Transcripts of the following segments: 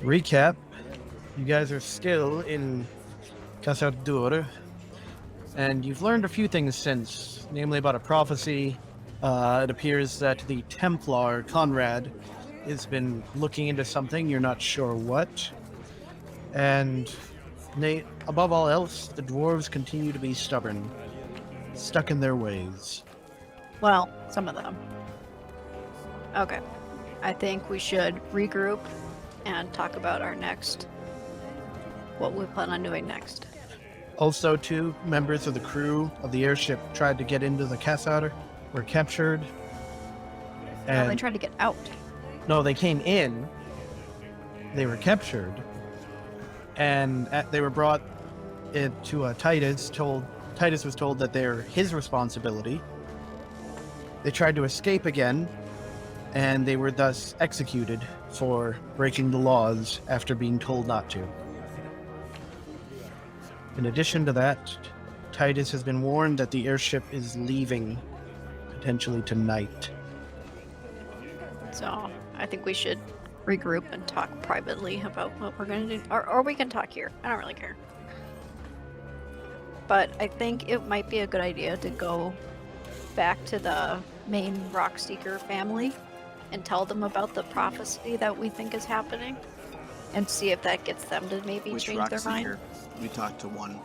Recap, you guys are still in Casa d'Or, and you've learned a few things since, namely about a prophecy. It appears that the Templar, Conrad, has been looking into something, you're not sure what. And above all else, the dwarves continue to be stubborn, stuck in their ways. Well, some of them. Okay. I think we should regroup and talk about what we plan on doing next. Also, 2 members of the crew of the airship tried to get into the Cassauder, were captured. And they tried to get out. No, they came in. They were captured, and they were brought to Titus. Titus was told that they're his responsibility. They tried to escape again, and they were thus executed for breaking the laws after being told not to. In addition to that, Titus has been warned that the airship is leaving, potentially tonight. So, I think we should regroup and talk privately about what we're going to do. Or we can talk here. I don't really care. But I think it might be a good idea to go back to the main Rockseeker family and tell them about the prophecy that we think is happening and see if that gets them to maybe change their mind. We talked to one.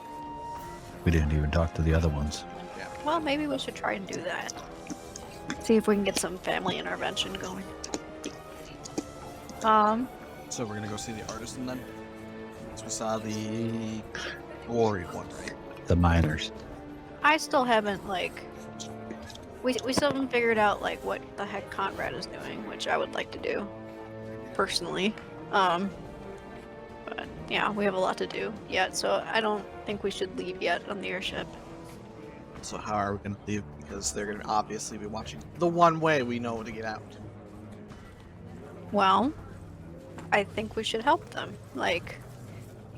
We didn't even talk to the other ones. Yeah. Well, maybe we should try and do that. See if we can get some family intervention going. So we're gonna go see the artisan then? So we saw the warrior one, right? The miners. I still haven't, we still haven't figured out, what the heck Conrad is doing, which I would like to do, personally. But, yeah, we have a lot to do yet, so I don't think we should leave yet on the airship. So how are we gonna leave? Because they're gonna obviously be watching the one way we know to get out. Well, I think we should help them,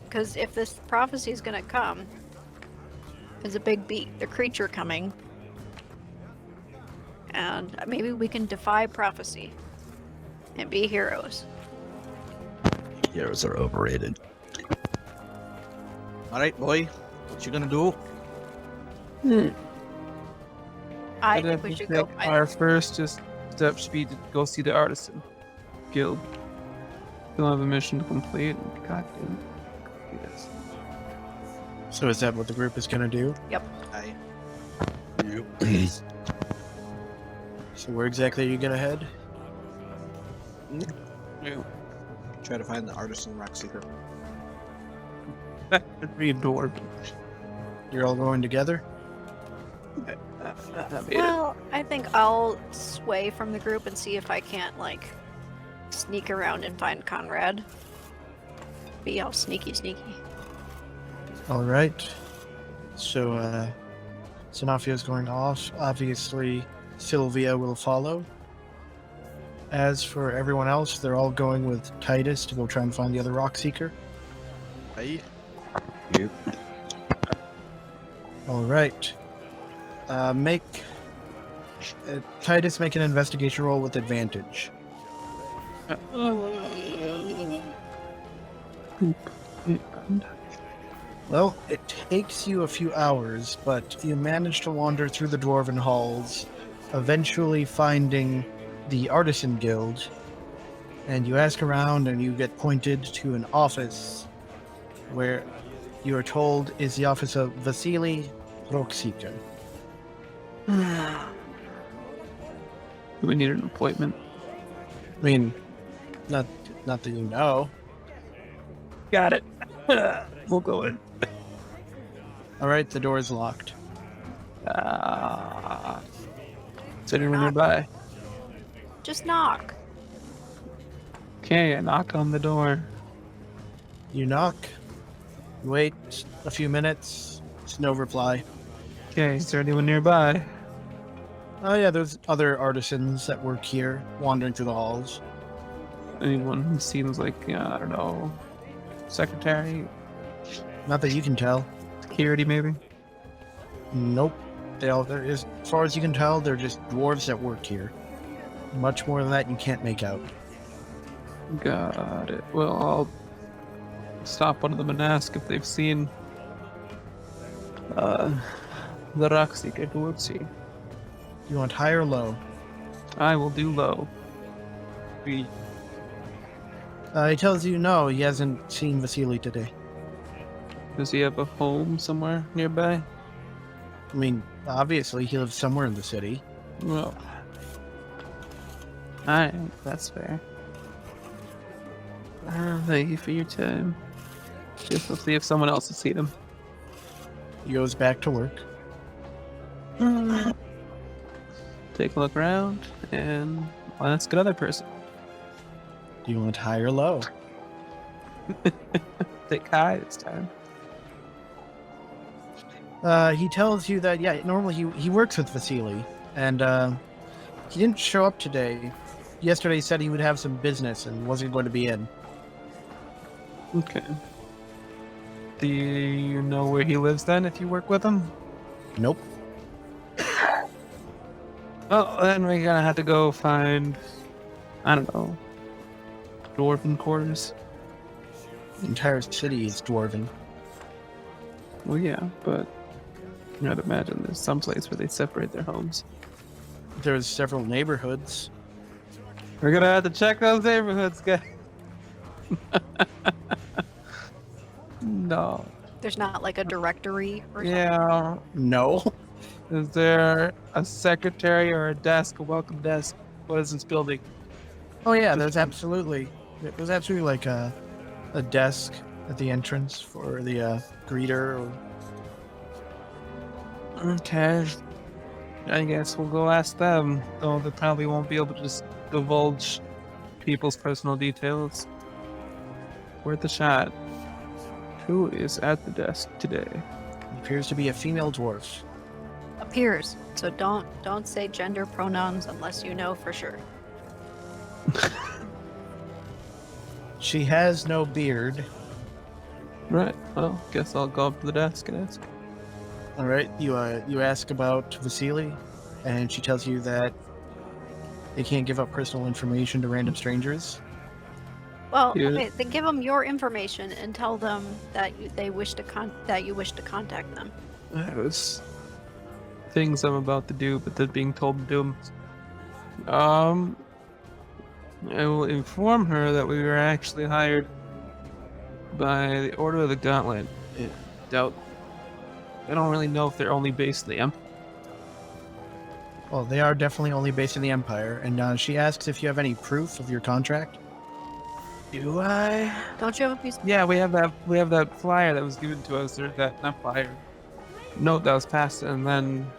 because if this prophecy is gonna come, there's a big the creature coming, and maybe we can defy prophecy and be heroes. Heroes are overrated. Alright, boy. What you gonna do? I think we should go. Our first step should be to go see the artisan guild. We'll have a mission to complete. God damn. Yes. So is that what the group is going to do? Yep. So where exactly are you going to head? Try to find the artisan rock seeker. Read door. You're all going together? Well, I think I'll sway from the group and see if I can't, sneak around and find Conrad. Be all sneaky. All right. So, Sinafia's going off. Obviously, Sylvia will follow. As for everyone else, they're all going with Titus to go try and find the other rock seeker. Hey. Yep. All right. Titus, make an investigation roll with advantage. Well, it takes you a few hours, but you manage to wander through the dwarven halls, eventually finding the Artisan Guild, and you ask around and you get pointed to an office where you are told is the office of Vasily Rockseeker. Do we need an appointment? I mean, not that you know. Got it. We'll go in. All right, the door is locked. Is anyone nearby? Just knock. Okay, I knock on the door. You knock. You wait a few minutes. There's no reply. Okay, is there anyone nearby? Oh yeah, there's other artisans that work here, wandering through the halls. Anyone who seems like, I don't know, secretary, Not that you can tell. security maybe? Nope. As far as you can tell, they're just dwarves that work here. Much more than that, you can't make out. Got it. Well, I'll stop one of them and ask if they've seen the Rockseeker towards here. You want high or low? I will do low. We He tells you no, he hasn't seen Vasily today. Does he have a home somewhere nearby? I mean, obviously he lives somewhere in the city. Well, alright, that's fair. Thank you for your time. Guess we'll see if someone else has seen him. He goes back to work. Take a look around, and I'll ask another person. Do you want high or low? Take high this time. He tells you that, yeah, normally he works with Vasily, and he didn't show up today. Yesterday he said he would have some business and wasn't going to be in. Okay. Do you know where he lives then, if you work with him? Nope. Well, then we're gonna have to go find, I don't know, dwarven quarters. The entire city is dwarven. Well, yeah, but I'd imagine there's some place where they separate their homes. There's several neighborhoods. We're gonna have to check those neighborhoods, guys. No. There's not like a directory or something. Yeah. No. Is there a secretary or a desk, a welcome desk? What is this building? Oh yeah, there's absolutely like a desk at the entrance for the greeter. Or... Okay. I guess we'll go ask them, though they probably won't be able to just divulge people's personal details. Worth a shot. Who is at the desk today? Appears to be a female dwarf. Appears. So don't say gender pronouns unless you know for sure. She has no beard. Right. Well, guess I'll go up to the desk and ask. All right, you ask about Vasily, and she tells you that they can't give up personal information to random strangers. Well, Yeah. okay, then give them your information and tell them that you wish to contact them. There's things I'm about to do, but they're being told to do them. I will inform her that we were actually hired by the Order of the Gauntlet. I don't really know if they're only based in the Empire. Well, they are definitely only based in the Empire, and she asks if you have any proof of your contract. Do I? Don't you have a piece? Yeah, we have that flyer that was given to us, or that not flyer, note that was passed, and then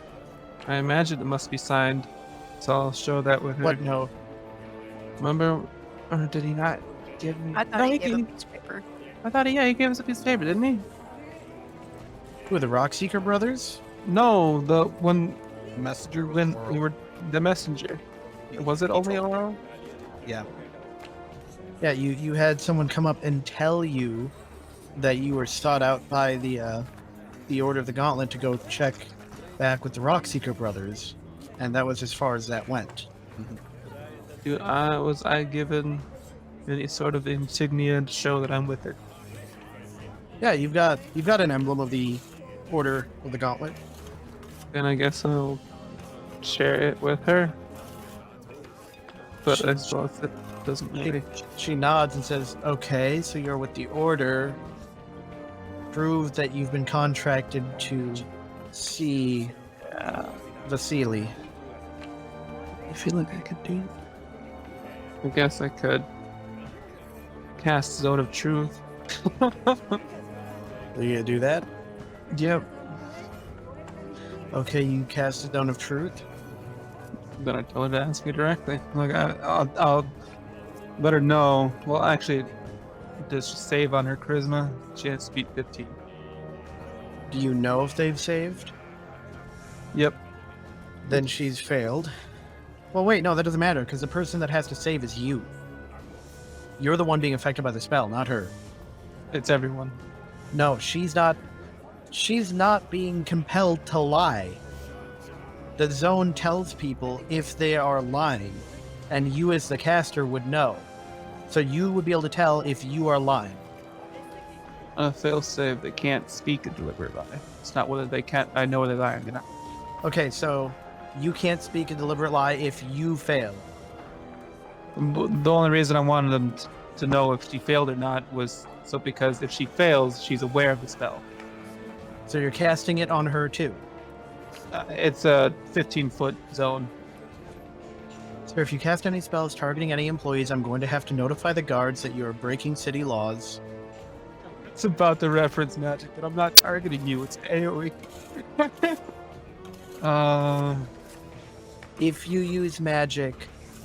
I imagine it must be signed. So I'll show that with her. What note? Remember, or did he not give me? I thought he gave a piece of paper. I thought he gave us a piece of paper, didn't he? Who are the Rockseeker brothers? No, the one Messenger when Oral. we were the messenger. Was it only oral? Yeah. Yeah, you had someone come up and tell you that you were sought out by the Order of the Gauntlet to go check back with the Rockseeker brothers, and that was as far as that went. Was I given any sort of insignia to show that I'm with her? Yeah, you've got an emblem of the Order of the Gauntlet. Then I guess I'll share it with her. But I suppose it doesn't really. She nods and says, "Okay, so you're with the Order. Prove that you've been contracted to see Vasily." I feel like I could do it. I guess I could cast Zone of Truth. Are you gonna do that? Yep. Okay, you cast a Stone of Truth. Then I tell her to ask me directly. Like I'll let her know. Well, actually, just save on her charisma. She has speed 15. Do you know if they've saved? Yep. Then she's failed. Well, wait, no, that doesn't matter, because the person that has to save is you. You're the one being affected by the spell, not her. It's everyone. No, she's not being compelled to lie. The zone tells people if they are lying, and you as the caster would know. So you would be able to tell if you are lying. On a failsafe, they can't speak a deliberate lie. It's not whether they can't. I know whether they lie or not. Okay, so you can't speak a deliberate lie if you fail. The only reason I wanted them to know if she failed or not was so because if she fails, she's aware of the spell. So you're casting it on her too. It's a 15-foot zone. So if you cast any spells targeting any employees, I'm going to have to notify the guards that you are breaking city laws. It's about to reference magic, but I'm not targeting you. It's AoE. If you use magic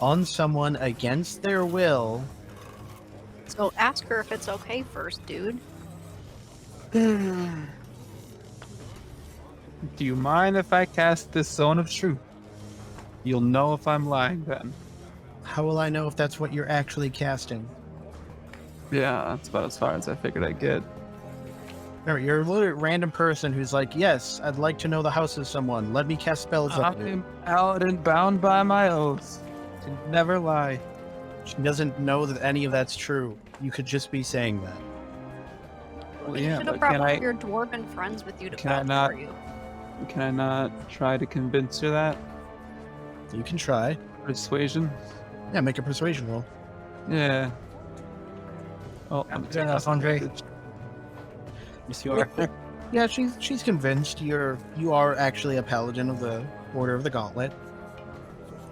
on someone against their will, So ask her if it's okay first, dude. Do you mind if I cast this zone of truth? You'll know if I'm lying then. how will I know if that's what you're actually casting? Yeah, that's about as far as I figured I'd get. Remember, you're a little random person who's like, yes, I'd like to know the house of someone. Let me cast spells on you. I'm paladin bound by my oaths to never lie. She doesn't know that any of that's true. You could just be saying that. Well, You yeah, should have but brought can one I of your dwarven friends with you to can I vouch not- for you. can I not try to convince her that? You can try. Persuasion? Yeah, make a persuasion roll. Yeah. Oh, Andre. Monsieur. Yeah, she's convinced you are actually a paladin of the Order of the Gauntlet.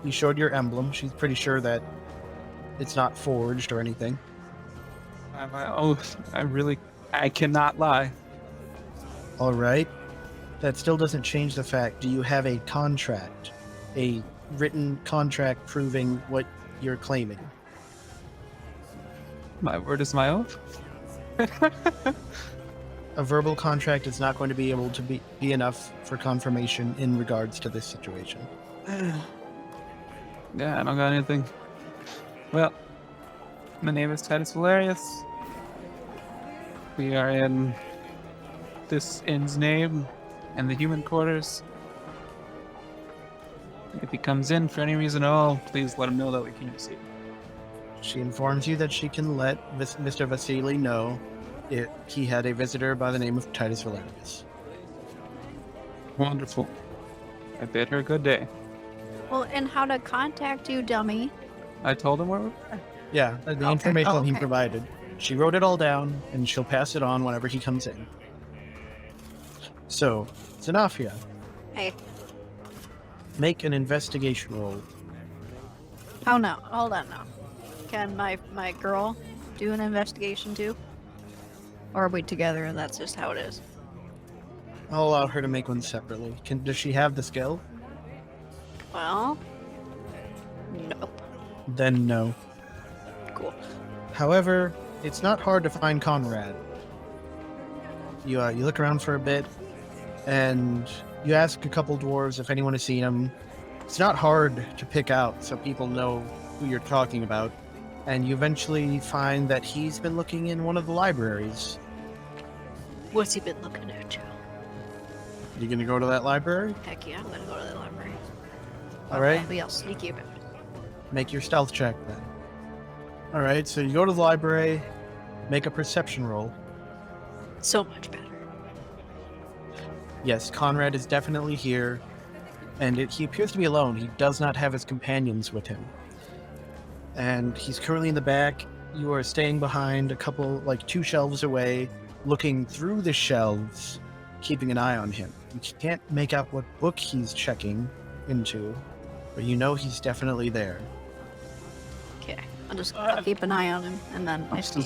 You showed your emblem. She's pretty sure that it's not forged or anything. by my oath, I cannot lie. All right. That still doesn't change the fact. Do you have a contract? A written contract proving what you're claiming? My word is my oath. A verbal contract is not going to be able to be enough for confirmation in regards to this situation. Yeah, I don't got anything. Well, my name is Titus Valerius. We are in this inn's name and the human quarters. If he comes in for any reason at all, please let him know that we can receive him. She informs you that she can let Mr. Vasily know if he had a visitor by the name of Titus Valerius. Wonderful. I bid her good day. Well, and how to contact you, dummy. I told him where we were. Yeah, the Okay. information he Okay. provided. She wrote it all down, and she'll pass it on whenever he comes in. So, Xenofia, Hey, make an investigation roll. oh no, hold on now. Can my girl do an investigation too? Or are we together and that's just how it is? I'll allow her to make one separately. Does she have the skill? Well, nope. Then no. Cool. However, it's not hard to find Conrad. You look around for a bit, and you ask a couple dwarves if anyone has seen him. It's not hard to pick out, so people know who you're talking about. And you eventually find that he's been looking in one of the libraries. What's he been looking at, Joe? You gonna go to that library? Heck yeah, I'm gonna go to the library. All right. Be all sneaky about it. Make your stealth check then. All right, so you go to the library, make a perception roll. So much better. Yes, Conrad is definitely here, and he appears to be alone. He does not have his companions with him. And he's currently in the back. You are staying behind a couple, like 2 shelves away, looking through the shelves, keeping an eye on him. You can't make out what book he's checking into, but you know he's definitely there. Okay, I'll keep an eye on him, and then I see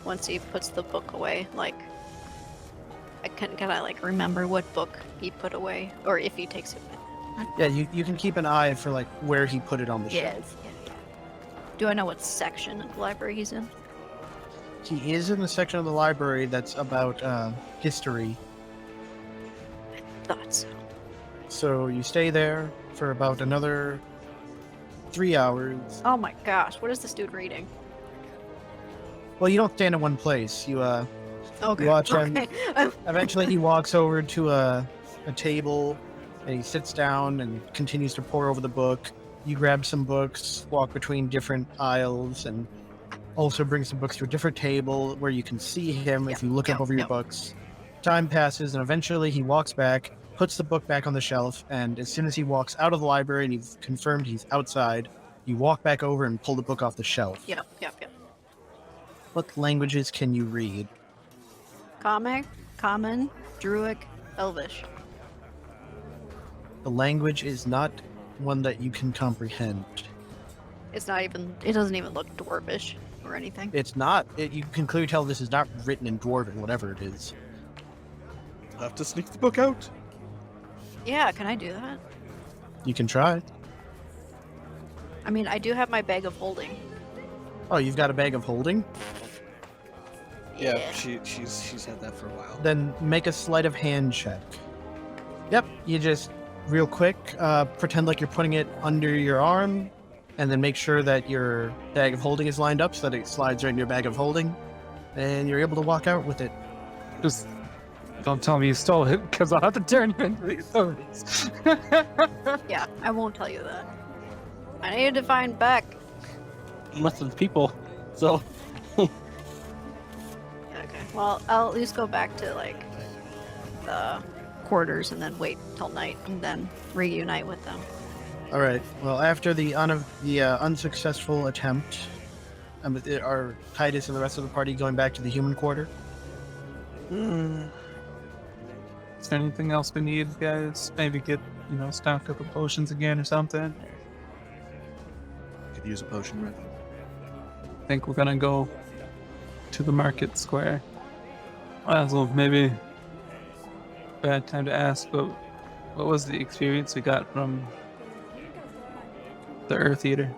once he puts the book away, like, can I like remember what book he put away, or if he takes it with Yeah, you can keep an eye for like where he put it on the him? shelf. Yeah. Do I know what section of the library he's in? He is in the section of the library that's about history. Thought so. So you stay there for about another 3 hours. Oh my gosh, what is this dude reading? Well, you don't stand in one place. You Okay. watch him. Okay. Eventually, he walks over to a table, and he sits down and continues to pore over the book. You grab some books, walk between different aisles, and also brings the books to a different table where you can see him if you look up over your yep. books. Time passes, and eventually he walks back, puts the book back on the shelf, and as soon as he walks out of the library and you've confirmed he's outside, you walk back over and pull the book off the shelf. Yep. What languages can you read? Common, Druid, Elvish. The language is not one that you can comprehend. It doesn't even look dwarvish or anything. It's not. You can clearly tell this is not written in Dwarven, whatever it is. I'll have to sneak the book out. Yeah, can I do that? You can try. I mean, I do have my bag of holding. Oh, you've got a bag of holding? Yeah, she's had that for a while. Then make a sleight of hand check. Yep, you just, real quick, pretend like you're putting it under your arm, and then make sure that your bag of holding is lined up so that it slides right in your bag of holding, and you're able to walk out with it. Just don't tell me you stole it, because I'll have to turn you into the authorities. Yeah, I won't tell you that. I need to find Beck. Most of the people. So, Okay. Well, I'll at least go back to like the quarters and then wait till night and then reunite with them. All right. Well, after the unsuccessful attempt, are Titus and the rest of the party going back to the human quarter? Is there anything else we need, guys? Maybe get, stocked up with potions again or something? Could use a potion, right? I think we're gonna go to the market square. Well, maybe bad time to ask, but what was the experience we got from the Earth Eater?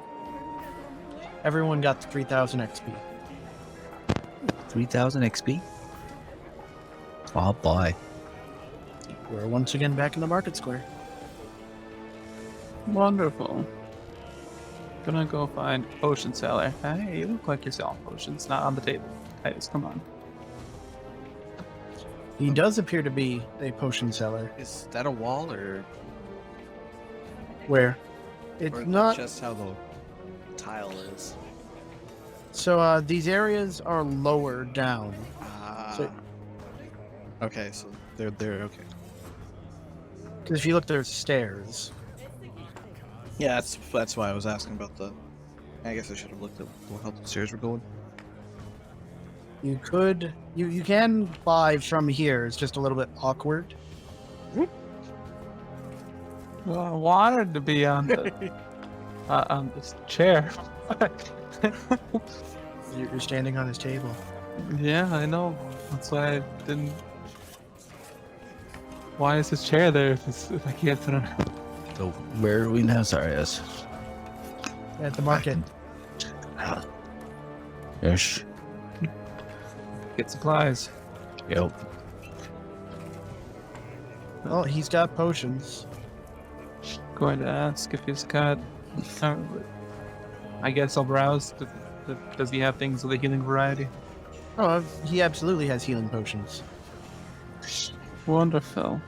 Everyone got 3,000 XP. 3,000 XP? I'll buy. We're once again back in the market square. Wonderful. Gonna go find a potion seller. Hey, you look like you're selling potions, not on the table. Titus, come on. He does appear to be a potion seller. Is that a wall or Where? It's or not. just how the tile is? So these areas are lower down. So- Okay, so they're okay. Because if you look, there's stairs. Yeah, that's why I was asking about the. I guess I should have looked at how the stairs were going. You could, you can buy from here. It's just a little bit awkward. Well, I wanted to be on the on this chair. You're standing on his table. Yeah, I know. That's why I didn't. Why is his chair there if I can't sit on it? So where are we now? Sorry, yes. At the market. Ish. Get supplies. Yep. Well, he's got potions. Going to ask if he's got. I guess I'll browse. Does he have things of the healing variety? Oh, he absolutely has healing potions. Wonderful.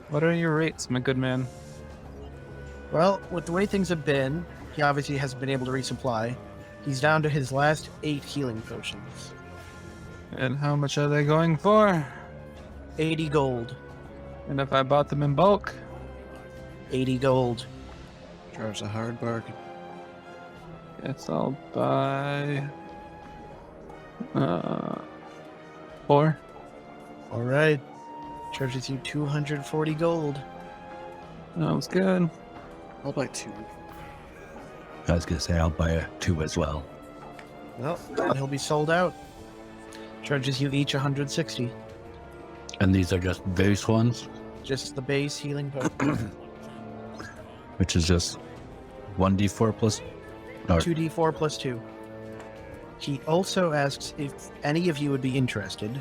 What are your rates, my good man? Well, with the way things have been, he obviously hasn't been able to resupply. He's down to his last 8 healing potions. And how much are they going for? 80 gold. And if I bought them in bulk? 80 gold. Charge a hard bargain. Guess I'll buy 4. All right. Charges you 240 gold. Sounds good. I'll buy 2. I was gonna say I'll buy a 2 as well. Well, then he'll be sold out. Charges you each 160. And these are just base ones, Just the base healing potion. which is just 1d4 plus. Or 2d4 plus 2. He also asks if any of you would be interested.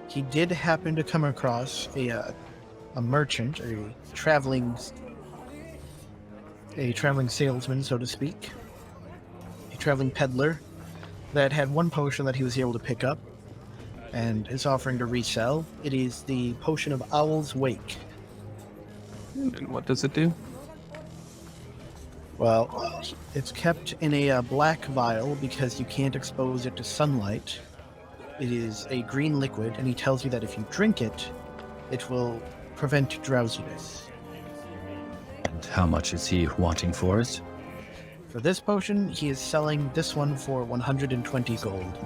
He did happen to come across a merchant, a traveling salesman, so to speak, a traveling peddler that had one potion that he was able to pick up and is offering to resell. It is the potion of Owl's Wake. And what does it do? Well, it's kept in a black vial because you can't expose it to sunlight. It is a green liquid, and he tells you that if you drink it, it will prevent drowsiness. And how much is he wanting for it? For this potion, he is selling this one for 120 gold.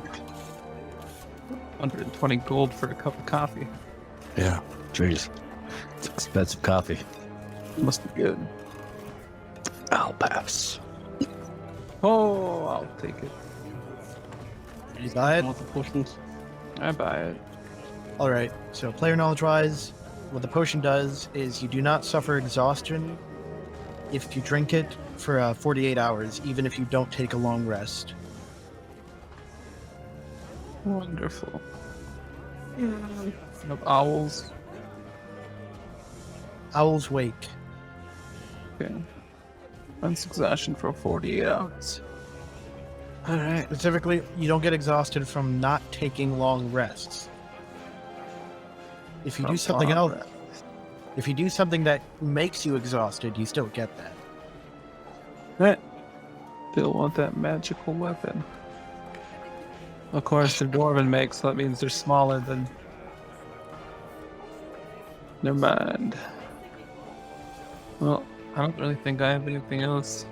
120 gold for a cup of coffee. Yeah. Jeez. It's expensive coffee. Must be good. I'll pass. Oh, I'll take it. You buy it? All the potions. I buy it. All right. So, player knowledge-wise, what the potion does is you do not suffer exhaustion if you drink it for 48 hours, even if you don't take a long rest. Wonderful. Of owls. Owls wake. Okay. That's exhaustion for 48 hours. Alright. Specifically, you don't get exhausted from not taking long rests. If you do something else, if you do something that makes you exhausted, you still get that. Right. They'll want that magical weapon. Of course, they're dwarven make, so that means they're smaller than... Never mind. Well, I don't really think I have anything else.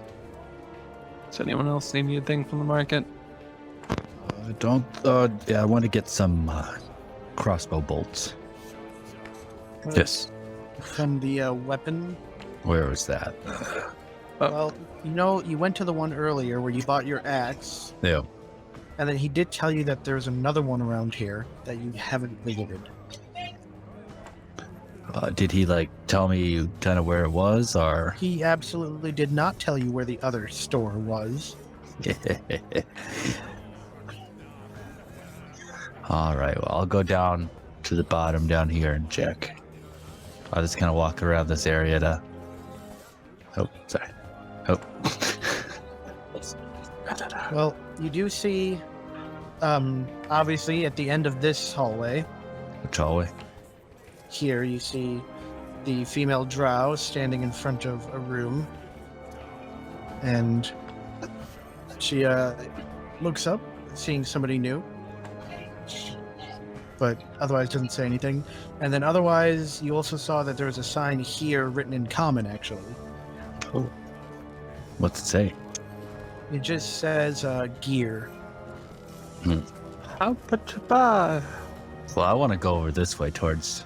Does anyone else need anything from the market? Yeah, I want to get some crossbow bolts. Yes. From the weapon. Where is that? Well, you know, you went to the one earlier where you bought your axe, Yeah. and then he did tell you that there's another one around here that you haven't visited. Did he tell me kind of where it was, or? He absolutely did not tell you where the other store was. All right. Well, I'll go down to the bottom down here and check. I'll just kind of walk around this area to. Oh, sorry. Oh. Well, you do see, obviously, at the end of this hallway, Which hallway? here you see the female drow standing in front of a room, and she looks up, seeing somebody new, but otherwise doesn't say anything. And then otherwise, you also saw that there was a sign here written in common, actually. Oh. What's it say? It just says gear. How much to buy? Well, I want to go over this way towards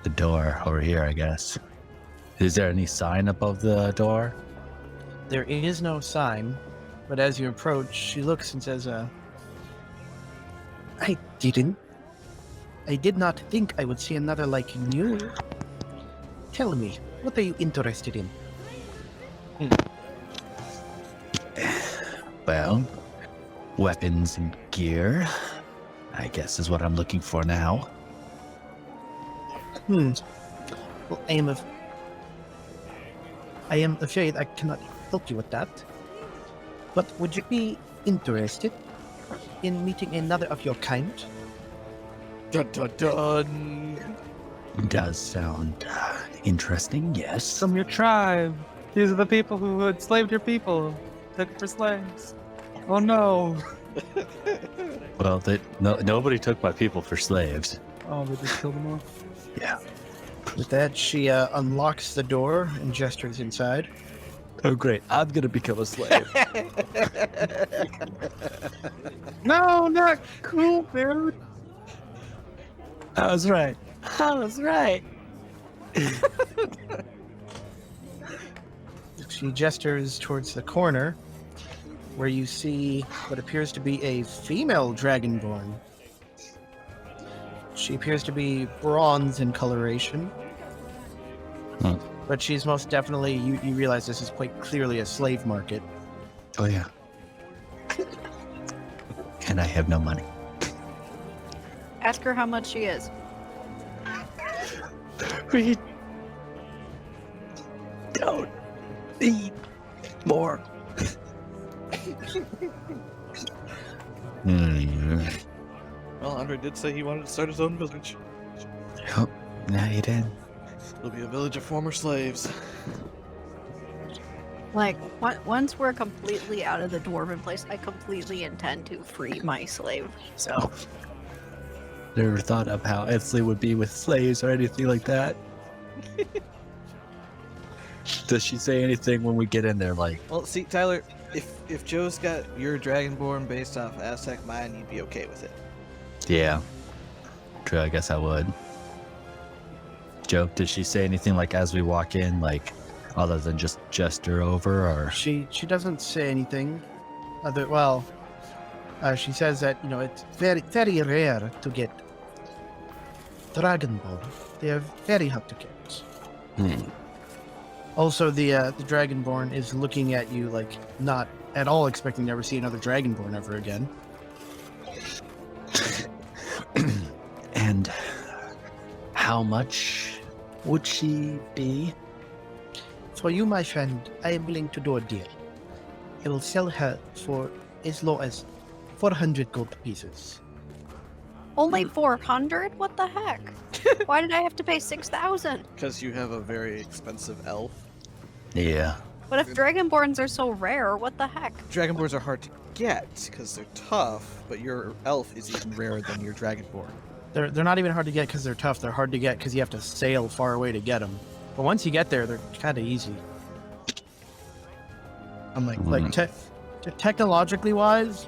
the door over here, I guess. Is there any sign above the door? There is no sign, but as you approach, she looks and says, I did not think I would see another like you. Tell me, what are you interested in? Well, weapons and gear, I guess is what I'm looking for now. Well, I am afraid I cannot help you with that. But would you be interested in meeting another of your kind? Dun dun dun. Does sound interesting, yes. From your tribe. These are the people who enslaved your people. Took it for slaves. Oh no. Well, nobody took my people for slaves. Oh, they just killed them all. Yeah. With that, she unlocks the door and gestures inside. Oh, great. I'm going to become a slave. No, not cool, dude. I was right. I was right. She gestures towards the corner, where you see what appears to be a female dragonborn. She appears to be bronze in coloration. Hmm. But she's most definitely, you realize this is quite clearly a slave market. Oh, yeah. And I have no money. Ask her how much she is. We don't need more. Well, Andre did say he wanted to start his own village. Oh, now you did. It'll be a village of former slaves. Like, once we're completely out of the dwarven place, I completely intend to free my slave. So, Never thought of how Esley would be with slaves or anything like that. Does she say anything when we get in there? Like, Well, see, Tyler, if Joe's got your Dragonborn based off Aztec mine, you'd be okay with it. yeah, true. I guess I would. Joe, did she say anything like as we walk in, like other than just gesture over, or? She doesn't say anything. She says that it's very very rare to get Dragonborn. They are very hard to get. Also, the Dragonborn is looking at you like not at all expecting to ever see another Dragonborn ever again. And how much would she be? For you, my friend, I am willing to do a deal. I will sell her for as low as 400 gold pieces. only 400? What the heck? Why did I have to pay 6,000? Because you have a very expensive elf. Yeah. But if Dragonborns are so rare, what the heck? Dragonborns are hard to get because they're tough, but your elf is even rarer than your Dragonborn. They're not even hard to get because they're tough. They're hard to get because you have to sail far away to get them. But once you get there, they're kind of easy. I'm like technologically wise,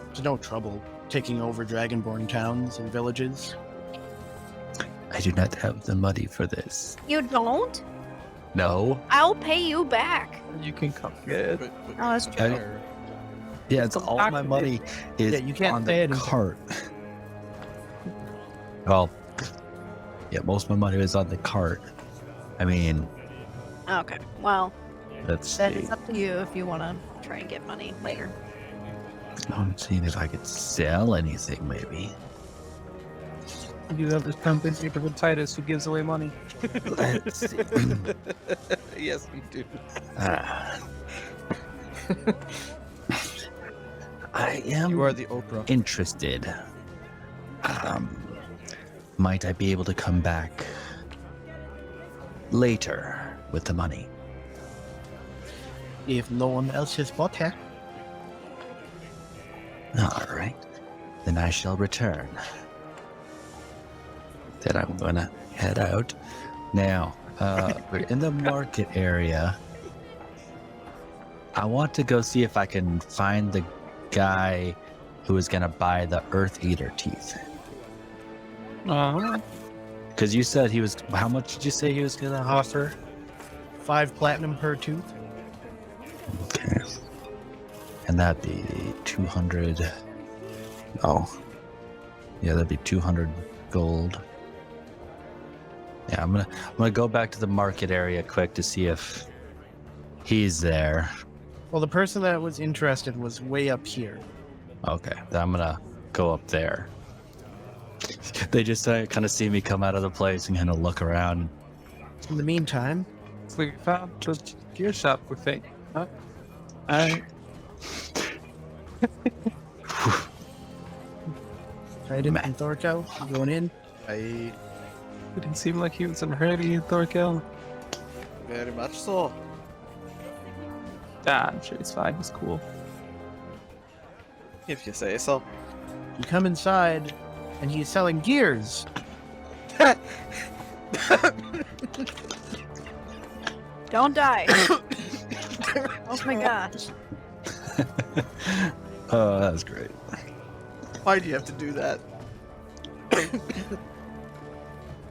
there's no trouble taking over Dragonborn towns and villages. I do not have the money for this. You don't? No. I'll pay you back. You can come get it. But Oh, that's true. Yeah, it's all my money is Yeah, you can't on say the it. cart. Well, yeah, most of my money is on the cart. I mean, Okay, well, let's then see. it's up to you if you want to try and get money later. I'm seeing if I could sell anything, maybe. You have this company with Titus who gives away money. Let's see. Yes, we do. I am You are the Oprah. interested. Might I be able to come back later with the money? If no one else has bought her, All right. Then I shall return. Then I'm gonna head out. Now, we're in the market area. I want to go see if I can find the guy who is gonna buy the Earth Eater teeth. Because you said he was. How much did you say he was gonna offer? 5 platinum per tooth. Okay. And that'd be 200. Oh. Yeah, that'd be 200 gold. Yeah, I'm gonna go back to the market area quick to see if he's there. Well, the person that was interested was way up here. Okay, then I'm gonna go up there. They just kind of see me come out of the place and kind of look around. In the meantime, So we found the gear shop we think. Huh? Alright. Titus and Thorkel going in. I Didn't seem like he was in a hurry, Thorkel. very much so. Ah, I'm sure he's fine. He's cool. If you say so. You come inside, and he's selling gears. Don't die. Oh my gosh. Oh, that was great. Why do you have to do that?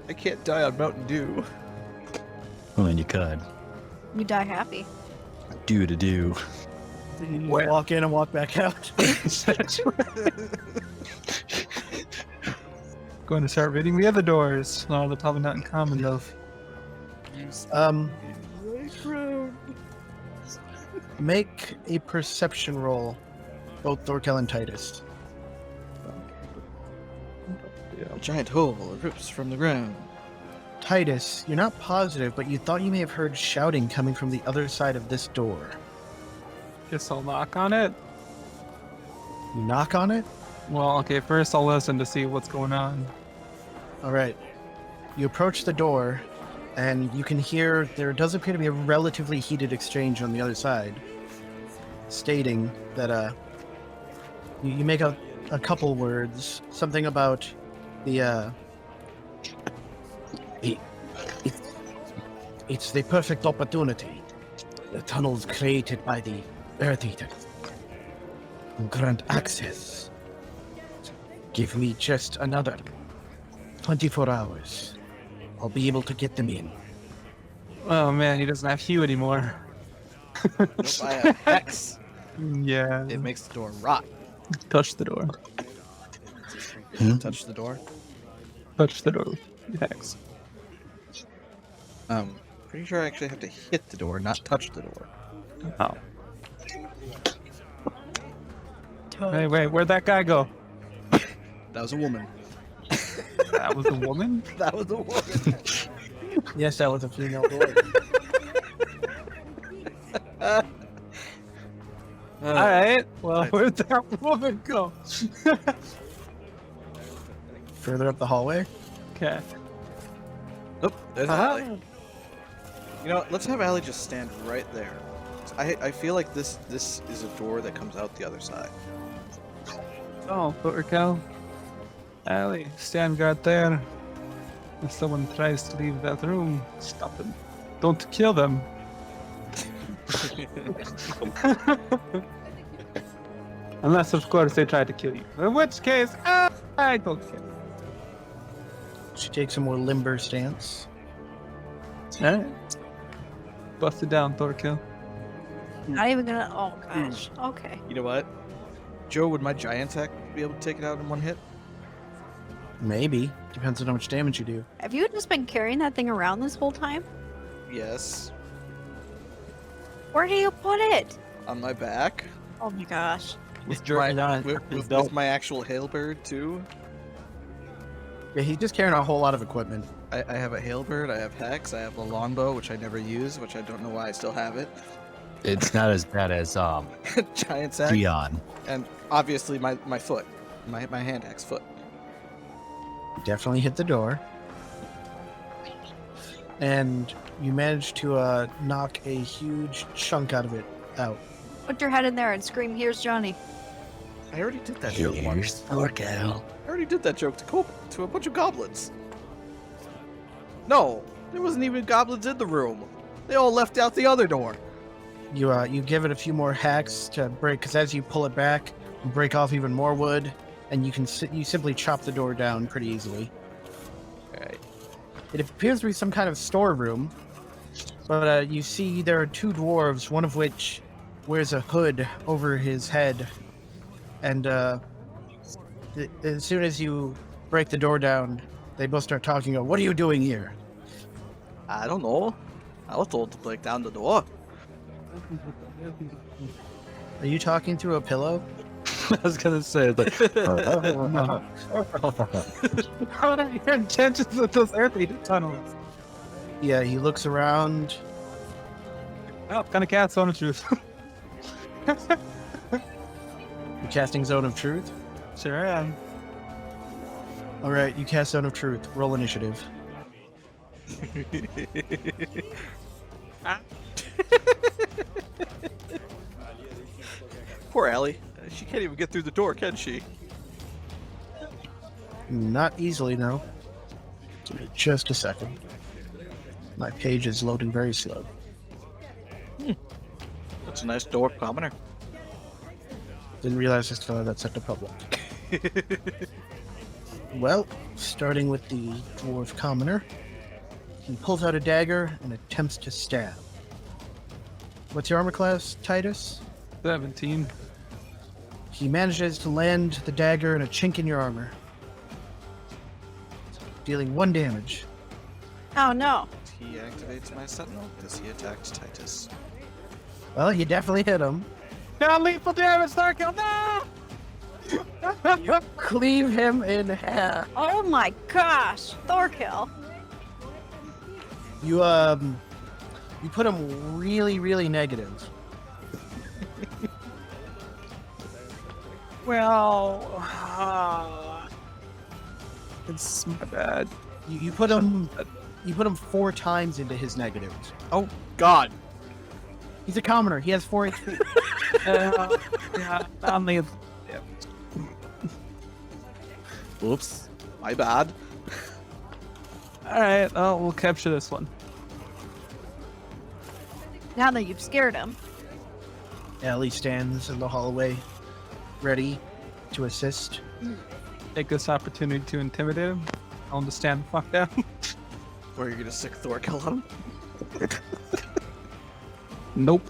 I can't die on Mountain Dew. I mean, you could. You die happy. Do to do. You just Where? walk in and walk back out. Going to start reading the other doors. No, they're probably not in common though. Make a perception roll, both Thorkel and Titus. A giant hole erupts from the ground. Titus, you're not positive, but you thought you may have heard shouting coming from the other side of this door. Guess I'll knock on it. You knock on it? Well, okay, first I'll listen to see what's going on. All right. You approach the door, and you can hear there does appear to be a relatively heated exchange on the other side, stating that you make a couple words, something about the it's the perfect opportunity. The tunnels created by the Earth Eaters will grant access. Give me just another 24 hours. I'll be able to get them in. Oh man, he doesn't have Hugh anymore. Nope, I have Hex. Yeah. It makes the door rot. Touch the door. Touch the door. Touch the door. Hex. Pretty sure I actually have to hit the door, not touch the door. Oh. Hey, wait, where'd that guy go? That was a woman. That was a woman? That was a woman. Yes, that was a female door. Alright, well, where'd that woman go? Further up the hallway. Okay. Nope, there's Allie. You know what? Let's have Allie just stand right there. I feel like this is a door that comes out the other side. Oh, put her cow. Allie, stand guard there. If someone tries to leave that room, stop them. Don't kill them. Unless, of course, they try to kill you. In which case, I don't care. She takes a more limber stance. Alright. Bust it down, Thorkill. Not even gonna. Oh gosh. Okay. You know what? Joe, would my giant attack be able to take it out in one hit? Maybe. Depends on how much damage you do. Have you just been carrying that thing around this whole time? Yes. Where do you put it? On my back. Oh my gosh. With jerking on With my actual halberd, too. Yeah, he's just carrying a whole lot of equipment. I have a halberd, I have Hex, I have a longbow, which I never use, which I don't know why I still have it. It's not as bad as Giant sack. Dion. And obviously my foot. My hand axe foot. Definitely hit the door. And you manage to knock a huge chunk out of it out. Put your head in there and scream, "Here's Johnny." I already did that joke once. Thorkill. I already did that joke to a bunch of goblins. No, there wasn't even goblins in the room. They all left out the other door. You give it a few more hacks to break, because as you pull it back, you break off even more wood, and you simply chop the door down pretty easily. Alright. It appears to be some kind of storeroom, but you see there are two dwarves, one of which wears a hood over his head, and as soon as you break the door down, they both start talking. Go, "What are you doing here?" I don't know. I was told to break down the door. Are you talking through a pillow? I was gonna say like. How are your intentions with those earthly tunnels? Yeah, he looks around. Oh, kind of cats on the truth. You're casting Zone of Truth. Sure am. All right, you cast Zone of Truth. Roll initiative. Poor Allie. She can't even get through the door, can she? Not easily, no. Give me just a second. My page is loading very slow. That's a nice door commoner. Didn't realize I still had that set to public. Well, starting with the dwarf commoner, he pulls out a dagger and attempts to stab. What's your armor class, Titus? 17. He manages to land the dagger in a chink in your armor, dealing 1 damage. Oh no. He activates my sentinel because he attacked Titus. Well, you definitely hit him. Not lethal damage, Thorkill! No! You cleave him in half. Oh my gosh. Thorkill. You put him really, really negative. Well, it's my bad. You put him You put him 4 times into his negatives. Oh God! He's a commoner. He has 4 HP. Yeah, only. Yeah. Oops, my bad. All right, well, we'll capture this one. Now that you've scared him. Ellie stands in the hallway, ready to assist. Take this opportunity to intimidate him. I'll just stand the fuck down. Where you're gonna sick Thorkel on him? Nope.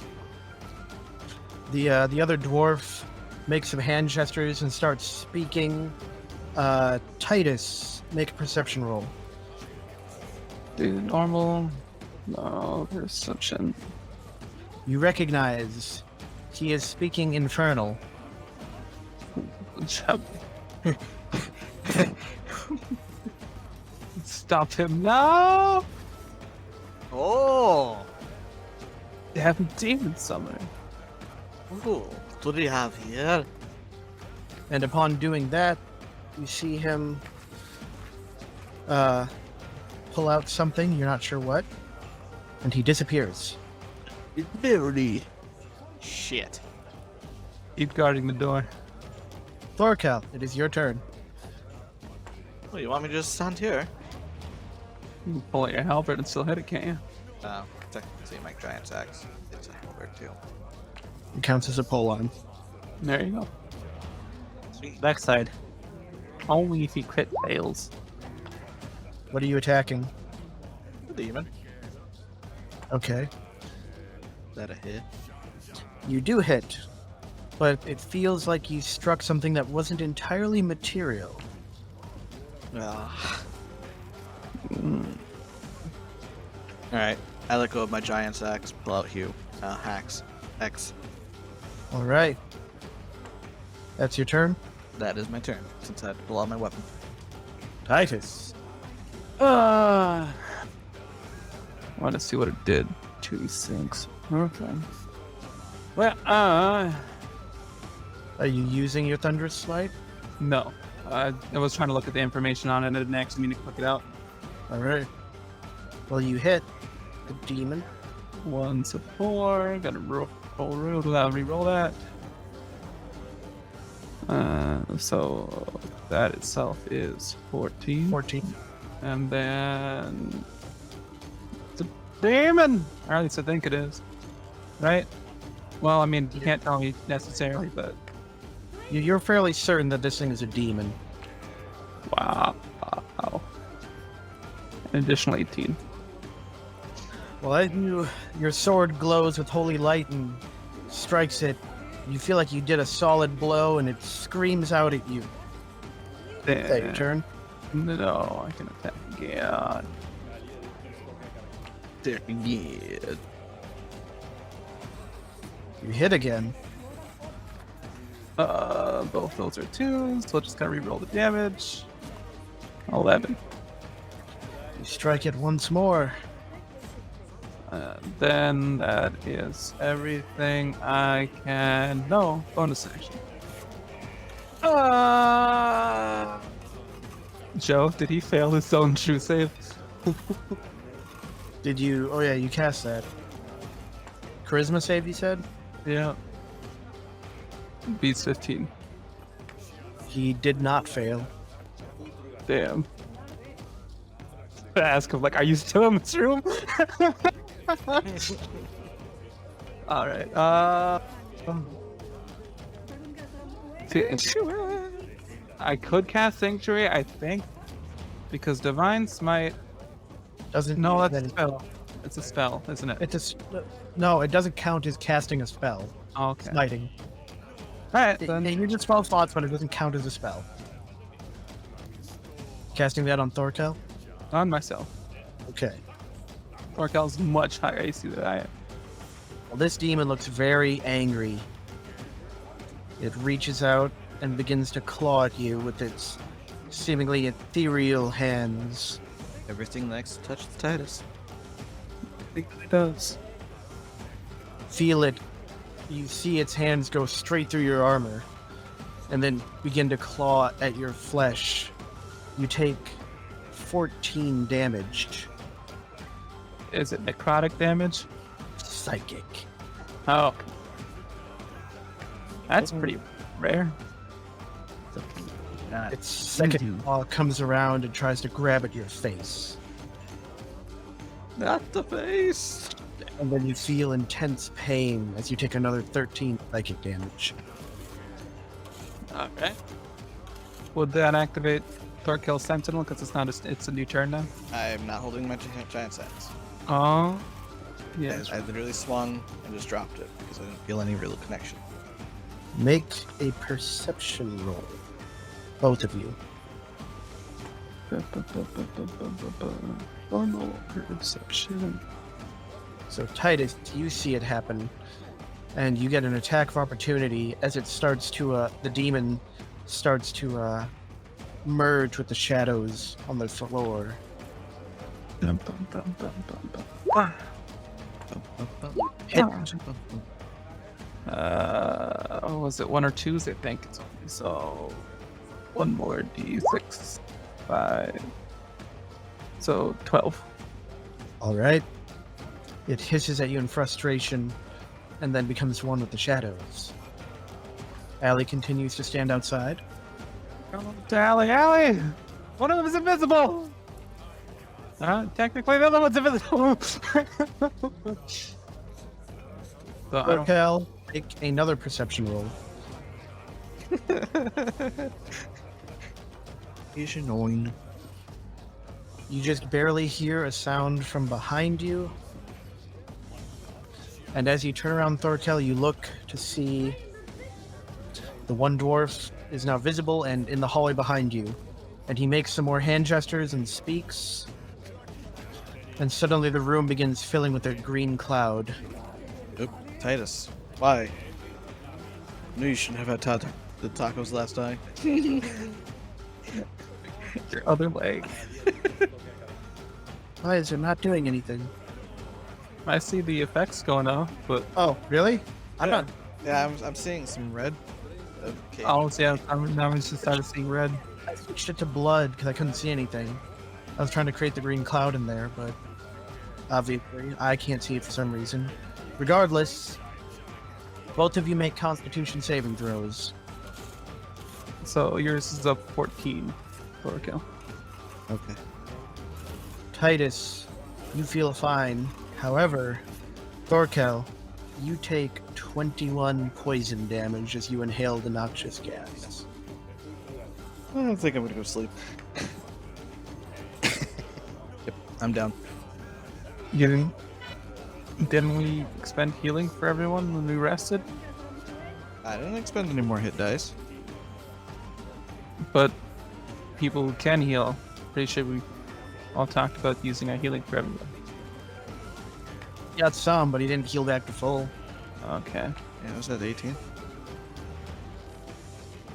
The other dwarf makes some hand gestures and starts speaking. Titus, make a perception roll. Do normal. No, perception. You recognize he is speaking Infernal. Stop him now! Oh! They have a demon summoner. Ooh, what do you have here? And upon doing that, you see him pull out something, you're not sure what, and he disappears. Very. Shit. Keep guarding the door. Thorkel, it is your turn. Well, you want me to just stand here? You can pull out your halberd and still hit it, can't you? Technically, my giant's axe is a halberd too. It counts as a pull on. There you go. Sweet backside. Only if he crit fails. What are you attacking? The demon. Okay. Is that a hit? You do hit, but it feels like you struck something that wasn't entirely material. Alright, I let go of my giant's axe, pull out Hacks. X. Alright. That's your turn? That is my turn, since I had to pull out my weapon. Titus. I want to see what it did. 2d6. Okay. Well, Are you using your Thunderous Smite? no. I was trying to look at the information on it and it didn't actually mean to click it out. Alright. Well, you hit the demon. 1 to 4. Gotta re-roll that. So that itself is 14. 14. And then it's a demon, or at least I think it is, right? Well, I mean, you can't tell me necessarily, but You're fairly certain that this thing is a demon. wow. An additional 18. Well, as your sword glows with holy light and strikes it, you feel like you did a solid blow and it screams out at you. Is that your turn? No, I can attack again. Yeah. You hit again. Both those are 2s, so just gotta re-roll the damage. 11. You strike it once more. Then that is everything I can. No, bonus action. Joe, did he fail his own true save? Did you? Oh yeah, you cast that. Charisma save, you said? Yeah. Beats 15. He did not fail. Damn. I ask him, like, are you still in this room? Alright, I could cast Sanctuary, I think, because Divine Smite. Doesn't. No, that's a then- spell. It's a spell, isn't it? No, it doesn't count as casting a spell. Okay. Smiting. Alright, then. You just spell slots, but it doesn't count as a spell. Casting that on Thorkel? On myself. Okay. Orkel's much higher AC than I am. Well, this demon looks very angry. It reaches out and begins to claw at you with its seemingly ethereal hands. Everything likes to touch the Titus. I think it does. Feel it. You see its hands go straight through your armor and then begin to claw at your flesh. You take 14 damage. Is it necrotic damage? Psychic. Oh. That's pretty rare. Its second claw comes around and tries to grab at your face. Not the face. And then you feel intense pain as you take another 13 psychic damage. Okay. Would that activate Thorkel's Sentinel? Because it's a new turn now. I'm not holding my giant sense. Oh. Yeah. I literally swung and just dropped it because I didn't feel any real connection. Make a perception roll. Both of you. Perception. So Titus, you see it happen, and you get an attack of opportunity as it starts to, the demon starts to, merge with the shadows on the floor. Was it 1 or 2s? I think it's only so. 1 more d6, 5. So 12. Alright. It hisses at you in frustration, and then becomes one with the shadows. Allie continues to stand outside. Allie! One of them is invisible! Technically the other one's invisible! So I don't- Raquel, make another perception roll. He's annoying. You just barely hear a sound from behind you. And as you turn around Thorkel, you look to see the one dwarf is now visible and in the hallway behind you. And he makes some more hand gestures and speaks. And suddenly the room begins filling with a green cloud. Oop, Titus. Why? Knew you shouldn't have had the tacos last night. Your other leg. Why is it not doing anything? I see the effects going off, but Oh, really? I'm not. Yeah, I'm seeing some red. Okay. oh yeah, now I just started seeing red. I switched it to blood because I couldn't see anything. I was trying to create the green cloud in there, but obviously I can't see it for some reason. Regardless, both of you make Constitution saving throws. So yours is a 14 for a kill. Okay. Titus, you feel fine. However, Thorkel, you take 21 poison damage as you inhale the noxious gas. I don't think I'm gonna go sleep. Yep, I'm down. Didn't we expend healing for everyone when we rested? I didn't expend any more hit dice. But people can heal. Pretty sure we all talked about using our healing for everyone. He got some, but he didn't heal back to full. Okay. Yeah, I was at 18.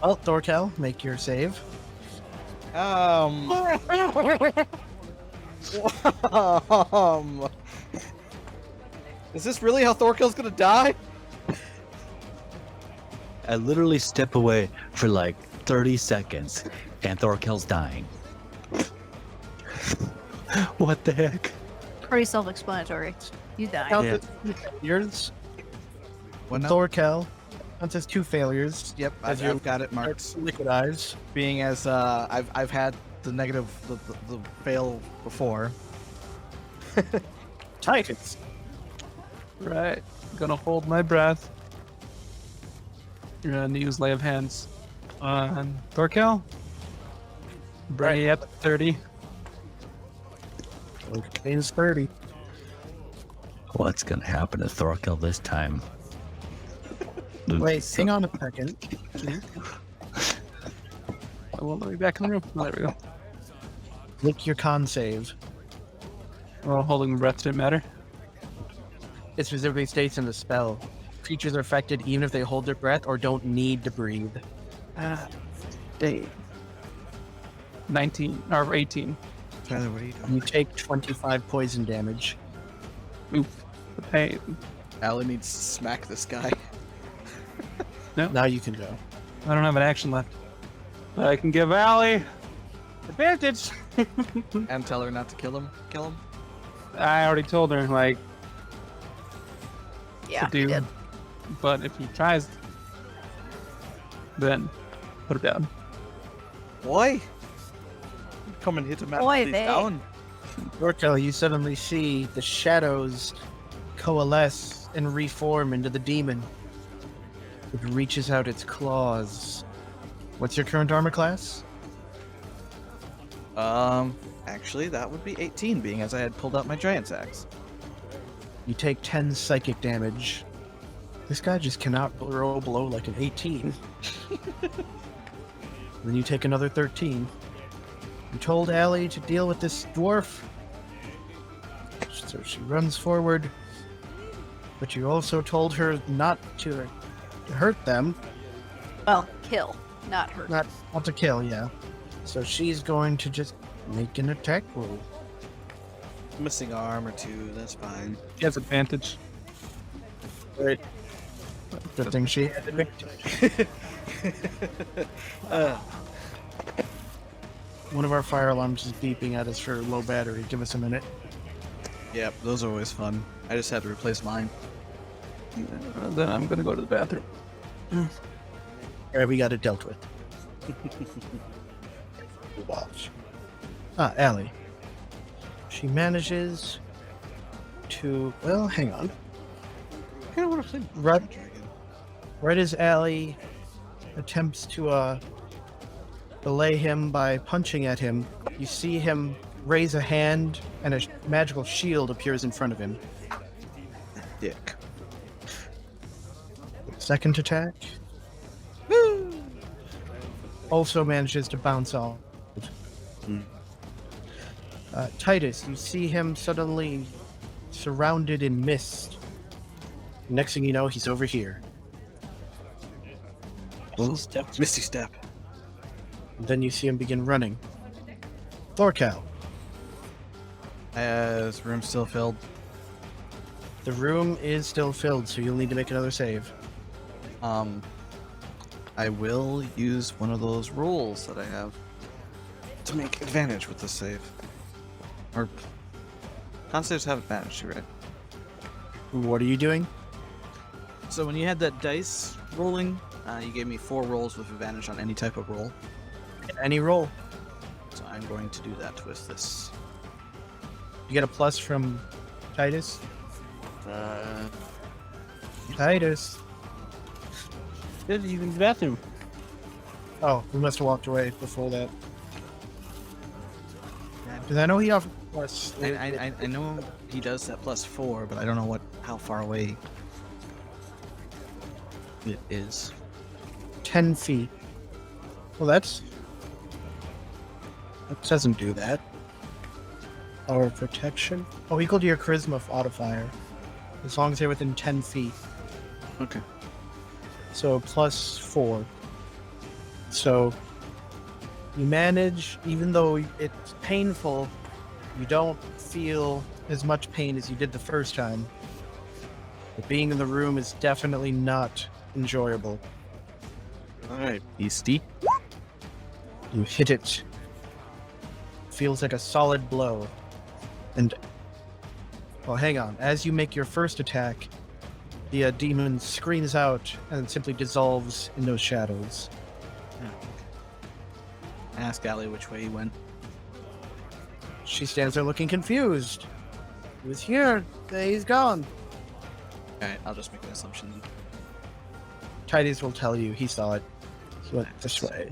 Well, Thorkel, make your save. Is this really how Thorkel's gonna die? I literally step away for like 30 seconds, and Thorkel's dying. What the heck? Pretty self-explanatory. You die. Count Yeah. as 2 failures. What now? Thorkel counts as 2 failures. Yep, As I've got it marked. Liquidize. Being as I've had the negative the fail before. Titus. Right. Gonna hold my breath. You're gonna use Lay of Hands on Thorkel. Bring it up to 30. Okay, is 30. What's gonna happen to Thorkel this time? Wait, hang on a second. I won't let me back in the room. Oh, there we go. Click your con save. Well, holding my breath didn't matter. It specifically states in the spell. Creatures are affected even if they hold their breath or don't need to breathe. Dave. 19 or 18. Tyler, what are you doing? You take 25 poison damage. Oof. The pain. Allie needs to smack this guy. Now you can go. I don't have an action left. But I can give Allie advantage. And tell her not to kill him. Kill him. I already told her, like, Yeah, to he do. did. But if he tries, then put it down. Boy! Come and hit him at Boy, these they- down. Yorkel, you suddenly see the shadows coalesce and reform into the demon. It reaches out its claws. What's your current armor class? Actually, that would be 18, being as I had pulled out my giant's axe. You take 10 psychic damage. This guy just cannot roll below like an 18. Then you take another 13. You told Allie to deal with this dwarf. So she runs forward. But you also told her not to hurt them. Well, kill, not hurt. Not to kill, yeah. So she's going to just make an attack roll. Missing arm or two, that's fine. He has advantage. Right. Good thing she had advantage. One of our fire alarms is beeping at us for low battery. Give us a minute. Yep, those are always fun. I just had to replace mine. Then I'm gonna go to the bathroom. Alright, we got it dealt with. Watch. Allie. She manages to... Well, hang on. I kind of want to play Right, Dragon. right as Allie attempts to belay him by punching at him, you see him raise a hand and a magical shield appears in front of him. Dick. Second attack. Also manages to bounce off. Titus, you see him suddenly surrounded in mist. Next thing you know, he's over here. Misty step. And then you see him begin running. Thorcal, As room still filled. the room is still filled, so you'll need to make another save. I will use one of those rolls that I have to make advantage with this save. Or con saves have advantage too, right? What are you doing? So when you had that dice rolling, you gave me 4 rolls with advantage on any type of roll. Any roll. So I'm going to do that with this. You get a plus from Titus. Titus. Good, you in the bathroom. Oh, we must have walked away before that. Because I know he offered plus. I know he does that +4, but I don't know how far away it is. 10 feet. Well, that doesn't do that. Our protection. Oh, equal to your charisma modifier. As long as they're within 10 feet. Okay. So +4. So you manage, even though it's painful, you don't feel as much pain as you did the first time. But being in the room is definitely not enjoyable. Alright, beastie. You hit it. Feels like a solid blow. And... well, hang on. As you make your first attack, the demon screams out and simply dissolves in those shadows. Ask Allie which way he went. She stands there looking confused. He was here. He's gone. Alright, I'll just make an assumption then. Titus will tell you he saw it. He went this way.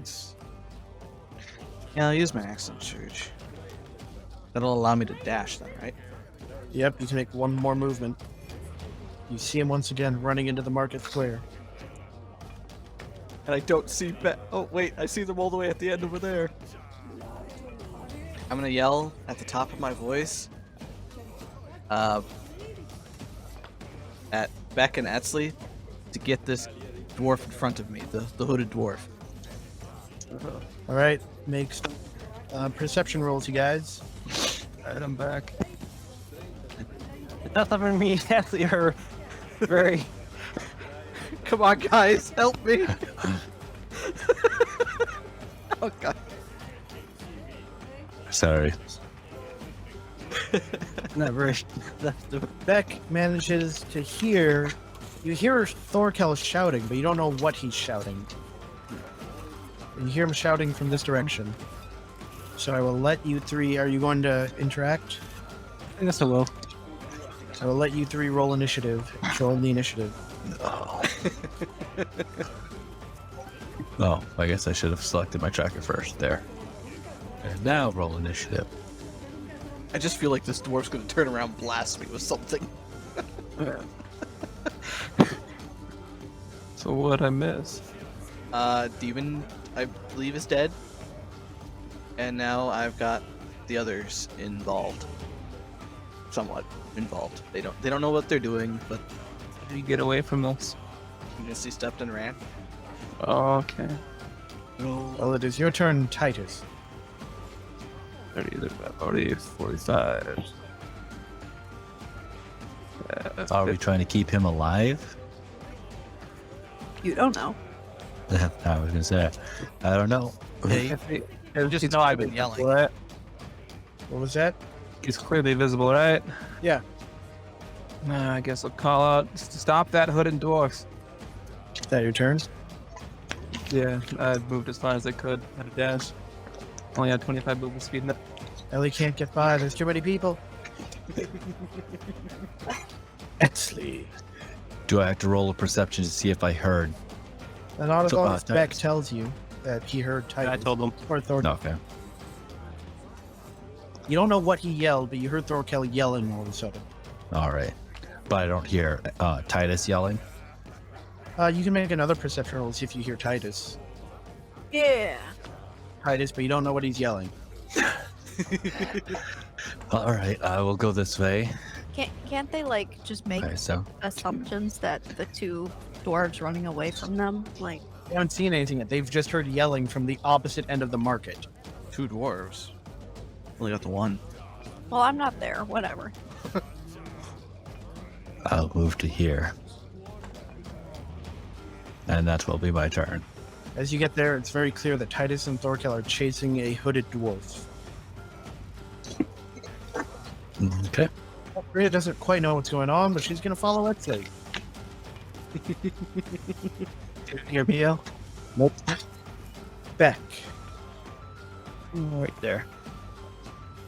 Yeah, I'll use my accent surge. That'll allow me to dash then, right? Yep, you can make one more movement. You see him once again running into the market square. And I don't see oh wait, I see them all the way at the end over there. I'm gonna yell at the top of my voice. At Beck and Etzley to get this dwarf in front of me, the hooded dwarf. Alright, makes perception rolls, you guys. Alright, I'm back. Not something me actually are very. Come on, guys, help me! Oh god. Sorry. Never. Beck manages to hear. You hear Thorkel shouting, but you don't know what he's shouting. You hear him shouting from this direction. So I will let you three. Are you going to interact? I guess I will. I will let you three roll initiative. Control the initiative. Oh. Oh, I guess I should have selected my tracker first. There. And now roll initiative. I just feel like this dwarf's gonna turn around and blast me with something. So what I miss? Demon, I believe, is dead. And now I've got the others involved. Somewhat involved. They don't know what they're doing, but How do you get away from us? Misty stepped and ran. Okay. Well, it is your turn, Titus. 30, 40, 45. Are we trying to keep him alive? You don't know. I was gonna say, I don't know. Hey, just know I've been yelling. What? What was that? He's clearly visible, right? Yeah. I guess I'll call out. Stop that hooded dwarf. Is that your turn? Yeah, I moved as far as I could at a dash. Only had 25 movement speed. Ellie can't get by. There's too many people. Exley. Do I have to roll a perception to see if I heard? And not as So, long as Beck Titus. tells you that he heard Titus. I told him. Or Thor. No, okay. You don't know what he yelled, but you heard Thorkel yelling all of a sudden. All right. But I don't hear Titus yelling. You can make another perception roll, see if you hear Titus. Yeah. Titus, but you don't know what he's yelling. All right, I will go this way. Can't they like just make Okay, so assumptions that the two dwarves running away from them, like, They haven't seen anything yet. They've just heard yelling from the opposite end of the market. 2 dwarves. Only got the one. well, I'm not there, whatever. I'll move to here. And that will be my turn. As you get there, it's very clear that Titus and Thorkel are chasing a hooded dwarf. Okay. Rhea doesn't quite know what's going on, but she's going to follow Exley. Your BL? Nope. Beck. Right there.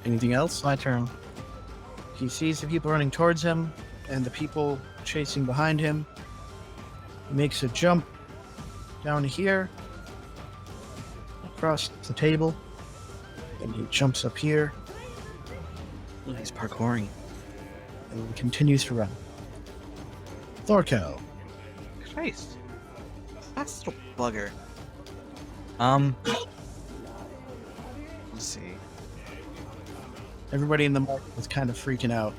Anything else? My turn. He sees the people running towards him and the people chasing behind him. He makes a jump down here, across the table, and he jumps up here He's parkouring. and he continues to run. Thorkel. Christ. That's little bugger. Let's see. Everybody in the market is kind of freaking out.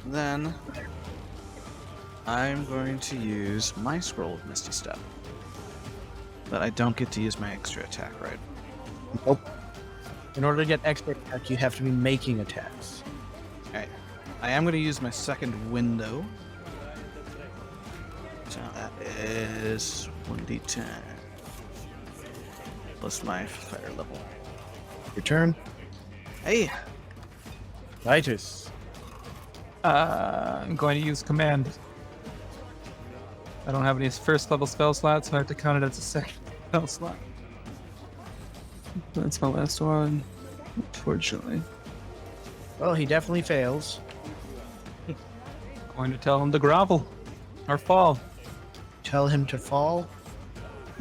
Then I'm going to use my scroll of Misty Step. But I don't get to use my extra attack, right? Nope. In order to get extra attack, you have to be making attacks. Alright. I am going to use my second window. So that is 1d10. Plus my fire level. Your turn. Hey! Titus. I'm going to use command. I don't have any first level spell slots, so I have to count it as a second spell slot. That's my last one, unfortunately. Well, he definitely fails. Going to tell him to grovel or fall. Tell him to fall.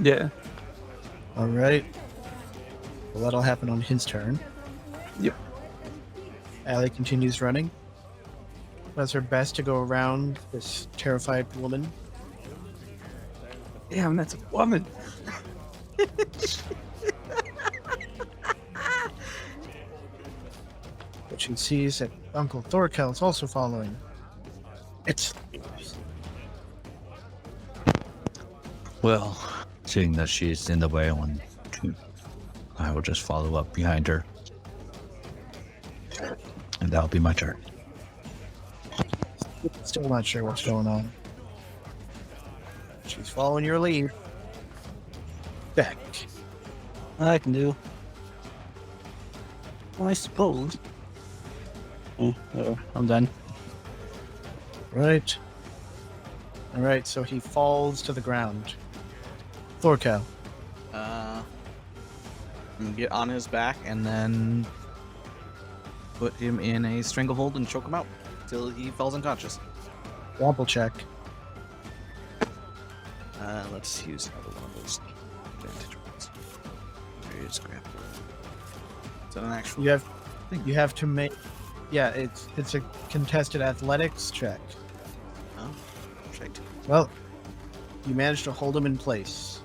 Yeah. All right. Well, that'll happen on his turn. Yep. Allie continues running. Does her best to go around this terrified woman. Damn, that's a woman. But she sees that Uncle Thorkel is also following. It's Well, seeing that she's in the way, I will just follow up behind her. And that'll be my turn. still not sure what's going on. She's following your lead. Beck. I can do. Well, I suppose. I'm done. Right. All right, so he falls to the ground. Thorkel. I'm gonna get on his back and then put him in a stranglehold and choke him out till he falls unconscious. Grapple check. Let's use another one of those advantage ones. Where is grapple? Is that an actual? You have to make. Yeah, it's a contested athletics check. Oh, shite. Well, you managed to hold him in place.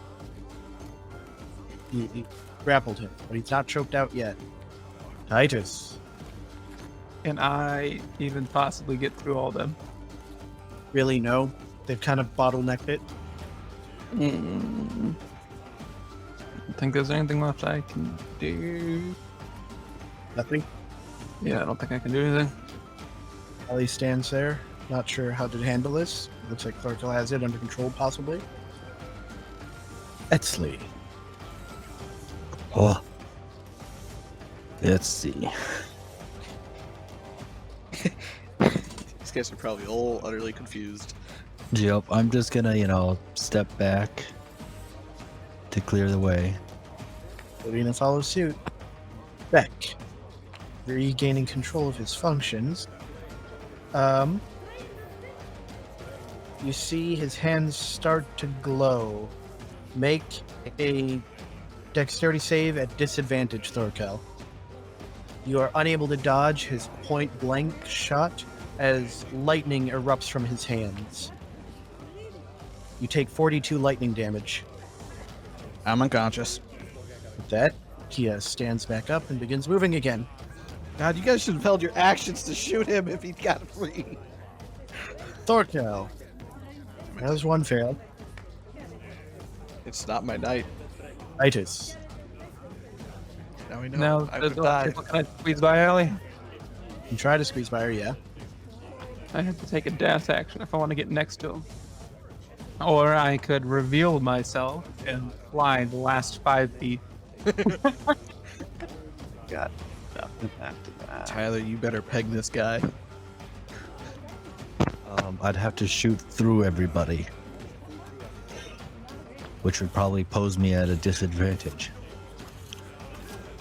You grappled him, but he's not choked out yet. Titus. Can I even possibly get through all of them? Really, no. They've kind of bottlenecked it. I don't think there's anything left I can do. Nothing. Yeah, I don't think I can do anything. Ellie stands there, not sure how to handle this. Looks like Thorkel has it under control, possibly. Etzley. Oh. Let's see. These guys are probably all utterly confused. Yep, I'm just gonna, step back to clear the way. Lorena follows suit. Beck. Regaining control of his functions. You see his hands start to glow. Make a dexterity save at disadvantage, Thorkel. You are unable to dodge his point-blank shot as lightning erupts from his hands. You take 42 lightning damage. I'm unconscious. With that, Kia stands back up and begins moving again. God, you guys should have held your actions to shoot him if he got free. Thorkel. That was one fail. It's not my night. Titus. Now we know. Now, I would can die. I squeeze by Ellie? You try to squeeze by her, yeah. I have to take a dash action if I want to get next to him. Or I could reveal myself and fly the last 5 feet. Got nothing after that. Tyler, you better peg this guy. I'd have to shoot through everybody, which would probably pose me at a disadvantage.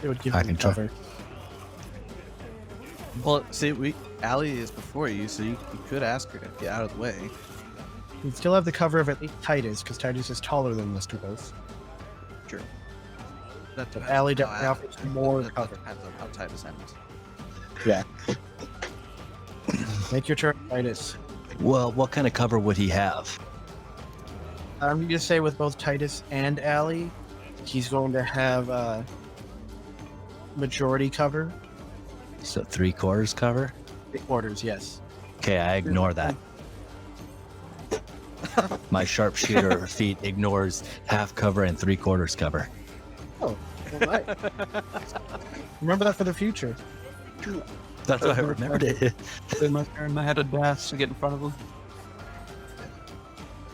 It would give I you can try. cover. Well, see, Allie is before you, so you could ask her to get out of the way. You'd still have the cover of at least Titus, because Titus is taller than Mr. Both. Sure. That But Allie definitely offers more that cover. depends on how Titus ends. Yeah. Make your turn, Titus. Well, what kind of cover would he have? I'm going to say with both Titus and Allie, he's going to have majority cover. So 3/4 cover? 3/4, yes. Okay, I ignore that. My sharpshooter feat ignores half cover and 3/4 cover. Oh, all right. Remember that for the future. That's why I remembered it. Then my turn, I had a dash to get in front of him.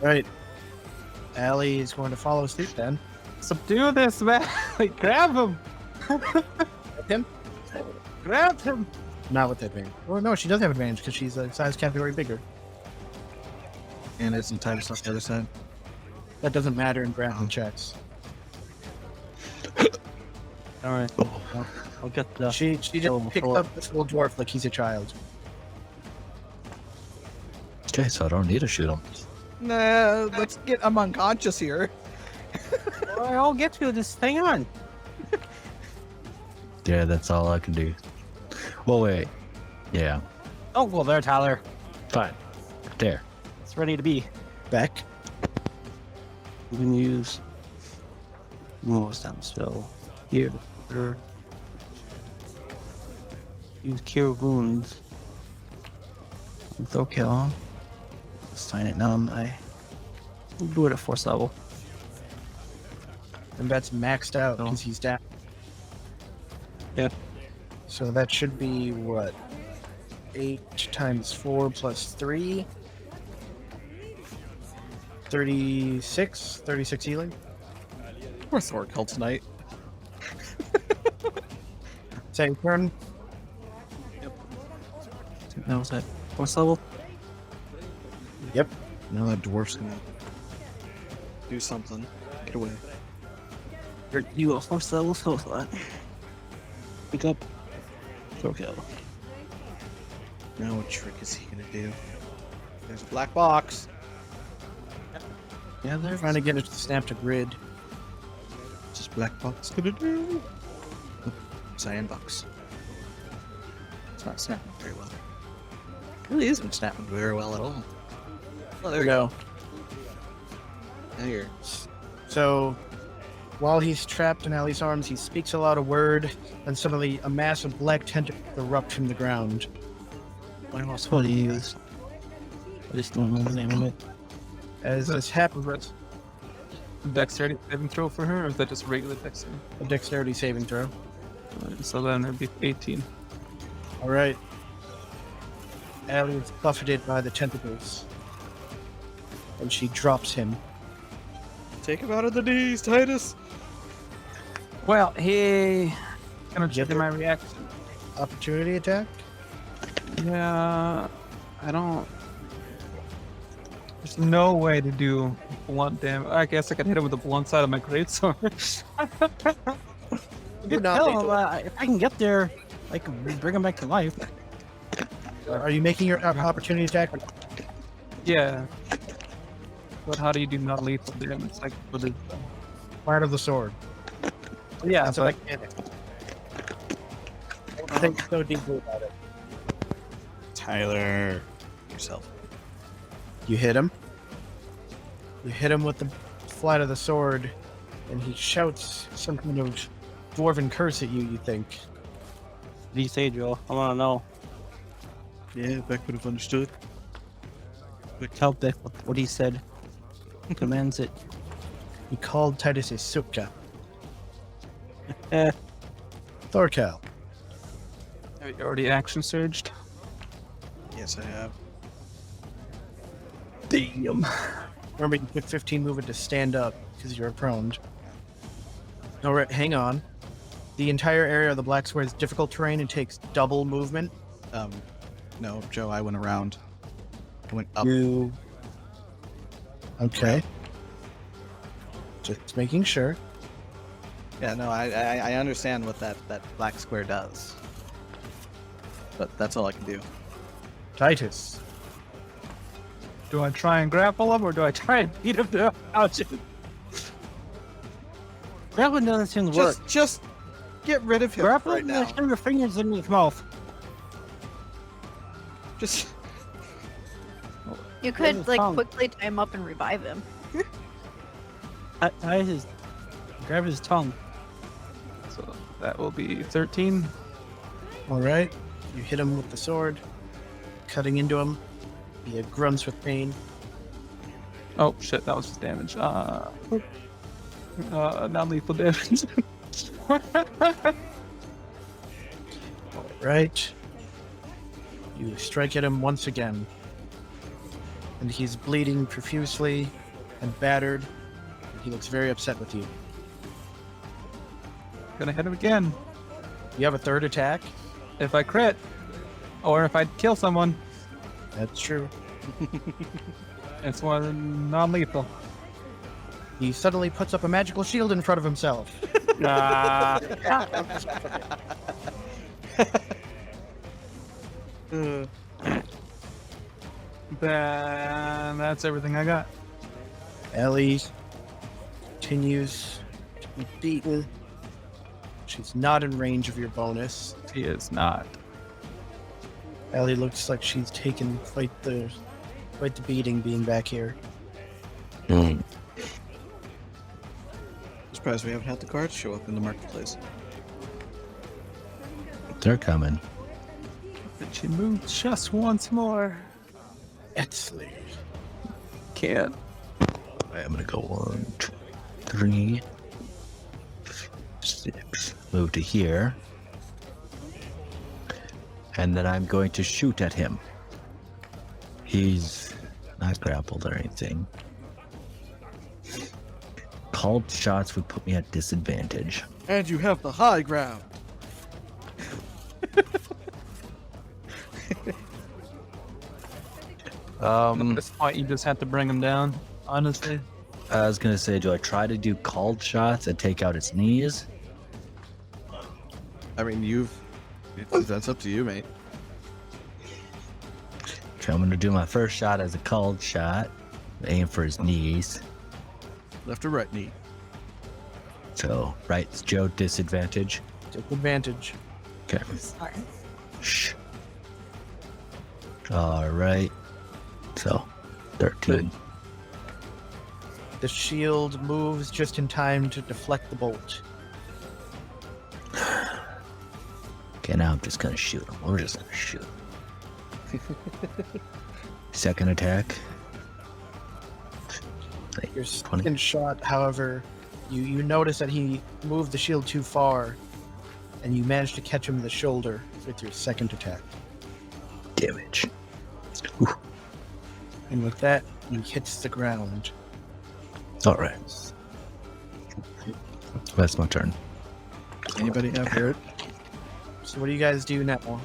Right. Allie is going to follow suit then. Subdue this man! Like, grab him! Him? Grab him! Not with advantage. Well, no, she does have advantage because she's a size category bigger. And isn't Titus on the other side? That doesn't matter in grappling checks. Alright. I'll get the. She just picked up this little dwarf like he's a child. Okay, so I don't need to shoot him. Nah, I'm unconscious here. I'll get you. Just hang on. Yeah, that's all I can do. Well, wait. Yeah, Oh, well, there, Tyler. fine. There. It's ready to be. Beck. You can use. What was that spell? Here. Use Cure Wounds. With okay on. Sign it now. We'll do it at 4th level. And that's maxed out because he's down. Yeah. So that should be what? 8 times 4 plus 3. 36? 36 healing? We're Thorkel tonight. Same turn. Now is that force level? Yep. Now that dwarf's gonna do something. Get away. You a force level so slot. Pick up. Throw kill. Now what trick is he gonna do? There's a black box. Yeah, they're Trying to get it to snap to grid. What's this black box gonna do? Cyan box. It's not snapping very well. It really isn't snapping very well at all. Oh, there we go. There. So, while he's trapped in Ali's arms, he speaks a loud word, and suddenly a mass of black tentacles erupt from the ground. what am I supposed to use? I just don't know the name of it. As this happens, Dexterity saving throw for her, or is that just regular dexterity? a dexterity saving throw. So then it'd be 18. All right. Ali is buffeted by the tentacles, and she drops him. Take him out of the knees, Titus. Well, hey, gonna Yep. check my reaction. Opportunity attack. Yeah, I don't. There's no way to do blunt damage. I guess I could hit him with the blunt side of my greatsword. You're not Hell, lethal. if I can get there, I can bring him back to life. Are you making your opportunity attack? Yeah. But how do you do not lethal damage? Like with the Part of the sword. yeah, That's but what I get. I think so deeply about it. Tyler. Yourself. You hit him. You hit him with the flat of the sword, and he shouts some kind of dwarven curse at you, you think. What do you say, Joe? I want to know. Yeah, Beck would have understood. Tell Beck what he said. Commands it. He called Titus a sutka. Eh. Thorkel. have you already action surged? Yes, I have. Damn. Remember, you took 15 movement to stand up because you're prone. Alright, hang on. The entire area of the black square is difficult terrain and takes double movement. No, Joe, I went around. I went up. You. Okay. Just making sure. Yeah, no, I understand what that black square does. But that's all I can do. Titus. Do I try and grapple him, or do I try and beat him to ouch? Grappling doesn't seem to work. Just get rid of him Grappling right now. shove your fingers in his mouth. Just You Where's could his like tongue? quickly tie him up and revive him. Grab his tongue. So that will be 13. Alright. You hit him with the sword, cutting into him. He grunts with pain. Oh shit, that was just damage. Non-lethal damage. Right. You strike at him once again. And he's bleeding profusely and battered. And he looks very upset with you. Gonna hit him again. You have a third attack. If I crit, or if I kill someone, That's true. it's more than non-lethal. He suddenly puts up a magical shield in front of himself. Ah. Then that's everything I got. Ellie continues to be beaten. She's not in range of your bonus. He is not. Ellie looks like she's taken quite the beating being back here. surprised we haven't had the cards show up in the marketplace. They're coming. But she moves just once more. Etsley. Can't. I'm gonna go 1, 2, 3, 6. Move to here. And then I'm going to shoot at him. He's not grappled or anything. Called shots would put me at disadvantage. And you have the high ground. At this point, you just have to bring him down. Honestly, I was gonna say, do I try to do called shots and take out its knees? I mean, that's up to you, mate. Okay, I'm gonna do my first shot as a called shot. Aim for his knees. Left or right knee? So, right's Joe, disadvantage. Take advantage. Okay. Shh. Alright. So, 13. The shield moves just in time to deflect the bolt. Okay, now I'm just gonna shoot him. We're just gonna shoot. Second attack. Your 20. second shot, however, you notice that he moved the shield too far, and you managed to catch him in the shoulder with your second attack. Damage. And with that, he hits the ground. Alright. That's my turn. Anybody have hurt? So what do you guys do now?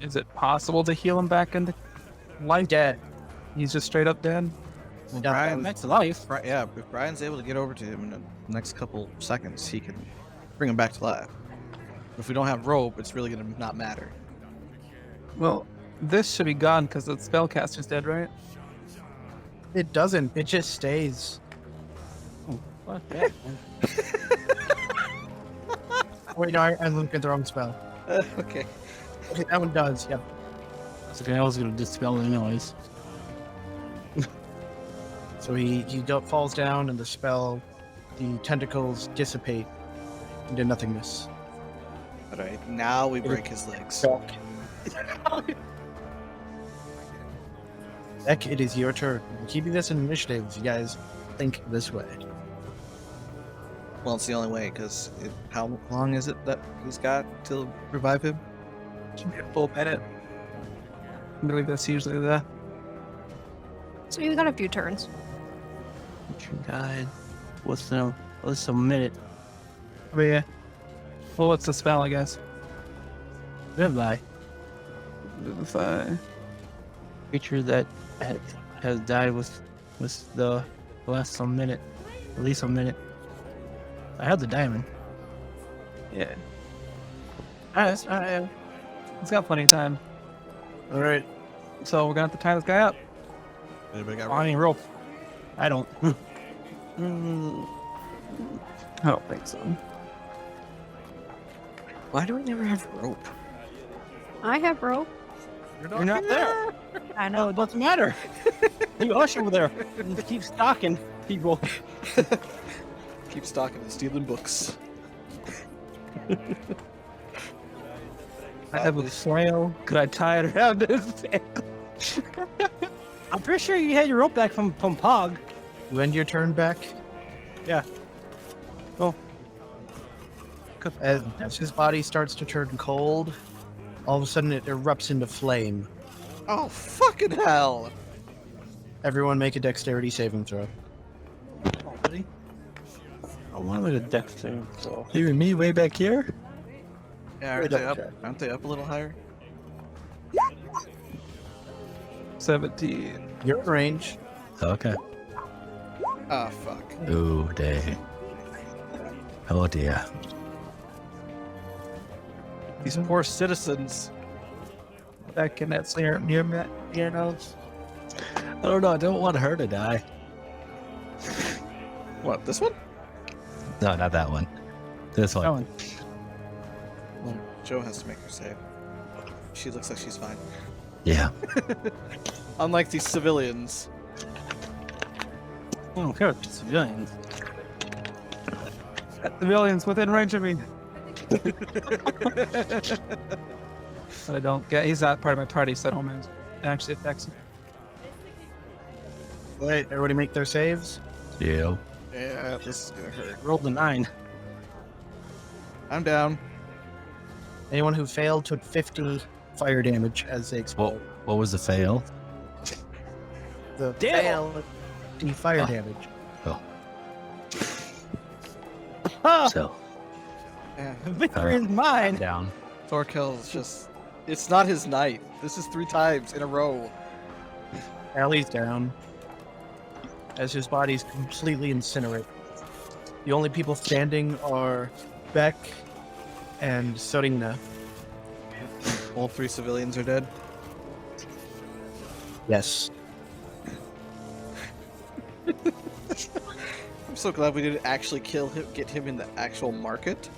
is it possible to heal him back into life? Dead. He's just straight up dead. Well, Yeah, Brian, Back to life. yeah, if Brian's able to get over to him in the next couple seconds, he can bring him back to life. If we don't have rope, it's really gonna not matter. Well, this should be gone because the spellcaster's dead, right? It doesn't. It just stays. Fuck that. Wait, no, I'm looking at the wrong spell. Okay. Okay, that one does. Yep. That's okay. I was gonna dispel the noise. So he falls down, and the spell, the tentacles dissipate into nothingness. All right. Now we break his legs. Beck, it is your turn. I'm keeping this in initiative. You guys think this way. Well, it's the only way, because how long is it that he's got to revive him? Should be a full minute. I believe that's usually the. So you've got a few turns. God, what's a minute? But yeah. Well, what's the spell, I guess? Goodbye. If I... Creature that has died was the last some minute, at least a minute. I have the diamond. Yeah. Alright, it's got plenty of time. All right. So we're gonna have to tie this guy up. Anybody got I mean, rope. I don't. I don't think so. Why do we never have rope? I have rope. You're not there. I No, know. it doesn't matter. You hush over there and keep stalking people. Keep stalking and stealing books. I have a flail. Could I tie it around his ankle? I'm pretty sure you had your rope back from Pog. You end your turn back. Yeah. Oh. As his body starts to turn cold, all of a sudden it erupts into flame. Oh, fucking hell! Everyone make a dexterity saving throw. Already? I wanted a dexter, so. Even me way back here? Yeah, aren't they up a little higher? 17. You're in range. Okay. Oh, fuck. Ooh, dang. Oh dear. These poor citizens. Back in that snare near nose. I don't know, I don't want her to die. What, this one? No, not that one. This one. That one. Well, Joe has to make her save. She looks like she's fine. Yeah. Unlike these civilians. I don't care about the civilians. Civilians within range of me. But I don't get. He's not part of my party, so I don't actually affects him. Wait, everybody make their saves. Yeah. Yeah, this is gonna hurt. Rolled a 9. I'm down. Anyone who failed took 50 fire damage as they explode. What was the fail? The Damn. fail, the fire damage. So, Yeah. Victory is mine. down. Thorkel's just... It's not his night. This is 3 times in a row. Alley's down as his body's completely incinerated. The only people standing are Beck and Sorina. All 3 civilians are dead. Yes. I'm so glad we didn't actually kill him, get him in the actual market.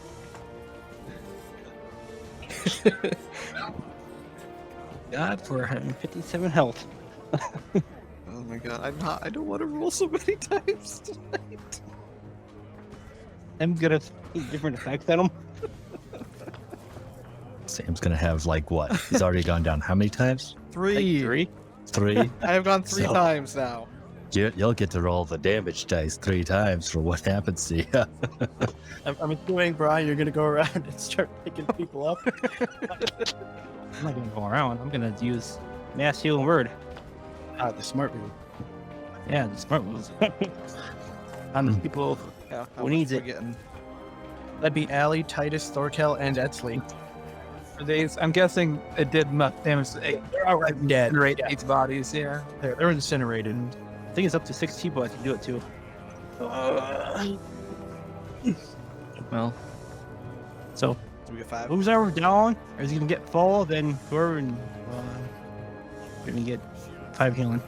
God, for 157 health. Oh my god, I don't want to roll so many times tonight. I'm gonna different effects on him. Sam's gonna have like what? He's already gone down how many times? 3. Three. 3. I have gone 3 So- times now. You'll get to roll the damage dice 3 times for what happens to you. I'm assuming, Brian, you're gonna go around and start picking people up. I'm not gonna go around. I'm gonna use mass healing word. The smart move. Yeah, the smart moves. On the people. Yeah, Who needs it? Getting... That'd be Allie, Titus, Thorkel, and Etzley. For these, I'm guessing it did much damage to 8. They're outright dead. Generate 8 bodies, yeah. They're incinerated. I think it's up to 6 people. I can do it too. Well, so Do we get 5? who's ever down is gonna get full. Then whoever and gonna get 5 healing.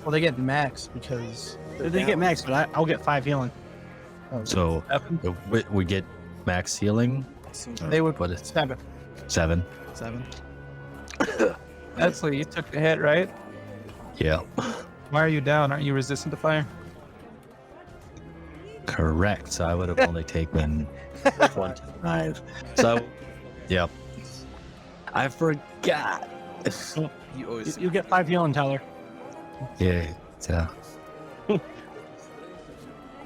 Well, they get max because They get max, but I'll get 5 healing. So we get max healing. they would What is 7. 7? 7. That's like you took the hit, right? Yeah. Why are you down? Aren't you resistant to fire? Correct. So I would have only taken 25. So, yep. I forgot. You always... You get 5 healing, Tyler. Yeah. So,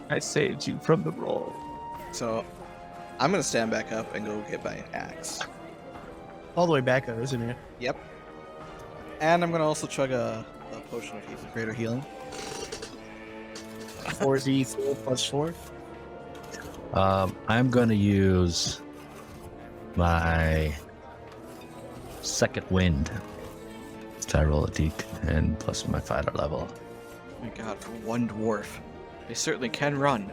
I saved you from the roll. So, I'm gonna stand back up and go get my axe. All the way back there, isn't it? Yep. And I'm gonna also chug a potion of greater healing. 4d4 plus 4. I'm going to use my second wind. So I roll a d10 plus my fighter level. Oh my god, for one dwarf. They certainly can run.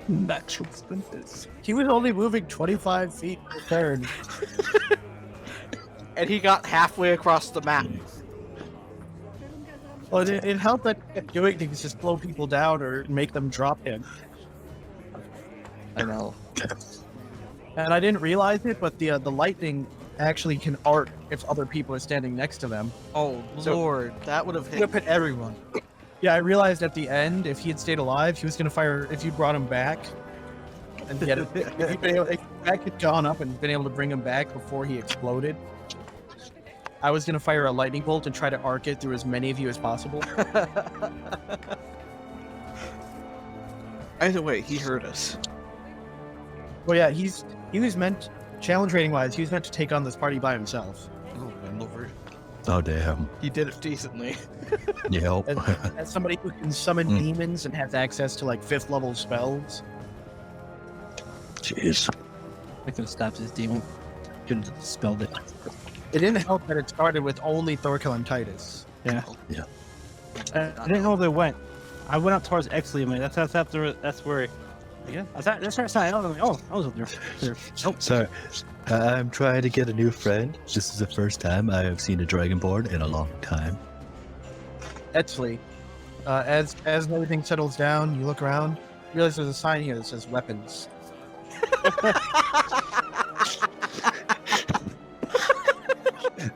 Natural splinters. He was only moving 25 feet per turn. And he got halfway across the map. Well, it helped that doing things just slow people down or make them drop him. I know. And I didn't realize it, but the lightning actually can arc if other people are standing next to them. Oh lord, that would have It would hit. hit everyone. Yeah, I realized at the end, if he had stayed alive, he was going to fire, if you brought him back and get it. If he'd been able, if Beck had gone up and been able to bring him back before he exploded, I was going to fire a lightning bolt and try to arc it through as many of you as possible. Either way, he heard us. Well, yeah, he was meant, challenge rating wise, he was meant to take on this party by himself. Oh my lord. Oh, damn. He did it decently. Yep. As somebody who can summon demons and has access to like 5th level spells. Jeez. I could have stopped this demon. Couldn't have spelled it. It didn't help that it started with only Thorkel and Titus. Yeah. Yeah. I didn't know where they went. I went up towards Exley. I mean, that's after. That's where. Yeah. That's where I saw it. I was like, oh, I was up there. Nope. Sorry. I'm trying to get a new friend. This is the first time I have seen a Dragonborn in a long time. Etzley, as everything settles down, you look around, you realize there's a sign here that says weapons.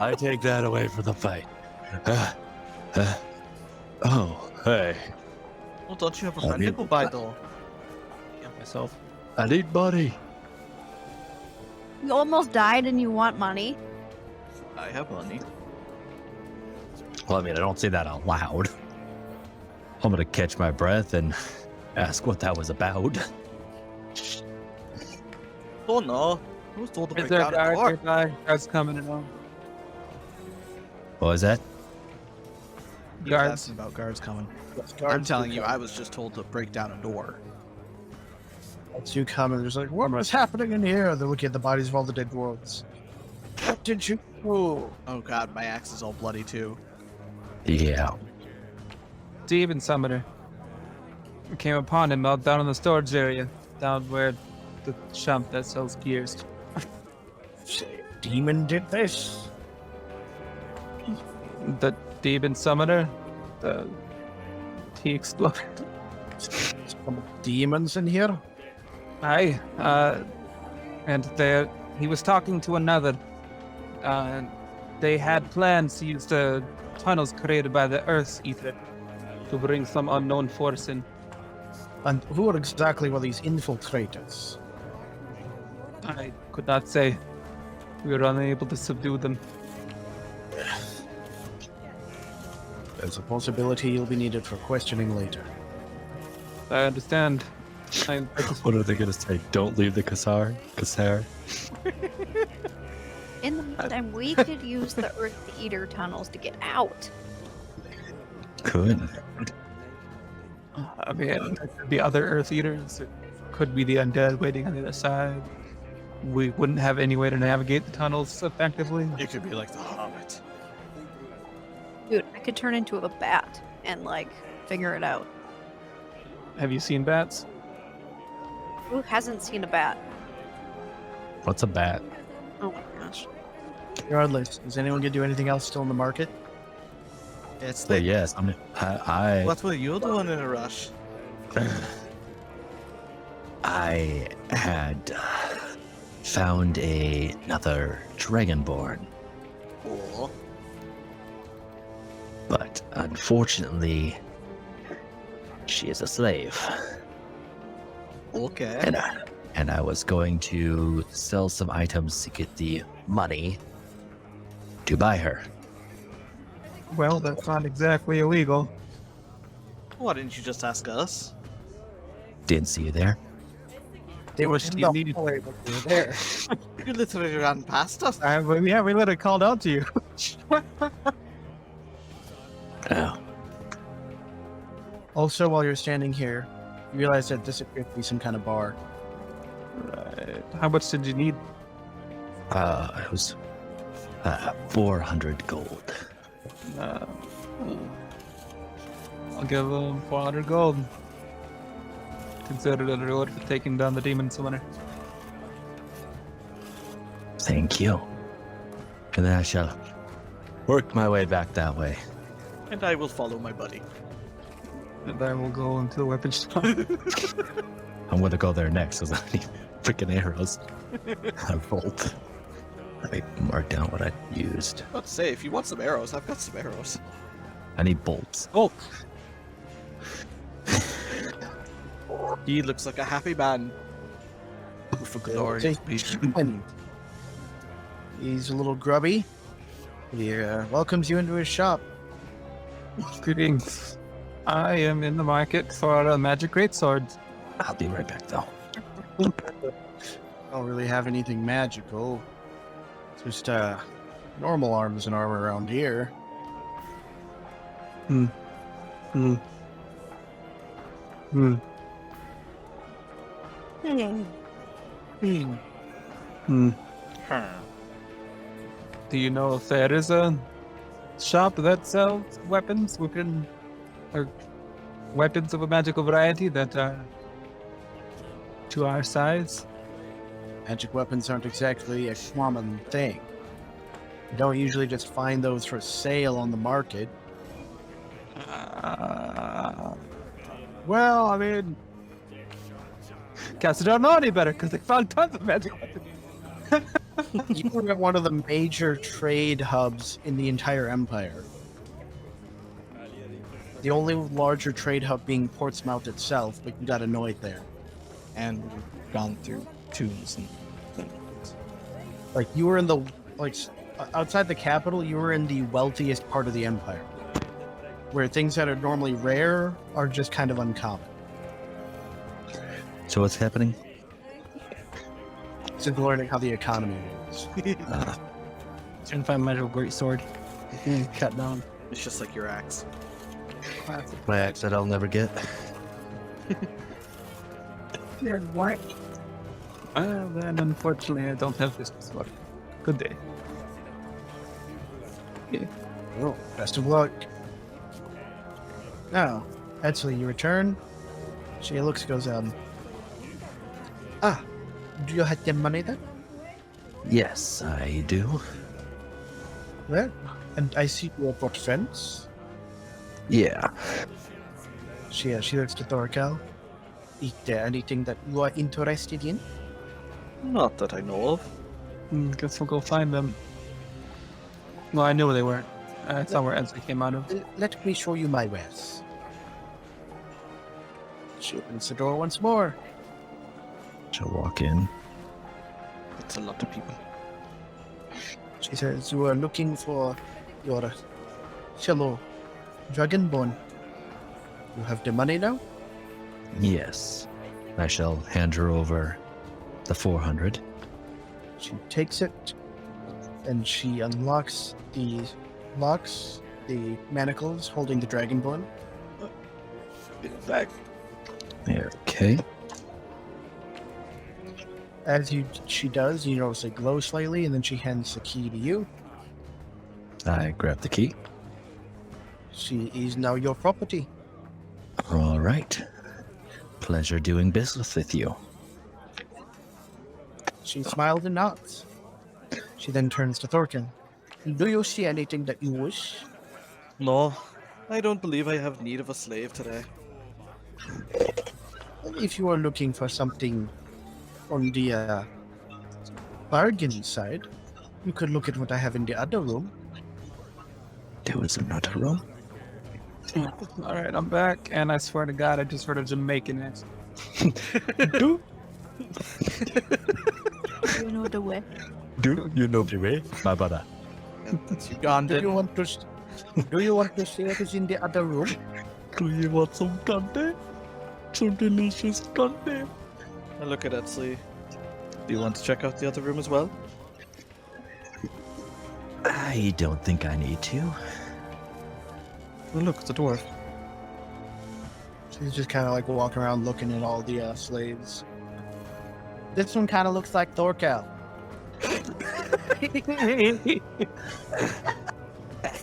I take that away from the fight. Oh, hey. Well, don't you have a I friend mean- to go by though? Yeah, myself. I need money. You almost died and you want money? I have money. Well, I mean, I don't say that out loud. I'm gonna catch my breath and ask what that was about. Oh no. I was told to Is break there a out a guard door. nearby? Guards coming in on. What was that? He was Guards. asking about guards coming. Yes, I'm guards telling do you, come. I was just told to break down a door. As you come and there's like, what was happening in here? They're looking at the bodies of all the dead dwarves. What did you do? Oh god, my axe is all bloody too. Yeah. Demon Summoner. We came upon him out down in the storage area, down where the shop that sells gears. Demon did this? The Demon Summoner, he exploded. Some demons in here? Aye, and he was talking to another. They had plans to use the tunnels created by the Earth Ether to bring some unknown force in. And who exactly were these infiltrators? I could not say. We were unable to subdue them. There's a possibility you'll be needed for questioning later. I understand. What are they gonna say? Don't leave the Kassar? In the meantime, we could use the Earth Eater tunnels to get out. Could. I mean, the other Earth Eaters, it could be the undead waiting on the other side. We wouldn't have any way to navigate the tunnels effectively. It could be like the Hobbit. Dude, I could turn into a bat and, like, figure it out. Have you seen bats? Who hasn't seen a bat? What's a bat? Oh my gosh. Regardless, is anyone gonna do anything else still in the market? It's Well, like, yes. I what were you doing in a rush? I had found another Dragonborn, Cool. but unfortunately, she is a slave. Okay. And I was going to sell some items to get the money to buy her. Well, that's not exactly illegal. Why didn't you just ask us? Didn't see you there. They were You still needed- there. You literally ran past us. Yeah, we literally called out to you. Oh, Also, while you're standing here, you realize that this appears to be some kind of bar. Right. How much did you need? it was 400 gold. Uh, I'll give him 400 gold. Consider it a reward for taking down the Demon Summoner. Thank you. And then I shall work my way back that way. And I will follow my buddy. And I will go into the weapon shop. I'm gonna go there next because I need freaking arrows. I rolled. I marked down what I used. Let's say, if you want some arrows, I've got some arrows. I need bolts. Oh! He looks like a happy man. For glory. He's a little grubby. He welcomes you into his shop. Greetings. I am in the market for a magic greatsword. I'll be right back though. Don't really have anything magical. Just normal arms and armor around here. Hmm. Hmm. Hmm. Hmm. Do you know if there is a shop that sells weapons within, or weapons of a magical variety that are to our size? Magic weapons aren't exactly a common thing. You don't usually just find those for sale on the market. Well, I mean, guess I don't know any better because they found tons of magic weapons. You were at one of the major trade hubs in the entire empire. The only larger trade hub being Portsmouth itself, but you got annoyed there. And we've gone through tombs and things. Like, you were in the, like, outside the capital, you were in the wealthiest part of the empire. Where things that are normally rare are just kind of uncommon. So what's happening? Just learning how the economy works. Trying to find my magical greatsword. Cut down. It's just like your axe. My axe that I'll never get. Well, then unfortunately I don't have this sword. Good day. Well, best of luck. Now, Edsel, you return. She looks, goes, Ah, do you have the money then? Yes, I do. Well, and I see you have bought friends. Yeah. She looks to Thorkel. Is there anything that you are interested in? Not that I know of. Guess we'll go find them. Well, I knew where they were. I saw where Ezra came out of. Let me show you my wares. She opens the door once more. She'll walk in. It's a lot of people. She says, you are looking for your fellow Dragonborn. You have the money now? Yes. I shall hand her over the 400. She takes it, and she unlocks the locks, the manacles holding the Dragonborn. Back. Okay. As she does, you notice it glow slightly, and then she hands the key to you. I grab the key. She is now your property. All right. Pleasure doing business with you. She smiles and nods. She then turns to Thorkin. Do you see anything that you wish? No, I don't believe I have need of a slave today. If you are looking for something on the bargain side, you could look at what I have in the other room. There was another room? All right, I'm back, and I swear to God, I just heard a Jamaican accent. You know the way. Do you know the way? My brother. That's Do Ugandan. you want to? Do you want to see what is in the other room? Do you want some candy? Some delicious candy? I look at Etsley. Do you want to check out the other room as well? I don't think I need to. Oh, look, it's a dwarf. She's just kind of like walking around looking at all the slaves. This one kind of looks like Thorkel.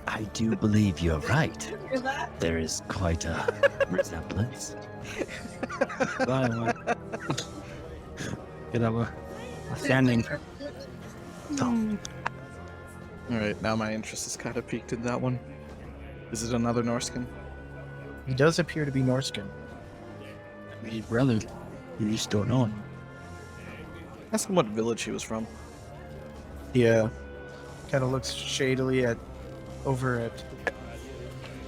I do believe you're right. There is quite a resemblance. Get up a standing. Alright, now my interest is kind of peaked in that one. Is it another Norskin? He does appear to be Norskin. His brother. You just don't know him. Ask him what village he was from. Yeah. Kind of looks shadily over at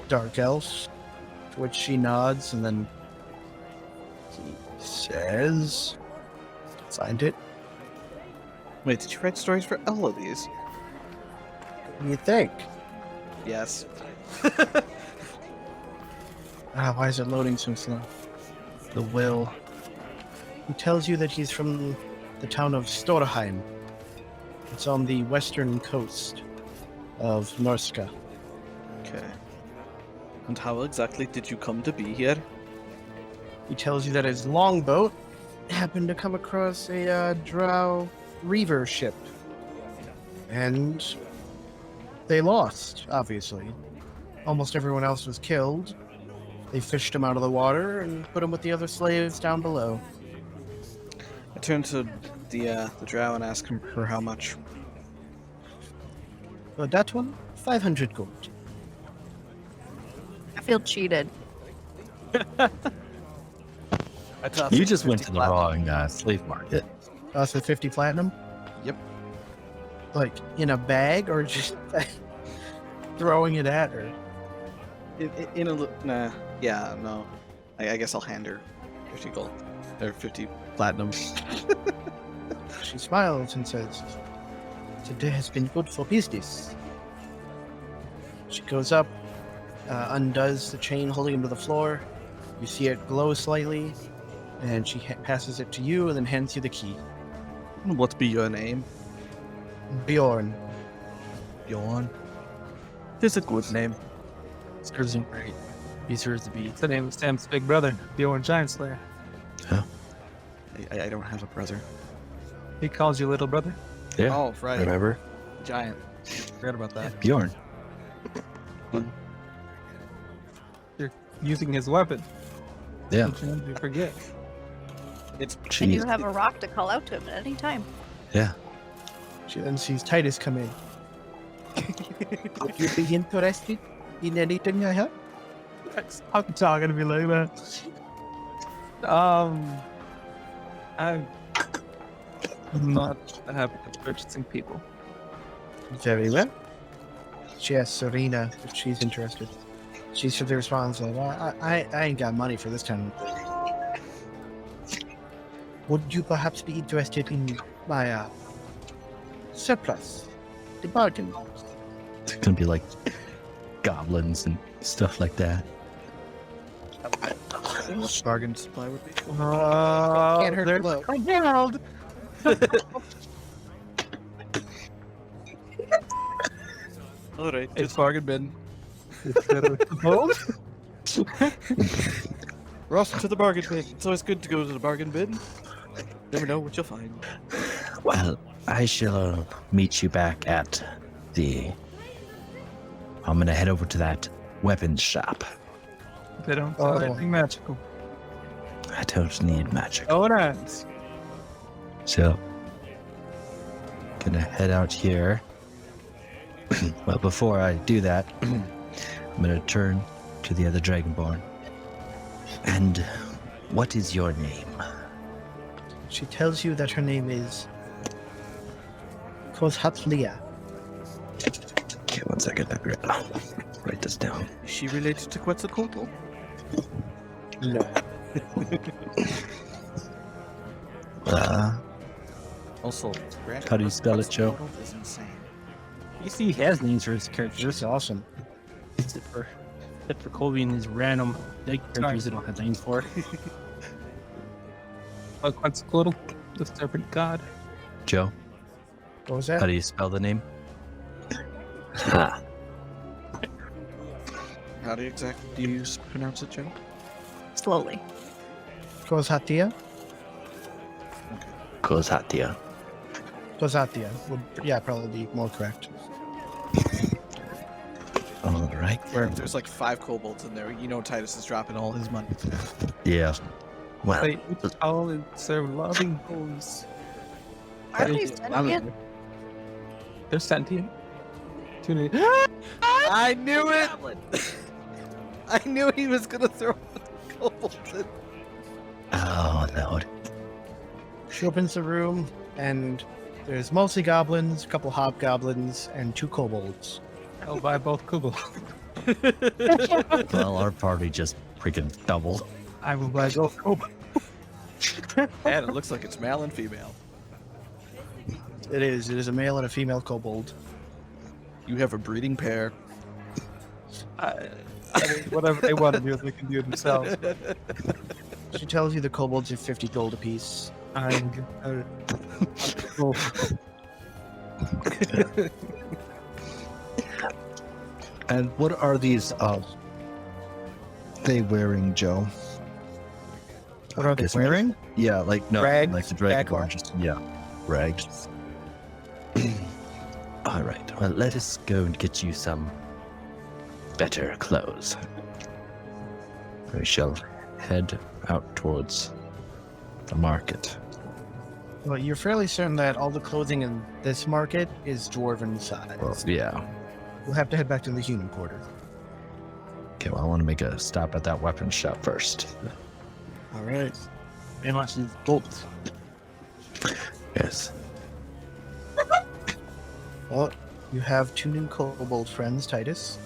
Dark Elf, to which she nods, and then he says, "Signed it." Wait, did you write stories for all of these? What do you think? Yes. Why is it loading so slow? The will. He tells you that he's from the town of Storheim. It's on the western coast of Norska. Okay. And how exactly did you come to be here? He tells you that his longboat happened to come across a drow reaver ship. And they lost, obviously. Almost everyone else was killed. They fished him out of the water and put him with the other slaves down below. I turn to the drow and ask him her how much. For that one, 500 gold. I feel cheated. I toss You him just went 50 to the platinum. wrong slave market. So 50 platinum? Yep. Like, in a bag, or just throwing it at her? In a nah. Yeah, no. I guess I'll hand her 50 gold. Or 50 platinum. She smiles and says, "Today has been good for business." She goes up, undoes the chain holding him to the floor. You see it glow slightly, and she passes it to you and then hands you the key. What be your name? Bjorn. Bjorn. It's a good name. Serves him great. He serves to be. It's the name of Sam's big brother, the Orange Giant Slayer. I don't have a brother. He calls you little brother. Yeah. Oh, right. Remember? Giant. Forgot about that. Bjorn. using his weapon. Yeah. Sometimes you forget. It's And you Jeez. have a rock to call out to him at any time. Yeah. She then sees Titus come in. Would you be interested in anything I have? I'm talking to me like that. I'm not happy with purchasing people. Very well. She asks Serena if she's interested. She should respond saying, I ain't got money for this kind of thing. Would you perhaps be interested in my surplus? The bargain. It's gonna be like goblins and stuff like that. bargain supply would be. Can't hurt there's low. a world. All right, It's just bargain bin. Hold. Ross to the bargain bin. It's always good to go to the bargain bin. Never know what you'll find. Well, I shall meet you back at the. I'm gonna head over to that weapons shop. They don't sell anything magical. I don't need magic. Oh, nice. So, gonna head out here. But before I do that, I'm gonna turn to the other Dragonborn. And what is your name? She tells you that her name is Kozhatlia. Okay, one second. I gotta write this down. Is she related to Quetzalcoatl? No. Also, How do you spell it, Joe? Quetzalcoatl is insane. You see, he has names for his characters. That's awesome. Except for Colby and his random characters that don't have names for. Quetzalcoatl, the serpent god. Joe, What was how that? do you spell the name? Ha. How do you pronounce it, Joe? Slowly. Kozhatia? Kozhatia. Kozhatia would, yeah, probably be more correct. All right. There's like 5 kobolds in there. You know Titus is dropping all his money. Yeah. Well, They each all and serve loving homes. Are they sentient? They're sentient. Tune in. I knew it! I knew he was gonna throw the kobolds in. oh Lord. She opens the room, and there's mostly goblins, a couple hobgoblins, and 2 kobolds. I'll buy both Kugel. Well, our party just freaking doubled. I will buy both Kugel. And it looks like it's male and female. It is a male and a female kobold. You have a breeding pair. I mean, whatever they want to do, they can do it themselves. She tells you the kobolds are 50 gold apiece. I'm cool. And what are these they wearing, Joe? What are they Guess- wearing? Yeah, like no, Rags, like the Dragonborn. backwards. Just yeah, rags. All right. Well, let us go and get you some better clothes. We shall head out towards the market. Well, you're fairly certain that all the clothing in this market is dwarven size. Well, yeah. We'll have to head back to the human quarter. Okay. Well, I want to make a stop at that weapons shop first. All right. And watch these bolts. Yes. Well, you have 2 new kobold friends, Titus.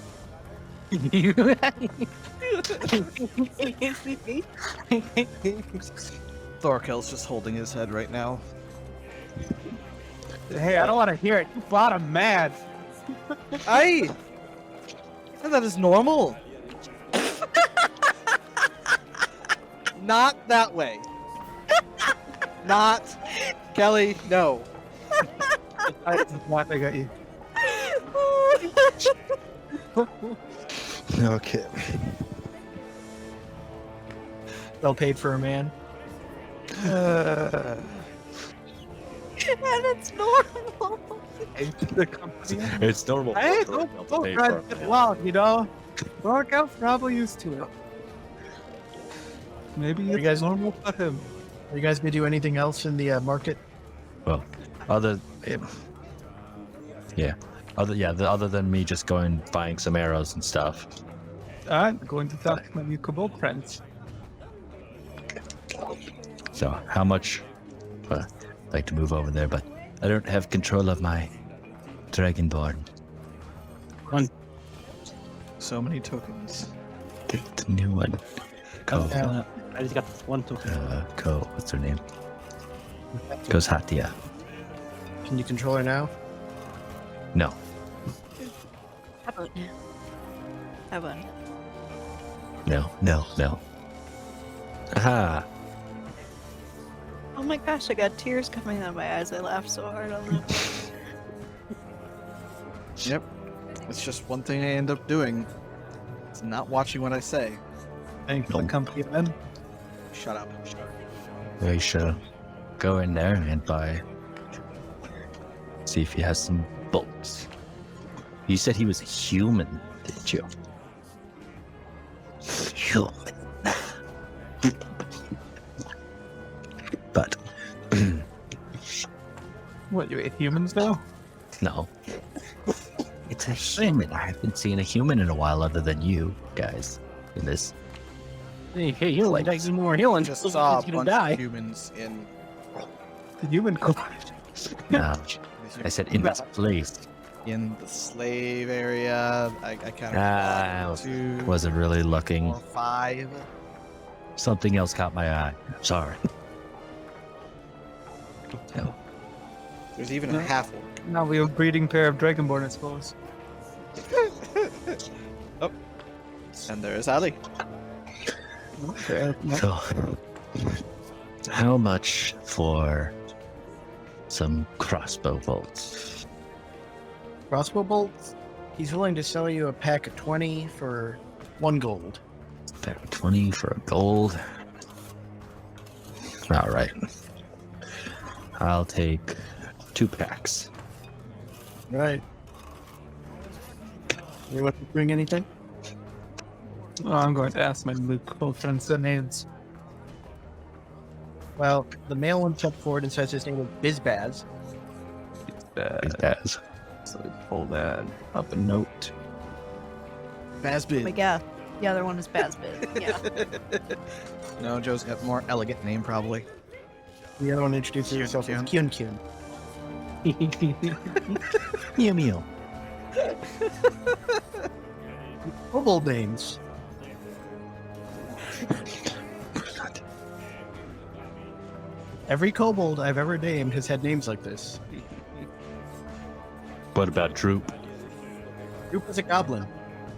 Thorkel's just holding his head right now. Hey, I don't want to hear it. You bought him mad. And that is normal. Not that way. Not Kelly, no. I just laughing at you. Okay. Well paid for a man. And it's normal. The company. It's normal. Hey, don't try to get along, you know? Thorkel's probably used to it. Maybe You it's guys- normal for him. Are you guys gonna do anything else in the market? Well, other than me just going buying some arrows and stuff. I'm going to talk to my new kobold friends. So how much? I'd like to move over there, but I don't have control of my dragonborn. So many tokens. Get the new one. Ko. I just got one token. Ko. What's her name? Goes Hatia. Can you control her now? No. How about now? How about now? No. Aha. Oh my gosh, I got tears coming out of my eyes. I laughed so hard on that. Yep. It's just one thing I end up doing. It's not watching what I say. Thanks for the company, man. Shut up. We should go in there and buy. See if he has some bolts. You said he was a human, didn't you? Human. But What, you ate humans now? no. It's a human. I haven't seen a human in a while other than you guys in this. Hey, healing. Take some more healing. Just Looks saw a like he's gonna bunch die. of humans in. The human kobold. I said in this place. In the slave area. I kind Ah, of. 2, Wasn't really looking. 4, 5. Something else caught my eye. Sorry. There's even a half orc. Now we have a breeding pair of dragonborn, I suppose. Oh. And there is Ali. Okay. So, how much for some crossbow bolts? Crossbow bolts? He's willing to sell you a pack of 20 for 1 gold. 20 for a gold. All right. I'll take 2 packs. Right. You want to bring anything? Oh, I'm going to ask my new kobold friends their names. Well, the male one stepped forward and says his name is Bizbaz. Yes. So we pull that up a note. Bazbid. Oh my god. The other one is Bazbid. Yeah. No, Joe's got a more elegant name, probably. The other one introduces Kyun himself as Kyun. Kyun Kyun. Mew mew. Kobold names. Every kobold I've ever named has had names like this. What about Droop? Droop is a goblin.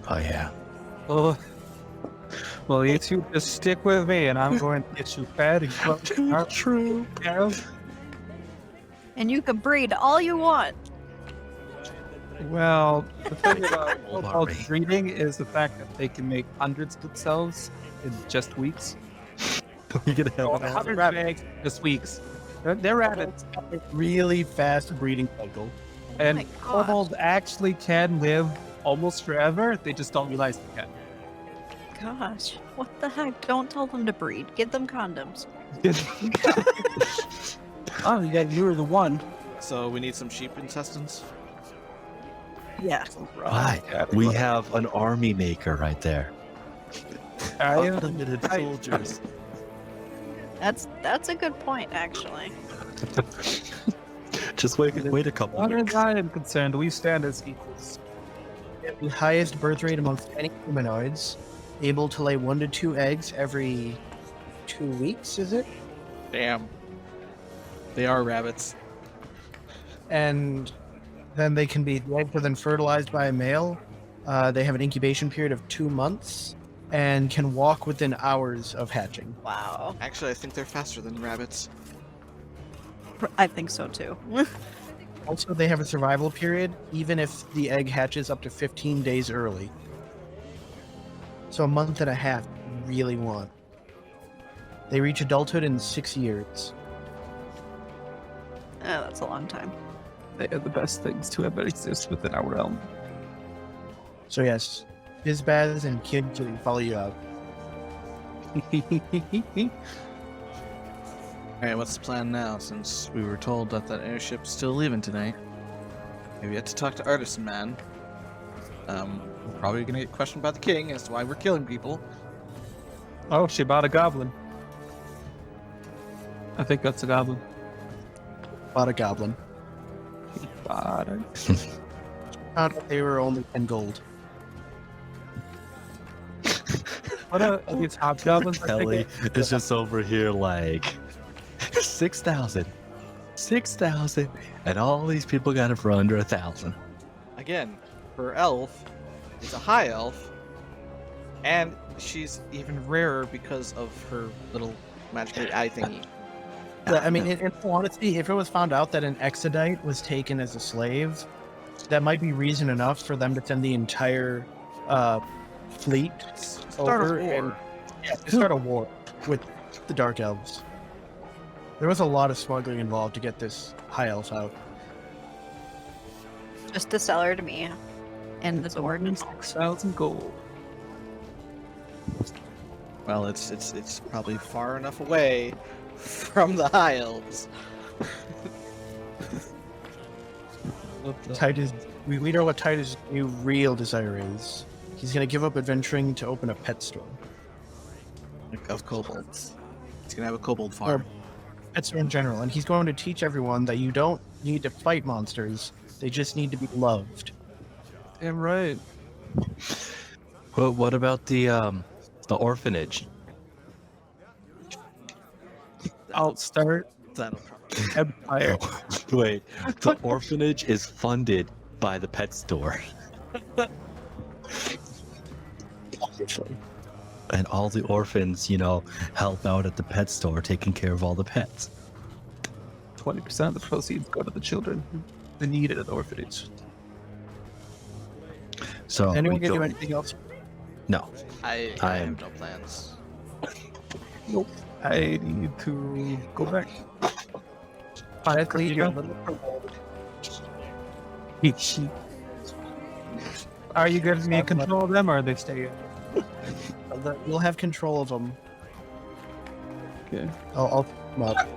Oh, yeah. Oh. Well, you two just stick with me, and I'm going to get you fed and True. arrows. And you can breed all you want. Well, the thing about Old kobold army. breeding is the fact that they can make hundreds of themselves in just weeks. You can have 100 eggs in just weeks. They're rabbits. Really fast breeding cycle. And my God. kobolds actually can live almost forever. They just don't realize they can. Gosh, what the heck? Don't tell them to breed. Give them condoms. Oh, you were the one. So we need some sheep intestines. Yeah. Right. We have an army maker right there. Unlimited I- soldiers. That's a good point, actually. Just wait a couple As far minutes. as I am concerned, we stand as equals. The highest birth rate amongst any humanoids. Able to lay 1 to 2 eggs every 2 weeks, is it? Damn. They are rabbits. And then they can be, the eggs are then fertilized by a male. They have an incubation period of 2 months and can walk within hours of hatching. Wow. Actually, I think they're faster than rabbits. I think so too. Also, they have a survival period, even if the egg hatches up to 15 days early. So a month and a half, you really want. They reach adulthood in 6 years. Oh, that's a long time. They are the best things to ever exist within our realm. So yes, Bizbaz and Kid can follow you out. Alright, what's the plan now, since we were told that that airship's still leaving tonight? Maybe have to talk to Artisan Man. We're probably gonna get questioned by the king as to why we're killing people. Oh, she bought a goblin. I think that's a goblin. Bought a goblin. Bought a... Found out they were only 10 gold. What are these hobgoblins? Kelly is just over here like 6,000. 6,000. And all these people got it for under 1,000. Again, her elf is a high elf, and she's even rarer because of her little magical eye thingy. Yeah, I mean, in all honesty, if it was found out that an Exodite was taken as a slave, that might be reason enough for them to send the entire fleet over and to start a war with the Dark Elves. There was a lot of smuggling involved to get this high elf out. Just to sell her to me. And the ordinance. 6,000 gold. Well, it's probably far enough away from the high elves. Titus, we know what Titus' new real desire is. He's going to give up adventuring to open a pet store. Of kobolds. He's gonna have a kobold farm. Pet store in general. And he's going to teach everyone that you don't need to fight monsters. They just need to be loved. Damn right. Well, what about the orphanage? I'll start That'll probably. Empire. Wait, the orphanage is funded by the pet store. And all the orphans, help out at the pet store taking care of all the pets. 20% of the proceeds go to the children. The needed at the orphanage. So Anyone we give you go- anything else? No. I I have am- no plans. Nope. I need to go back. Quietly, You're a little Are you going to be in control of them, or are they staying? You'll have control of them. Okay. I'll pick them up.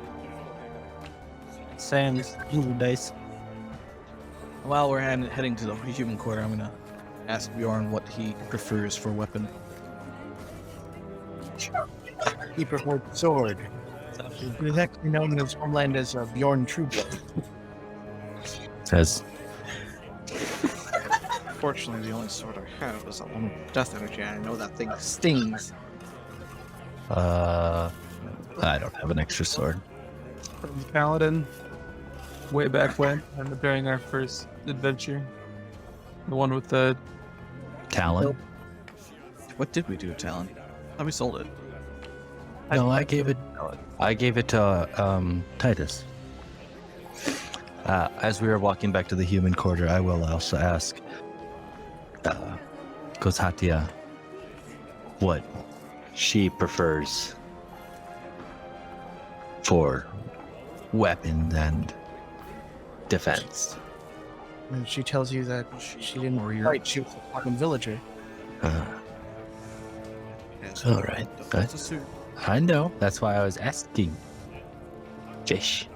Sans blue dice. While we're heading to the human quarter, I'm gonna ask Bjorn what he prefers for weapon. He preferred sword. He was actually known in his homeland as Bjorn Trueblood. Says Fortunately, the only sword I have is a one with death energy, and I know that thing stings. I don't have an extra sword. From Paladin, way back when, and during our first adventure. The one with the... Talon? What did we do, Talon? Oh, we sold it. No, I gave it to Titus. As we were walking back to the human quarter, I will also ask Kosatia what she prefers for weapons and defense. And she tells you that she didn't fight, she was a fucking villager. Yes. All right. That's a suit. I know. That's why I was asking. Fish.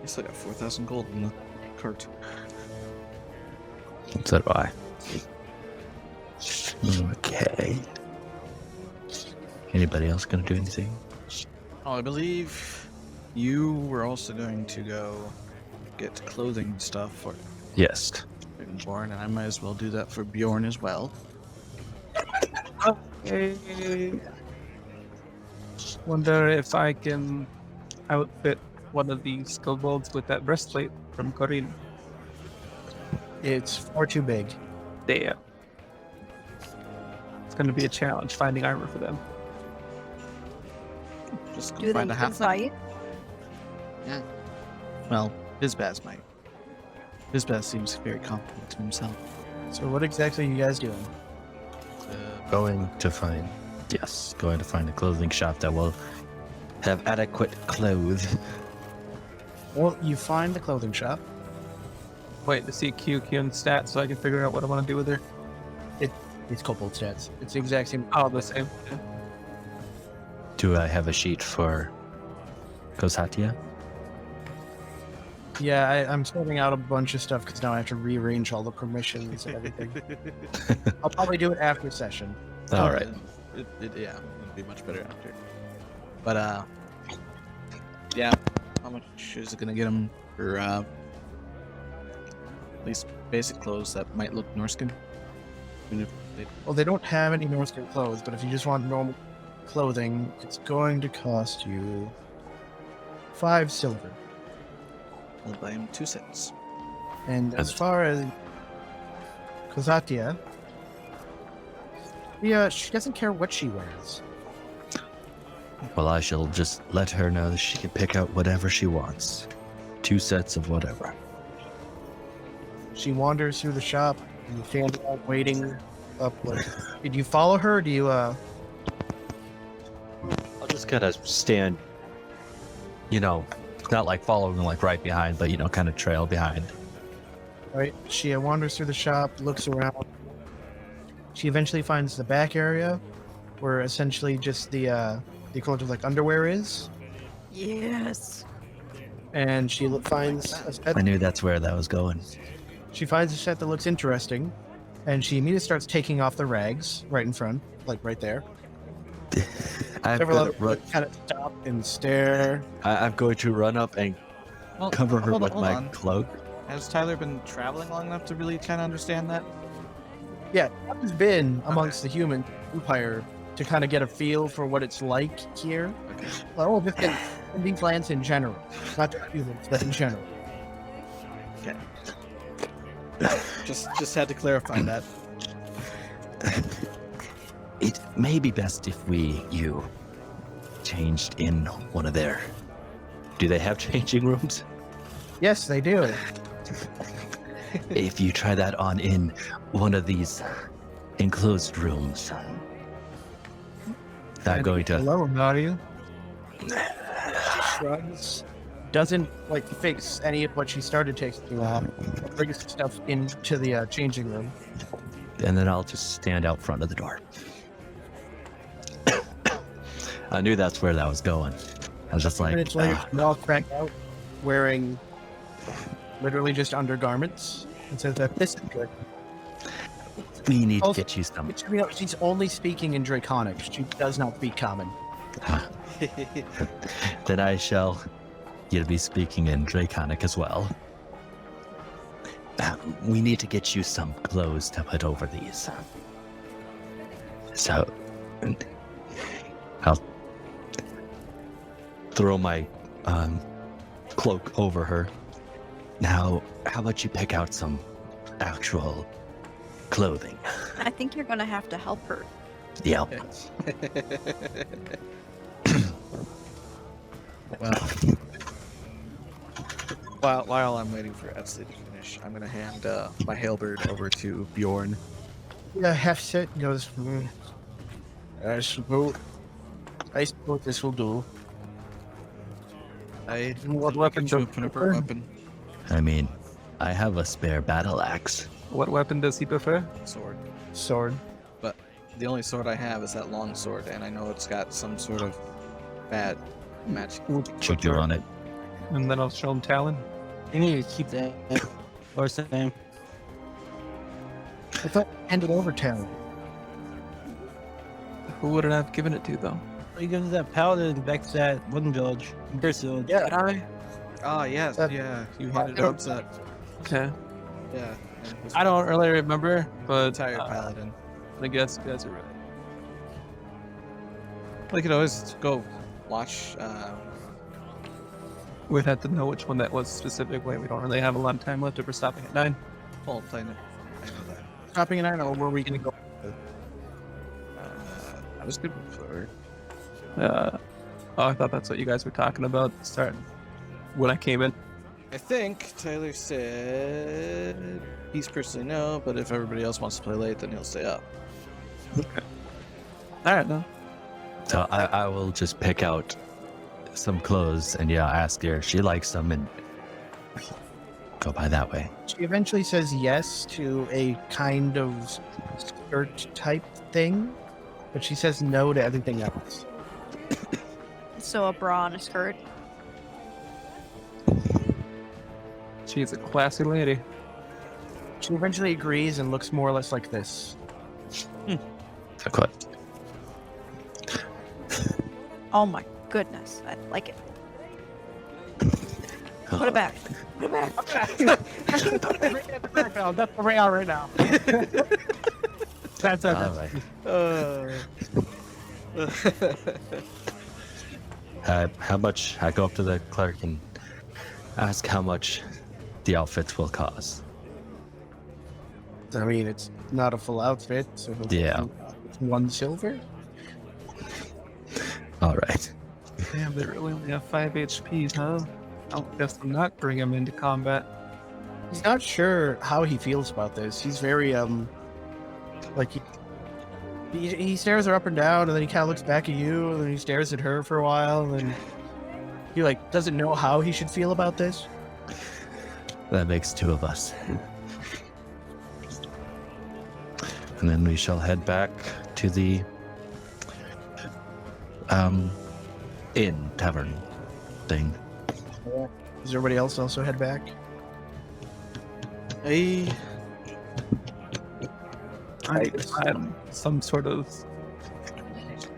I still got 4,000 gold in the cart. So do I. Okay. Anybody else gonna do anything? Oh, I believe you were also going to go get clothing and stuff for Yes. Bjorn, and I might as well do that for Bjorn as well. Okay. Wonder if I can outfit one of these kobolds with that breastplate from Corinne. It's far too big. Damn. It's going to be a challenge finding armor for them. Just go Do they find a even half. fight? Yeah. Well, Bizbaz might. Bizbaz seems very confident in himself. So what exactly are you guys doing? Going to find a clothing shop that will have adequate clothes. Well, you find the clothing shop. Wait to see QQ and stats so I can figure out what I want to do with her. It's kobold stats. It's the exact same. Oh, the same. Yeah. Do I have a sheet for Kosatia? Yeah, I'm sorting out a bunch of stuff because now I have to rearrange all the permissions and everything. I'll probably do it after session. All right. Yeah, it'd be much better after. But yeah. How much is it gonna get him for at least basic clothes that might look Norskin? Even if they... Well, they don't have any Northgate clothes, but if you just want normal clothing, it's going to cost you 5 silver. I'll buy him 2 sets. And as far as Kosatia, yeah, she doesn't care what she wears. Well, I shall just let her know that she can pick out whatever she wants. 2 sets of whatever. She wanders through the shop and you stand out waiting up. Did you follow her? Or do you I'll just kind of stand, not like following like right behind, but kind of trail behind. Right. She wanders through the shop, looks around. She eventually finds the back area, where essentially just the equivalent of like underwear is, Yes. and she finds a set. I knew that's where that was going. She finds a set that looks interesting, and she immediately starts taking off the rags right in front, like right there. Several others kind of stop and stare. I'm going to run up and Well, cover her hold with my on. cloak. Has Tyler been traveling long enough to really kind of understand that? Yeah, I've been amongst the human empire to kind of get a feel for what it's like here. Okay. Well, just in these lands in general, not just humans, but in general. Just had to clarify that. It may be best if you changed in one of their... Do they have changing rooms? Yes, they do. If you try that on in one of these enclosed rooms, I'm going to... Alone, are you? Shrugs. Doesn't like fix any of what she started taking off. Brings stuff into the changing room. And then I'll just stand out front of the door. I knew that's where that was going. I was just like, Minutes later, they're all cracked out, wearing literally just undergarments, and says that this is good. we need to Also, get you some. She's only speaking in Draconic. She does not speak Common. Then I shall be speaking in Draconic as well. We need to get you some clothes to put over these. So, I'll throw my cloak over her. Now, how about you pick out some actual clothing? I think you're gonna have to help her. Yeah. Well, while I'm waiting for Etsley to finish, I'm gonna hand my halberd over to Bjorn. Yeah, hefts it and goes, I suppose this will do. What weapon Get you do a proper weapon. I mean, I have a spare battle axe. What weapon does he prefer? Sword. Sword. But the only sword I have is that long sword, and I know it's got some sort of bad match. Should you run it? And then I'll show him Talon. You need to keep that. Or same. I thought hand it over to him. Who would it have given it to, though? You give that paladin back to that wooden village. Pursued. Yeah. Ah, yes, That- yeah. You handed up that. Okay. Yeah. I don't really remember, but Entire paladin. I guess you guys are right. We could always go watch. We'd have to know which one that was specifically. We don't really have a lot of time left if we're stopping at 9. Full planet. I know that. Stopping an iron, or were we going to go? I was good for. Oh, I thought that's what you guys were talking about starting when I came in. I think Tyler said he's personally no, but if everybody else wants to play late, then he'll stay up. All right, then. So I will just pick out some clothes and ask her if she likes them and go by that way. She eventually says yes to a kind of skirt type thing, but she says no to everything else. So a bra and a skirt. She's a classy lady. She eventually agrees and looks more or less like this. Okay. Oh my goodness, I like it. Put it back. Put it back. That's where we are right now. That's All right. How much? I go up to the clerk and ask how much the outfits will cost. I mean, it's not a full outfit, so Yeah. it's 1 silver. All right. Damn, they really only have 5 HPs, huh? I guess I'm not bring him into combat. He's not sure how he feels about this. He's very like he stares her up and down, and then he kind of looks back at you, and then he stares at her for a while, and then he like doesn't know how he should feel about this. That makes 2 of us. And then we shall head back to the inn tavern thing. Does everybody else also head back? Hey, I had some sort of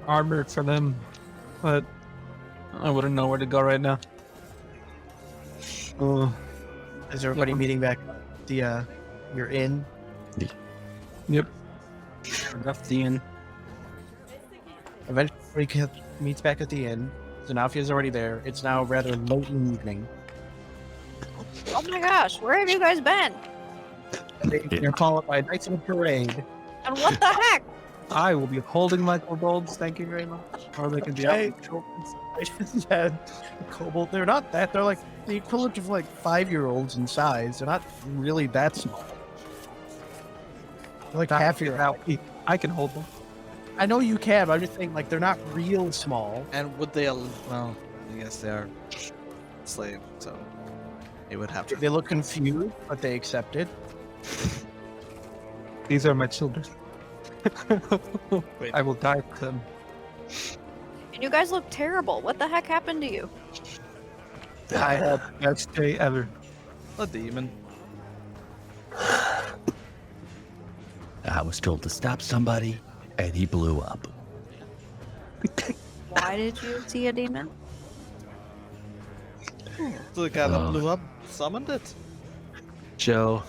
armor for them, but I wouldn't know where to go right now. Is everybody meeting back at the your inn? Yep. Left the inn. Eventually, everybody meets back at the inn. Zanafia's already there. It's now rather late in the evening. Oh my gosh, where have you guys been? They're followed by Knights in a Parade. And what the heck? I will be holding my kobolds, thank you very much. Or they can be Hey. out. I just had a kobold. They're not that. They're like the equivalent of like 5-year-olds in size. They're not really that small. They're like half your height. I can hold them. I know you can, but I'm just saying like they're not real small. and would they? Well, I guess they are slave, so they would have to. They look confused, but they accept it. These are my children. I will die for them. And you guys look terrible. What the heck happened to you? I had the best day ever. A demon. I was told to stop somebody, and he blew up. Why did you see a demon? The guy that Uh. blew up summoned it. Joe,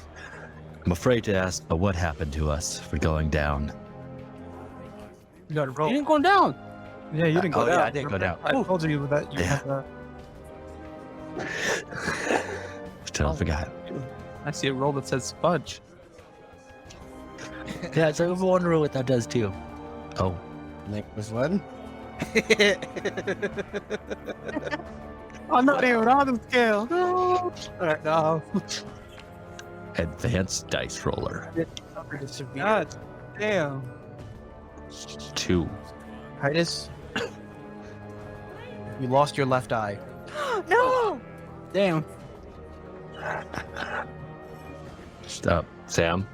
I'm afraid to ask, but what happened to us for going down? You got to roll. You didn't go down. Yeah, you didn't go Oh, down. yeah, I didn't go down. I told you that you Yeah. had Still forgot. I see a roll that says fudge. Yeah, so I was wondering what that does too. Oh, Nick was one. I'm not even on the scale. No. Alright, no. advanced dice roller. God damn. 2. Titus, you lost your left eye. No! Damn. Stop. Sam?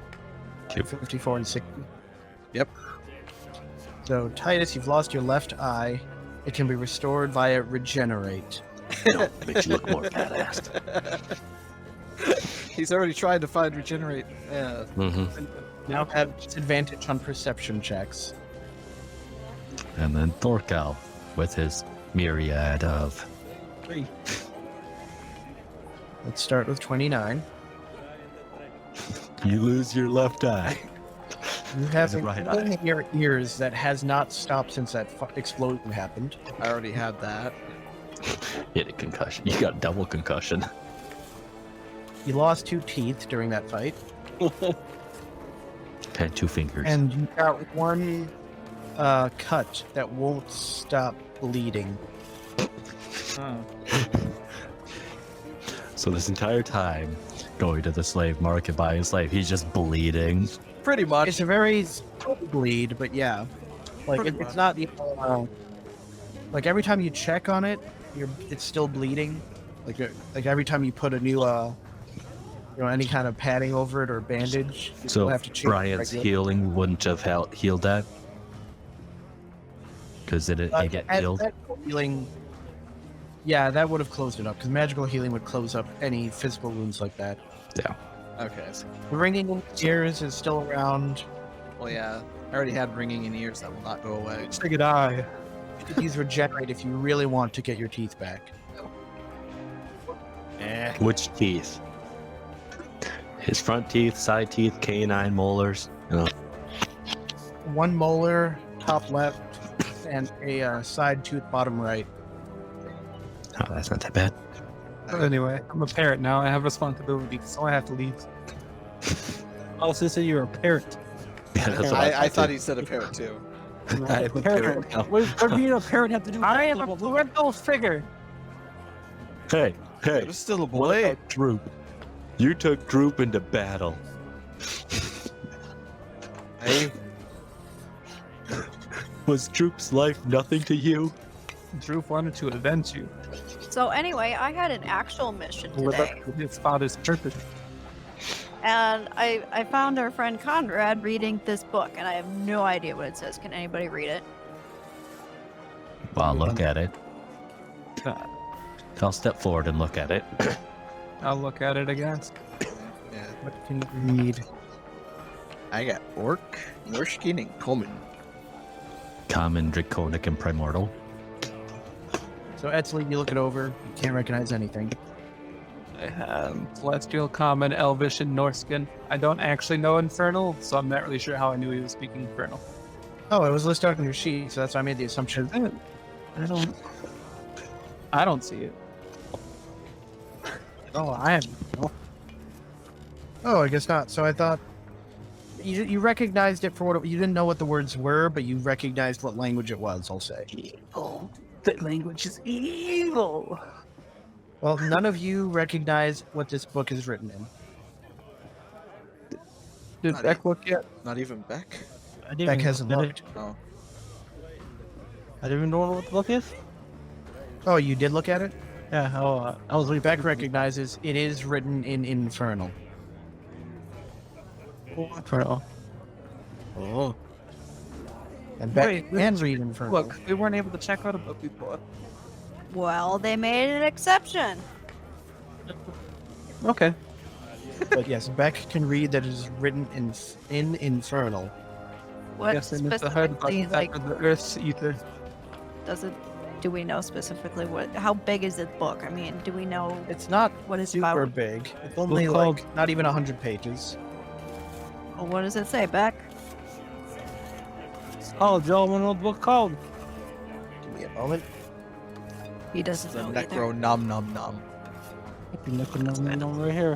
54 and 60. Yep. So Titus, you've lost your left eye. It can be restored via regenerate. No, makes you look more badass. He's already tried to find regenerate. Yeah. Mm-hmm. Now have disadvantage on perception checks. And then Thorkel with his myriad of. Let's start with 29. You lose your left eye. You have The a right ring in your ears that has not stopped since that explosion happened. I already had that. Hit a concussion. You got double concussion. You lost 2 teeth during that fight, And 2 fingers. and you got 1 cut that won't stop bleeding. So this entire time, going to the slave market buying a slave, he's just bleeding. Pretty much. It's a very slow bleed, but yeah, like it's not like every time you check on it, it's still bleeding. Like every time you put a new any kind of padding over it or bandage. You So will have to change Brian's regular- healing wouldn't have healed that? Because it get healed? magical healing. Yeah, that would have closed it up because magical healing would close up any physical wounds like that. Yeah. Okay. The ringing in the ears is still around. Well, yeah. I already had ringing in ears that will not go away. Figured these regenerate if you really want to get your teeth back. Which teeth? His front teeth, side teeth, canine molars. You know. One molar, top left, and a side tooth, bottom right. Oh, that's not that bad. But anyway, I'm a parrot now. I have responsibilities, so I have to leave. Oh, so you're a parrot. Yeah, that's what I thought he said a parrot too. I'm a parrot now. What does being a parrot have to do with I am a parental figure. Hey, hey, It was still a what boy. about Droop? You took Droop into battle. Hey, Was Droop's life nothing to you? Drew wanted to avenge you. So anyway, I had an actual mission Live today, up to his father's purpose. and I found our friend Conrad reading this book, and I have no idea what it says. Can anybody read it? Well, I'll look at it. God, I'll step forward and look at it. I'll look at it, I guess. yeah. What can you read? I got Orc, Norskin, and Coleman. Common, Draconic, and Primordial. So Etzli, you look it over. You can't recognize anything. I have Celestial, Common, Elvish, and Norskin. I don't actually know Infernal, so I'm not really sure how I knew he was speaking Infernal. Oh, it was listed on your sheet, so that's why I made the assumption. I don't see it. Oh, I am. Oh, I guess not. So I thought you recognized it for what you didn't know what the words were, but you recognized what language it was. I'll say. Evil. That language is evil. Well, none of you recognize what this book is written in. Did Not Beck look yet? Not even Beck. I didn't Beck even hasn't look at looked. Oh, I didn't even know what the book is. Oh, you did look at it? Yeah, I was reading. Beck recognizes it is written in Infernal. Infernal. oh. And Beck Wait, can read Infernal. Look, we weren't able to check out a book before. Well, they made an exception. Okay. But yes, Beck can read that it is written in Infernal. What Guess I missed the hard specifically, button like, after the Earth's ether. does it? Do we know specifically what? How big is the book? I mean, do we know It's not what it's super about? big. It's only Book like called- not even 100 pages. Well, what does it say, Beck? Oh, Joe, what old book called? Give me a moment. He doesn't The know Necro either. Nom Nom Nom. Right here.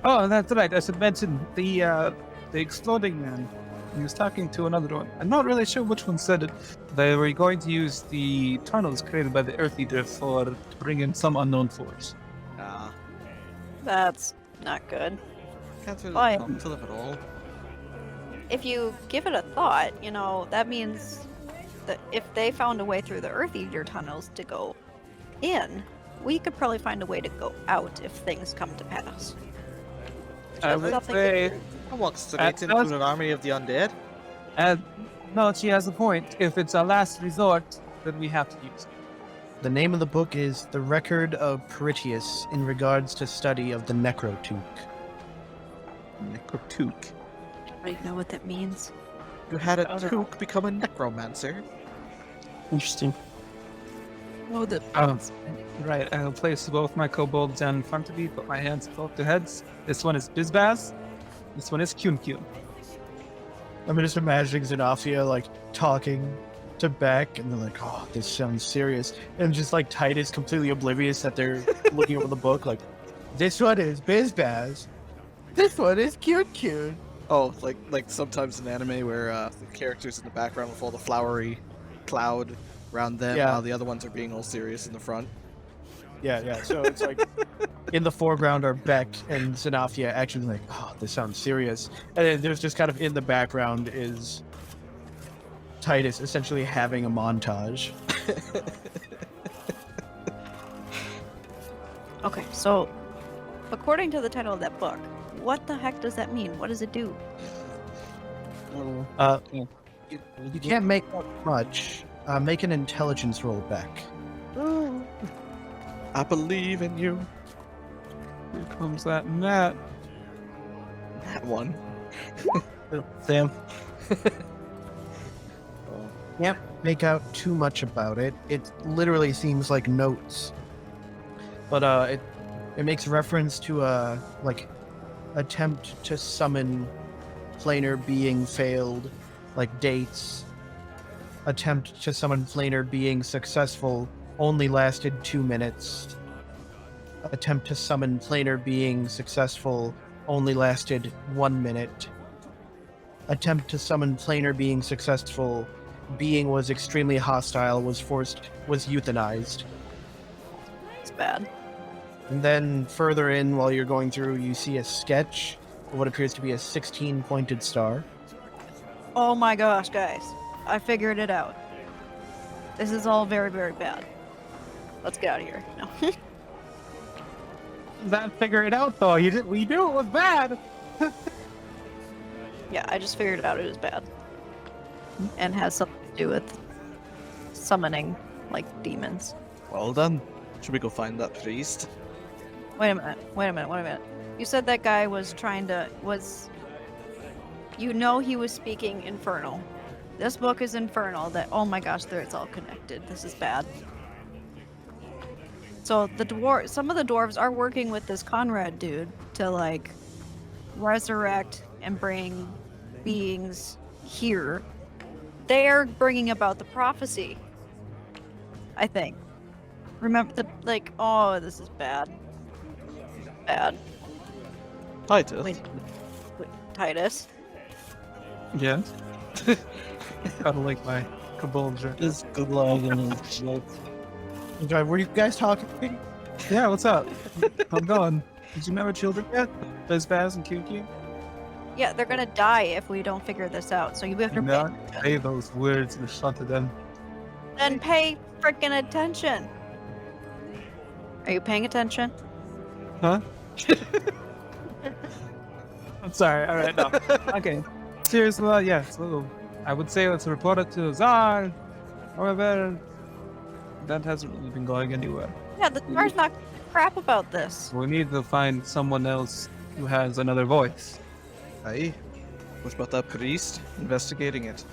Oh, that's right. I should mention the exploding man. He was talking to another one. I'm not really sure which one said it. They were going to use the tunnels created by the Earth Eater to bring in some unknown force. Ah. That's not good. Can't really Why? come to them at all. If you give it a thought, that means that if they found a way through the Earth Eater tunnels to go in, we could probably find a way to go out if things come to pass. I would Something- say, I walk straight into us- an army of the undead. no, she has a point. If it's our last resort, then we have to use it. The name of the book is The Record of Paritius in regards to study of the Necrotook. Necrotook. Do you know what that means? You had a took become a necromancer. Interesting. Oh, the Right, I'll place both my kobolds down in front of me, put my hands above their heads. This one is Bizbaz. This one is Kyun Kyun. I'm just imagining Xenophia like talking to Beck, and they're like, "Oh, this sounds serious," and just like Titus, completely oblivious that they're looking over the book, like, "This one is Bizbaz. This one is cute." Oh, like sometimes in anime where the characters in the background with all the flowery cloud around them, Yeah. while the other ones are being all serious in the front. Yeah. So it's like in the foreground are Beck and Xenophia actually like, "Oh, this sounds serious," and then there's just kind of in the background is Titus essentially having a montage. Okay, so according to the title of that book, what the heck does that mean? What does it do? You can't make out much. Make an intelligence roll back. I believe in you. Here comes that Matt. That one. Sam. Can't make out too much about it. It literally seems like notes, but it makes reference to a attempt to summon planar being failed, like dates. Attempt to summon planar being successful only lasted 2 minutes. Attempt to summon planar being successful only lasted 1 minute. Attempt to summon planar being successful, being was extremely hostile, was euthanized. It's bad. And then further in, while you're going through, you see a sketch of what appears to be a 16-pointed star. Oh my gosh, guys. I figured it out. This is all very, very bad. Let's get out of here. No. That figure it out though. We knew it was bad. Yeah, I just figured out it was bad. And has something to do with summoning, like, demons. Well done. Should we go find that priest? Wait a minute. You said that guy was you know he was speaking Infernal. This book is Infernal. Oh my gosh, it's all connected. This is bad. So some of the dwarves are working with this Conrad dude to, like, resurrect and bring beings here. They're bringing about the prophecy, I think. Remember oh, this is bad. Bad. Titus. Wait, Titus. Yes. Kind of like my Kabulger. Just good luck and Were you guys talking? Yeah, what's up? I'm going. Did you never children yet? Bizbaz and QQ? Yeah, they're gonna die if we don't figure this out. So you have to Not say those words in front of them. then pay freaking attention. Are you paying attention? Huh? I'm sorry. All right, no. Okay. Seriously, yeah. So I would say let's report it to the Tsar. However, that hasn't really been going anywhere. Yeah, the Tsar's not crap about this. We need to find someone else who has another voice. Aye. What about that priest investigating it?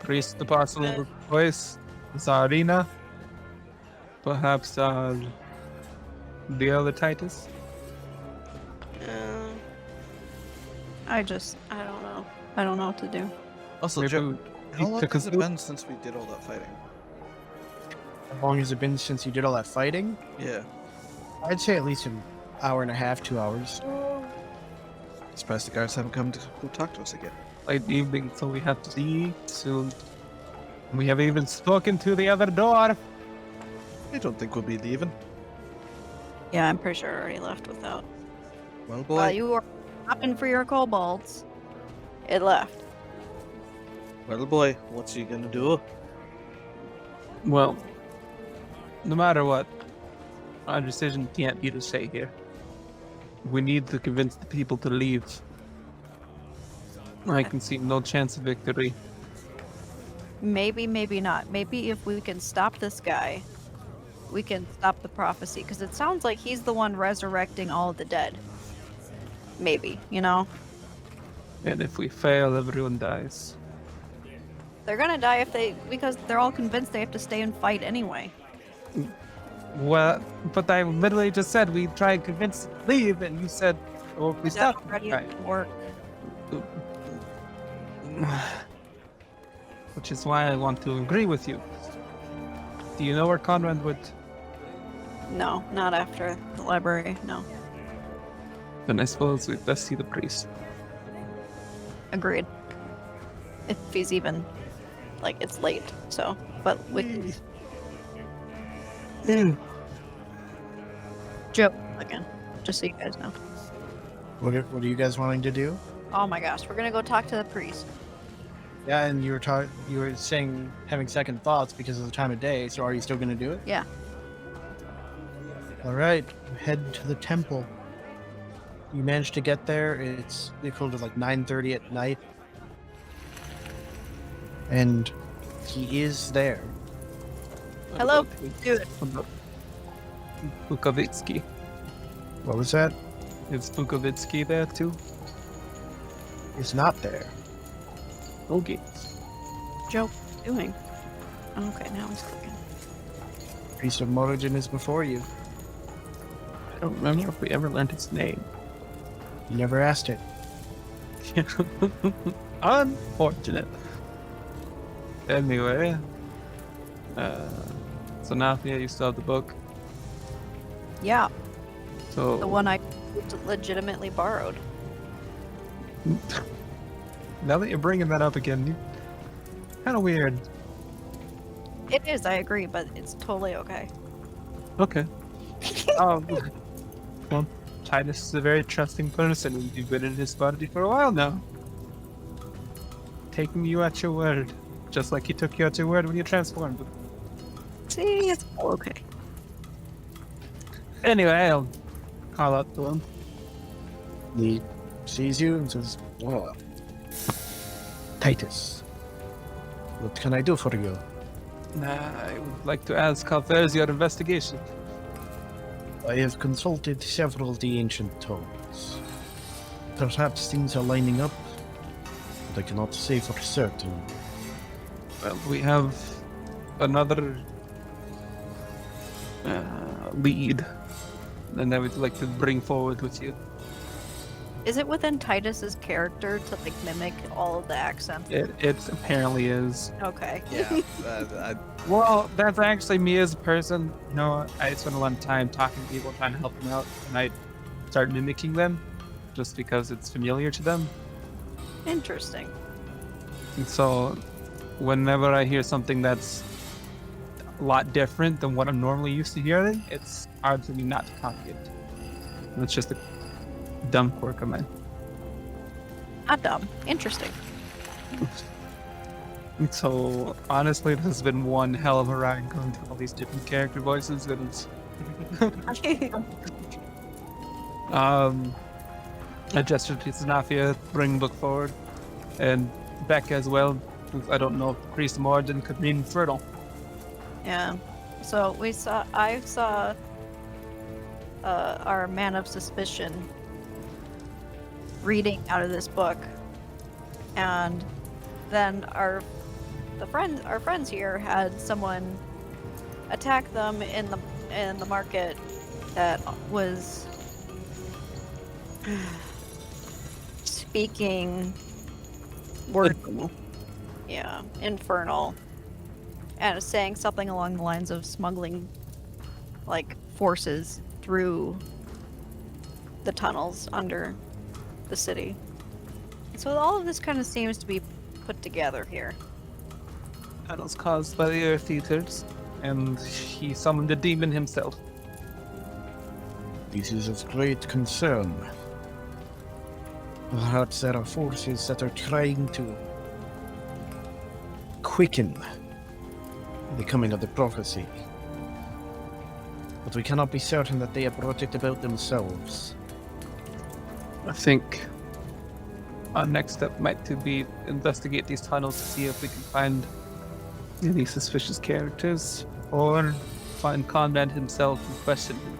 Priest, the possible voice, Tsarina. Perhaps the other Titus. I don't know. I don't know what to do. Also, Maybe Joe, how long took has us it been since we did all that fighting? How long has it been since you did all that fighting? Yeah. I'd say at least an hour and a half, 2 hours. Surprised the guards haven't come to go talk to us again. late evening, so we have to see soon. We have even spoken to the other door. I don't think we'll be leaving. Yeah, I'm pretty sure I already left without. Well, boy. While you were shopping for your kobolds, it left. Well, boy, what's he gonna do? Well, no matter what, our decision can't be to stay here. We need to convince the people to leave. I can see no chance of victory. Maybe, maybe not. Maybe if we can stop this guy, we can stop the prophecy. Because it sounds like he's the one resurrecting all of the dead. Maybe, you know? And if we fail, everyone dies. They're gonna die if because they're all convinced they have to stay and fight anyway. Well, but I literally just said we try and convince them to leave, and you said, "Oh, if we That's stop." already Right. at work. Which is why I want to agree with you. Do you know where Conrad would? No, not after the library. No, Then I suppose we'd best see the priest. agreed. If he's even, like, it's late. So, but we. Joe again, just so you guys know. What are you guys wanting to do? Oh my gosh, we're gonna go talk to the priest. Yeah, and you were saying having second thoughts because of the time of day. So are you still going to do it? Yeah. All right, head to the temple. You managed to get there. It's equal to like 9:30 at night, and he is there. Hello, dude. Bukovitsky. What was that? Is Bukovitsky there too? He's not there. Okay. Joe, what are you doing? Okay, now he's cooking. Priest of Morrigan is before you. I don't remember if we ever learned his name. You never asked it. Unfortunate. Anyway. So now, yeah, you still have the book. Yeah, So the one I legitimately borrowed. now that you're bringing that up again, kind of weird. It is, I agree, but it's totally okay. Okay. um, well, Titus is a very trusting person, and you've been in his body for a while now. Taking you at your word, just like he took you at your word when you transformed. See, it's all okay. Anyway, I'll call out to him. He sees you and says, "Oh, Titus, what can I do for you?" I would like to ask how fares your investigation. I have consulted several of the ancient tomes. Perhaps things are lining up, but I cannot say for certain. Well, we have another lead, and I would like to bring forward with you. Is it within Titus's character to like mimic all of the accents? It apparently is. Okay. Yeah. Well, that's actually me as a person. You know, I spend a lot of time talking to people, trying to help them out, and I start mimicking them just because it's familiar to them. Interesting. And so, whenever I hear something that's a lot different than what I'm normally used to hearing, it's hard for me not to copy it. And it's just a dumb quirk of mine. Not dumb. Interesting. And so, honestly, this has been one hell of a ride going through all these different character voices. And it's I gestured to Zanafia, bring book forward, and Becca as well. I don't know if Priest of Morrigan could mean Infernal. Yeah. So I saw our man of suspicion reading out of this book, and then our friends here had someone attack them in the market that was speaking word. Yeah, Infernal. And saying something along the lines of smuggling, like, forces through the tunnels under the city. So all of this kind of seems to be put together here. That was caused by the Earth Eaters, and he summoned a demon himself. This is of great concern. Perhaps there are forces that are trying to quicken the coming of the prophecy. But we cannot be certain that they have brought it about themselves. I think our next step might to be investigate these tunnels to see if we can find any suspicious characters, or find Conrad himself and question him.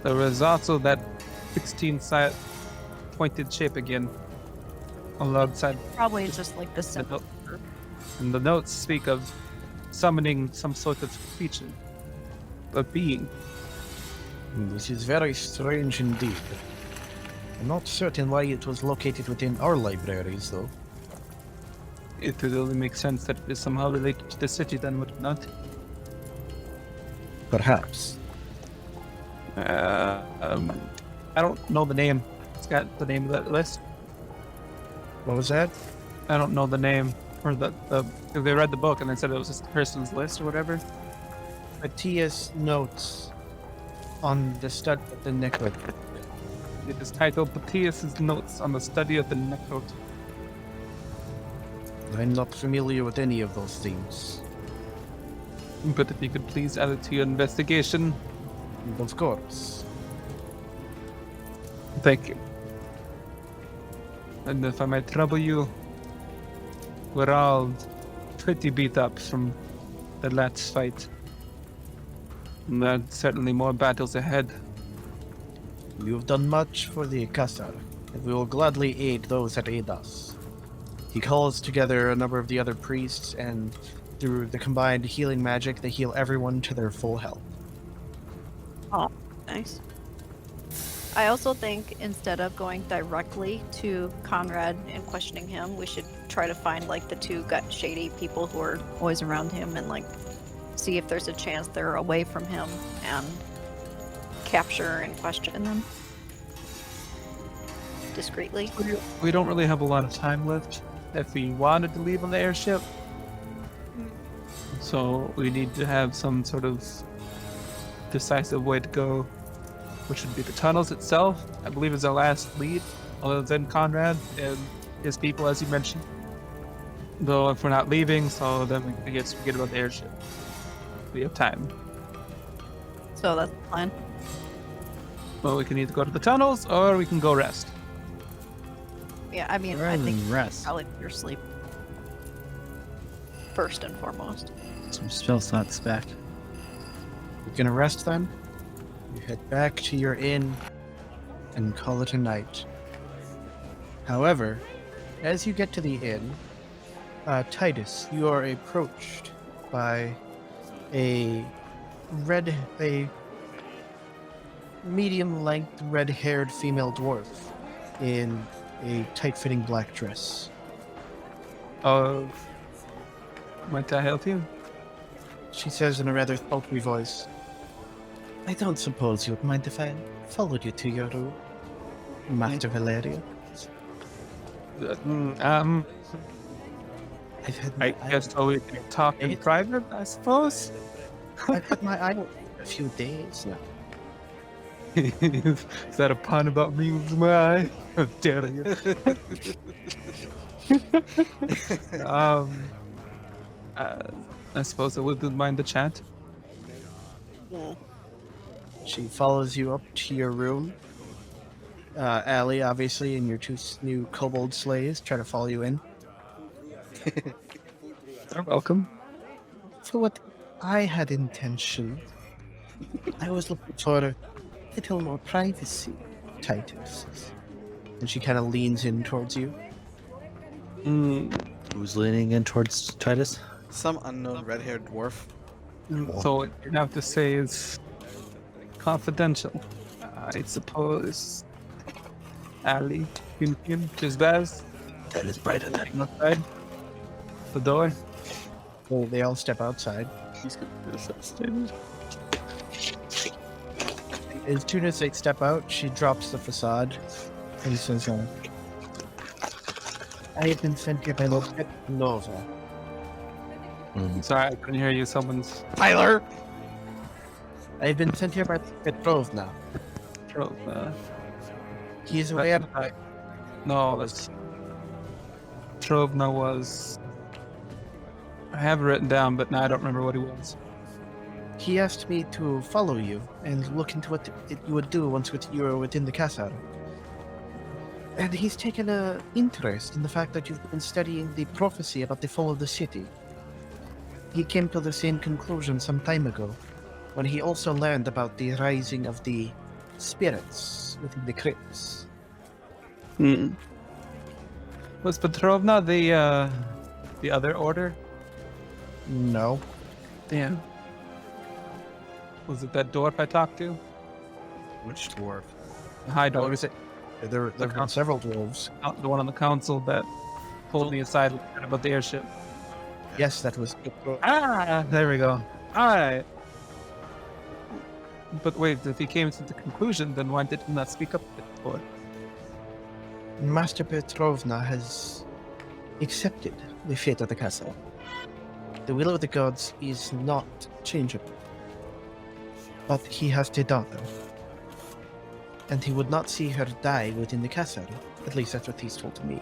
There was also that 16-side pointed shape again, alongside Probably just like the the symbol. note. And the notes speak of summoning some sort of creature, a being. This is very strange indeed. I'm not certain why it was located within our libraries, though. It would only make sense that it is somehow related to the city, then would it not? Perhaps. I don't know the name. It's got the name of that list. What was that? I don't know the name, or the they read the book and they said it was just the person's list or whatever. Matthias notes on the study of the necklace. It is titled Matthias's Notes on the Study of the Necrote. I'm not familiar with any of those things. But if you could please add it to your investigation, Of course. Thank you. And if I might trouble you, we're all pretty beat up from the last fight. And there are certainly more battles ahead. You have done much for the Kasar, and we will gladly aid those that aid us. He calls together a number of the other priests, and through the combined healing magic, they heal everyone to their full health. Oh, nice. I also think instead of going directly to Conrad and questioning him, we should try to find like the two shady people who are always around him and like see if there's a chance they're away from him and capture and question them discreetly. We don't really have a lot of time left if we wanted to leave on the airship. So we need to have some sort of decisive way to go, which would be the tunnels itself. I believe is our last lead, other than Conrad and his people, as you mentioned. Though if we're not leaving, so then I guess forget about the airship. We have time. So that's the plan. Well, we can either go to the tunnels or we can go rest. Yeah, I mean, I Rather think than rest. probably your sleep first and foremost. Some spell slots back. You're gonna rest then? You head back to your inn and call it a night. However, as you get to the inn, Titus, you are approached by a medium-length, red-haired female dwarf in a tight-fitting black dress. Might I help you? She says in a rather sultry voice, "I don't suppose you would mind if I followed you to your room, Master Valeria." I've had I guess so we can talk in private, I suppose. I've had my eye open for a few days now. Is that a pun about me with my eye? How dare you? I suppose I wouldn't mind the chat. She follows you up to your room. Allie, obviously, and your two new kobold slaves try to follow you in. You're welcome. For what I had intention, I was looking for a little more privacy, Titus. And she kind of leans in towards you. Who's leaning in towards Titus? Some unknown red-haired dwarf. So what you have to say is confidential. I suppose. Ali, Pinkin, Jizbaz, That is brighter than outside the door. So they all step outside. He's gonna get assassinated. As soon as they step out, she drops the facade and says, "I have been sent here by Lord Nova." Sorry, I couldn't hear you. Someone's Tyler! I have been sent here by Petrovna. throat. He is aware. No, that's Trovna was. I have it written down, but now I don't remember what he was. He asked me to follow you and look into what you would do once you were within the castle. And he's taken an interest in the fact that you've been studying the prophecy about the fall of the city. He came to the same conclusion some time ago, when he also learned about the rising of the spirits within the crypts. Was Petrovna the other order? No. Damn. Was it that dwarf I talked to? Which dwarf? The high No, dwarf. was it? There were several dwarves. The one on the council that pulled me aside about the airship. Yes, that was. Ah, there we go. Alright. But wait, if he came to the conclusion, then why did he not speak up before? Master Petrovna has accepted the fate of the castle. The will of the gods is not changeable. But he has a daughter. And he would not see her die within the castle. At least that's what he's told me.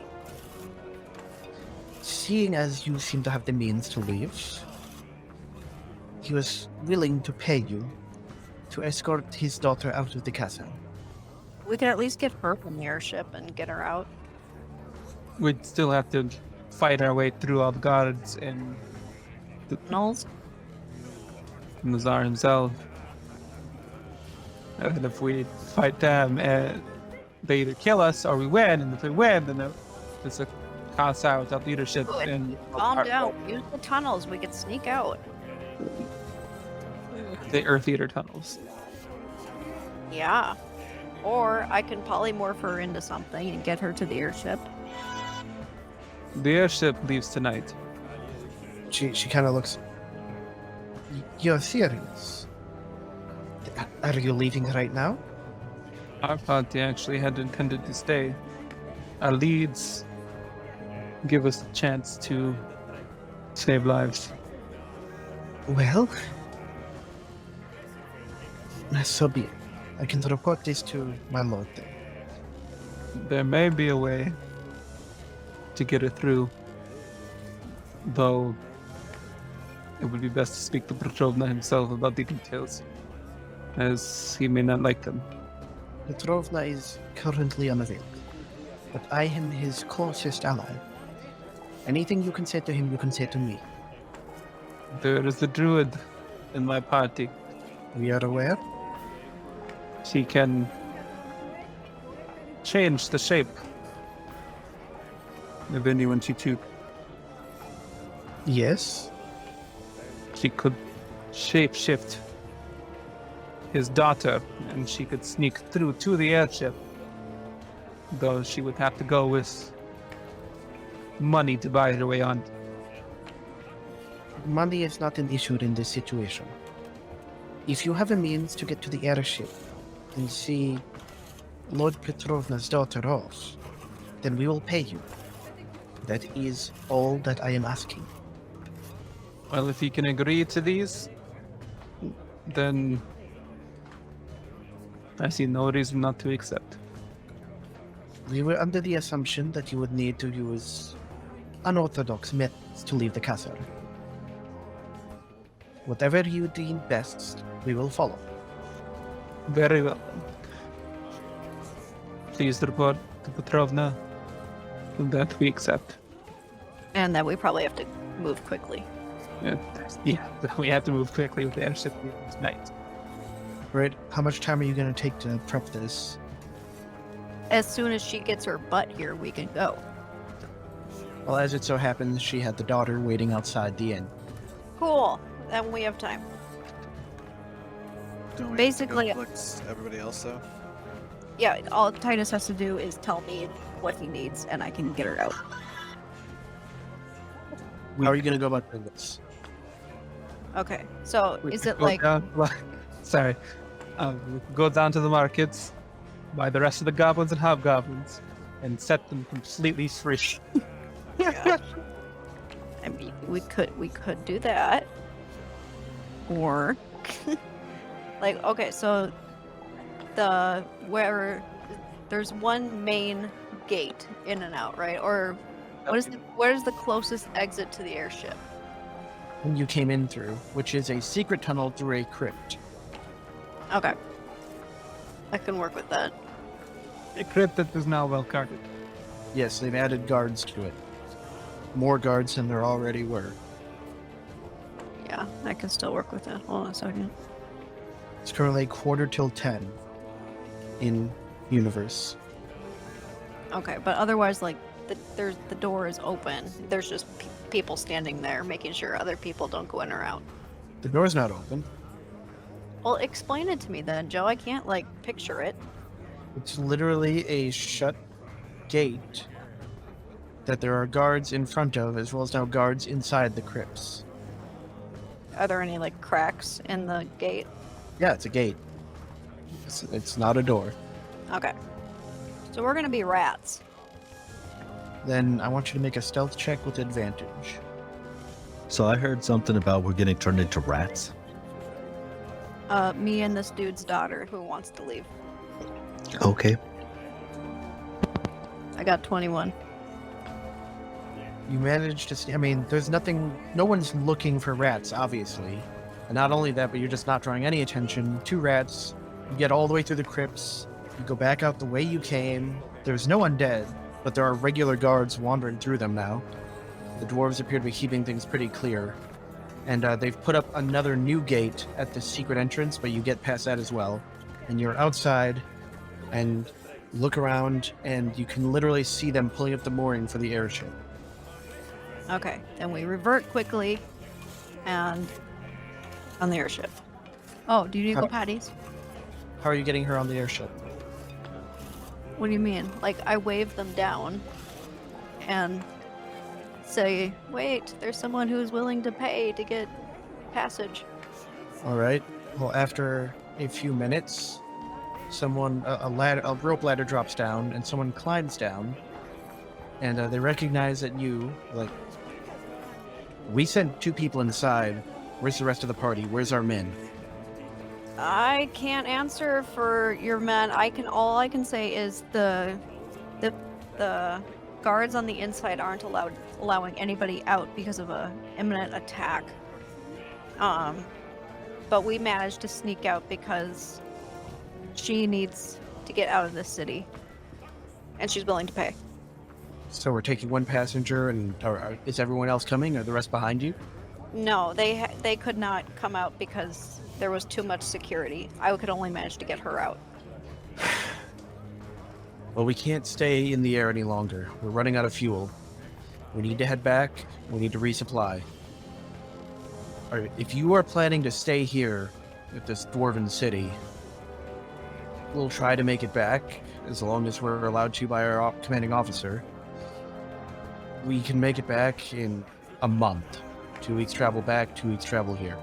Seeing as you seem to have the means to leave, he was willing to pay you to escort his daughter out of the castle. We could at least get her from the airship and get her out. We'd still have to fight our way through all the guards and Knowles? the Tsar himself. And if we fight them, they either kill us or we win. And if we win, then it's a concile without leadership. Good. And Calm down. Use the tunnels. We could sneak out. the Earth Eater tunnels. Yeah. Or I can polymorph her into something and get her to the airship. The airship leaves tonight. She kind of looks. You're serious? Are you leaving right now? Our party actually had intended to stay. Our leads give us a chance to save lives. Well, so be it. I can report this to my lord then. There may be a way to get her through, though it would be best to speak to Petrovna himself about the details, as he may not like them. Petrovna is currently unavailable, but I am his closest ally. Anything you can say to him, you can say to me. There is the druid in my party. We are aware. She can change the shape of anyone she chooses. Yes. She could shapeshift his daughter, and she could sneak through to the airship, though she would have to go with money to buy her way on. Money is not an issue in this situation. If you have a means to get to the airship and see Lord Petrovna's daughter off, then we will pay you. That is all that I am asking. Well, if he can agree to these, then I see no reason not to accept. We were under the assumption that you would need to use unorthodox methods to leave the castle. Whatever you deem best, we will follow. Very well. Please report to Petrovna that we accept. And that we probably have to move quickly. Yeah, we have to move quickly with the airship tonight. Right? How much time are you going to take to prep this? As soon as she gets her butt here, we can go. Well, as it so happens, she had the daughter waiting outside the inn. Cool. Then we have time. Don't we Basically- have to go collect everybody else though? Yeah, all Titus has to do is tell me what he needs, and I can get her out. How are you going to go about doing this? Okay, so We is could it go like... sorry. We could go down to the markets, buy the rest of the goblins and hobgoblins, and set them completely free. I mean, we could do that. Or... like, okay, so... where there's one main gate in and out, right? Or what is the closest exit to the airship? When you came in through, which is a secret tunnel through a crypt. Okay. I can work with that. A crypt that is now well guarded. Yes, they've added guards to it. More guards than there already were. Yeah, I can still work with that. Hold on a second. It's currently 10:15 in universe. Okay, but otherwise, like, the door is open. There's just people standing there, making sure other people don't go in or out. The door's not open. Well, explain it to me then, Joe. I can't, like, picture it. It's literally a shut gate that there are guards in front of, as well as now guards inside the crypts. Are there any, like, cracks in the gate? Yeah, it's a gate. It's not a door. Okay. So we're gonna be rats. Then I want you to make a stealth check with advantage. So I heard something about we're getting turned into rats. Me and this dude's daughter who wants to leave. Okay. I got 21. You managed to I mean, there's nothing... No one's looking for rats, obviously. And not only that, but you're just not drawing any attention. 2 rats. You get all the way through the crypts. You go back out the way you came. There's no undead, but there are regular guards wandering through them now. The dwarves appear to be keeping things pretty clear. And they've put up another new gate at the secret entrance, but you get past that as well. And you're outside, and look around, and you can literally see them pulling up the mooring for the airship. Okay, then we revert quickly and on the airship. Oh, do you need to go patties? How are you getting her on the airship? What do you mean? Like, I wave them down and say, wait, there's someone who's willing to pay to get passage. All right. Well, after a few minutes, someone, a rope ladder drops down, and someone climbs down, and they recognize that you, like, we sent 2 people inside. Where's the rest of the party? Where's our men? I can't answer for your men. All I can say is the guards on the inside aren't allowing anybody out because of a imminent attack. But we managed to sneak out because she needs to get out of this city, and she's willing to pay. So we're taking 1 passenger, and is everyone else coming? Are the rest behind you? No, they could not come out because there was too much security. I could only manage to get her out. Well, we can't stay in the air any longer. We're running out of fuel. We need to head back. We need to resupply. All right, if you are planning to stay here at this dwarven city, we'll try to make it back as long as we're allowed to by our commanding officer. We can make it back in a month. 2 weeks travel back, 2 weeks travel here.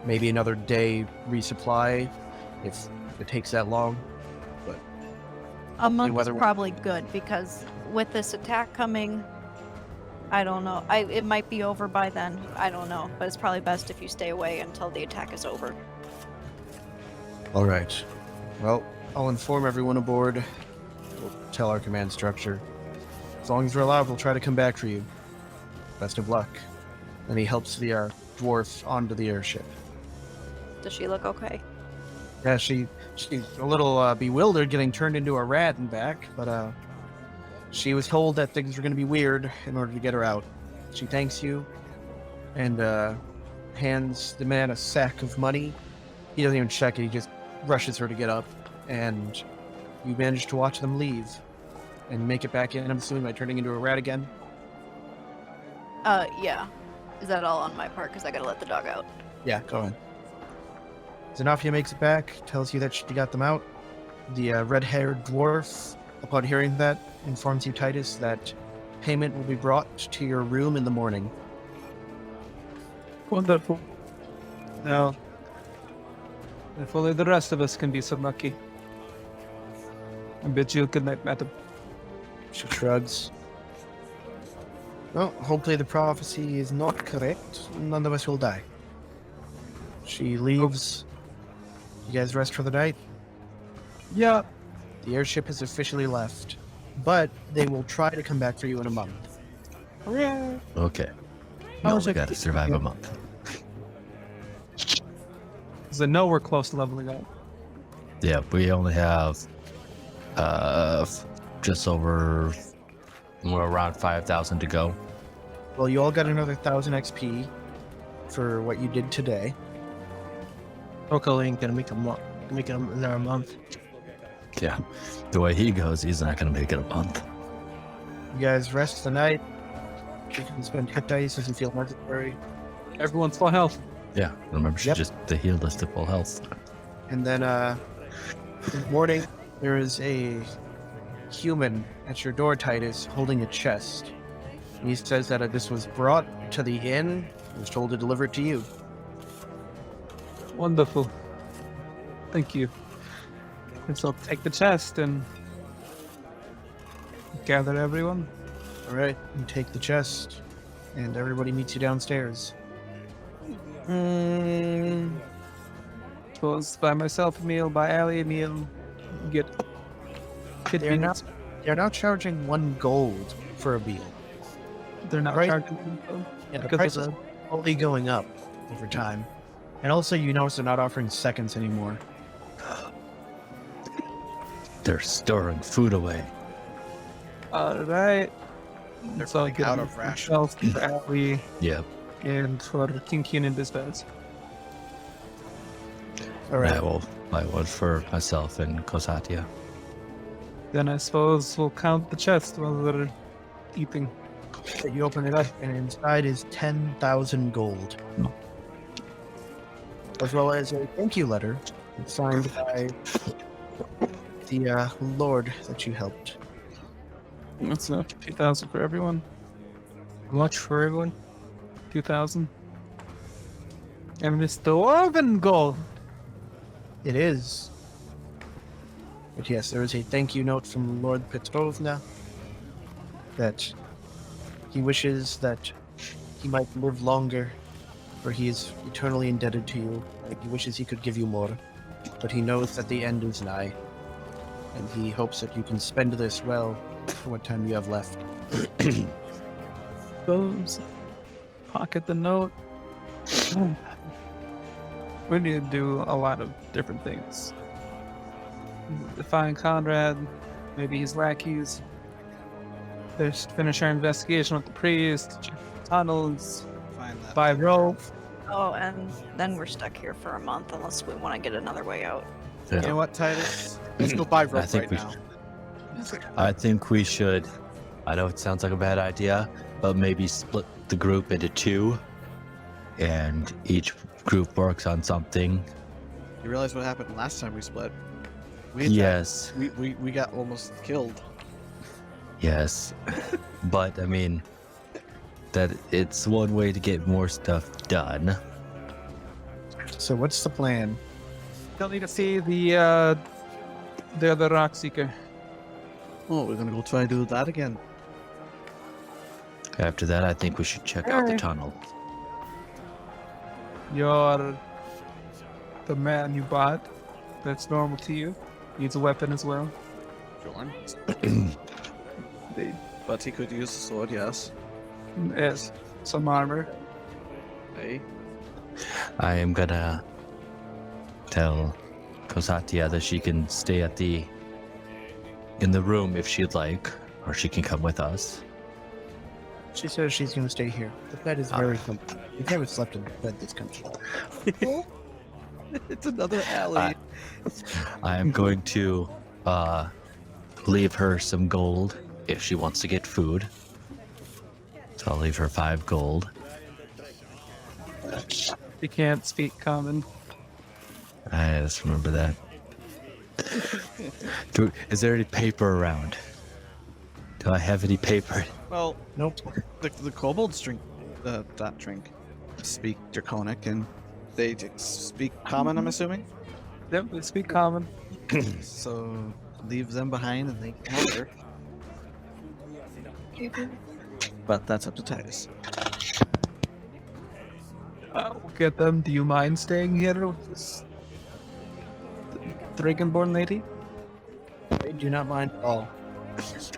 Maybe another day resupply if it takes that long. But A month is whether- probably good because with this attack coming, I don't know. It might be over by then. I don't know. But it's probably best if you stay away until the attack is over. All right. Well, I'll inform everyone aboard. We'll tell our command structure. As long as we're alive, we'll try to come back for you. Best of luck. And he helps the dwarf onto the airship. Does she look okay? Yeah, she's a little bewildered getting turned into a rat and back, but she was told that things were going to be weird in order to get her out. She thanks you and hands the man a sack of money. He doesn't even check it, he just rushes her to get up, and you manage to watch them leave and make it back in, I'm assuming, by turning into a rat again. Yeah. Is that all on my part? Because I gotta let the dog out. Yeah, go ahead. Xenofia makes it back, tells you that she got them out. The red-haired dwarf, upon hearing that, informs you, Titus, that payment will be brought to your room in the morning. Wonderful. Now, if only the rest of us can be so lucky. I bid you good night, madam. She shrugs. Well, hopefully the prophecy is not correct. None of us will die. She leaves. You guys rest for the night? Yeah. The airship has officially left, but they will try to come back for you in a month. Okay. How No, was we it- gotta survive a month. Because I know we're close to leveling up. Yeah, we only have just over, we're around 5,000 to go. Well, you all got another 1,000 XP for what you did today. Hopefully ain't gonna make it another month. Yeah, the way he goes, he's not gonna make it a month. You guys rest the night. You can spend hit dice as you feel necessary. Everyone's full health. Yeah, remember she Yep. just the healed us to full health. And then in the morning, there is a human at your door, Titus, holding a chest. He says that this was brought to the inn. He was told to deliver it to you. Wonderful. Thank you. And so take the chest and gather everyone. All right, you take the chest, and everybody meets you downstairs. Suppose buy myself a meal, buy Allie a meal, get They're beans. They're now charging 1 gold for a meal. They're not Right. charging them. Yeah, the Because price of is only going up over time. And also, you notice they're not offering seconds anymore. They're storing food away. Alright. They're So I'll running get out it of rations. myself for Ali Yep. and for Kinkin and Dispatch. All right. I will buy one for myself and Kosatia. Then I suppose we'll count the chest while they're eating. You open it up, and inside is 10,000 gold. As well as a thank you letter signed by the Lord that you helped. That's enough. 2,000 for everyone. How much for everyone? 2,000. And it's Dwarven gold. It is. But yes, there is a thank you note from Lord Petrovna that he wishes that he might live longer, for he is eternally indebted to you. And he wishes he could give you more, but he knows that the end is nigh, and he hopes that you can spend this well for what time you have left. Those. Pocket the note. We need to do a lot of different things. Find Conrad, maybe his lackeys. There's finish our investigation with the priest, check the tunnels, Find that. buy rope. Oh, and then we're stuck here for a month unless we want to get another way out. You know what, Titus? Let's go buy rope think right we now. I think we should. I know it sounds like a bad idea, but maybe split the group into two, and each group works on something. You realize what happened last time we split? We had Yes, we got almost killed. yes, but I mean, that it's one way to get more stuff done. So what's the plan? Still need to see the other rock seeker. Oh, we're gonna go try to do that again. After that, I think we should check out the Alright. tunnel. You're the man you bought. That's normal to you. Needs a weapon as well. Sure. But he could use the sword, yes. Yes, some armor. Hey. I am gonna tell Kosatia that she can stay in the room if she'd like, or she can come with us. She says she's going to stay here. The bed is very comfortable. You've never slept in a bed this comfortable. It's another alley. I am going to leave her some gold if she wants to get food. So I'll leave her 5 gold. You can't speak common. I just remember that. Is there any paper around? Do I have any paper? Well, Nope. the kobolds drink that drink. Speak Draconic and they speak Common, I'm assuming. Yep, they speak common. So leave them behind and they can help her. But that's up to Titus. We'll get them. Do you mind staying here with this Dragonborn lady? I do not mind at all.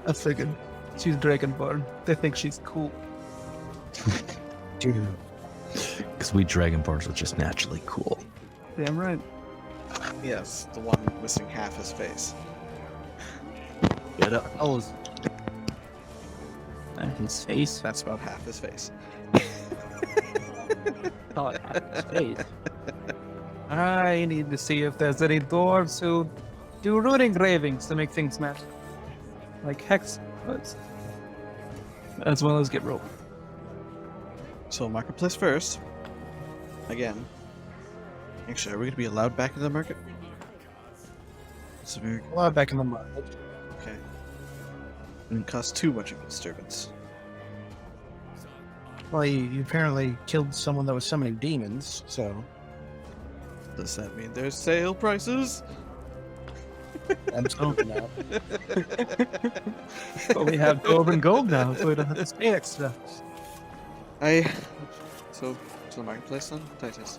I figured. She's Dragonborn. They think she's cool. Dude. Because we Dragonborns are just naturally cool. Damn right. Yes, the one missing half his face. Get up. Oh, his face. That's about half his face. Oh, his face. I need to see if there's any dwarves who do rune engravings to make things match. Like hex puts. As well as get rope. So marketplace first. Again. Actually, are we going to be allowed back in the market? It's a very A lot back in the market. okay. It didn't cause too much of a disturbance. Well, you apparently killed someone that was summoning demons, so Does that mean there's sale prices? absolutely not. But we have dwarven gold now, so we don't have to pay extra. So to the marketplace then, Titus.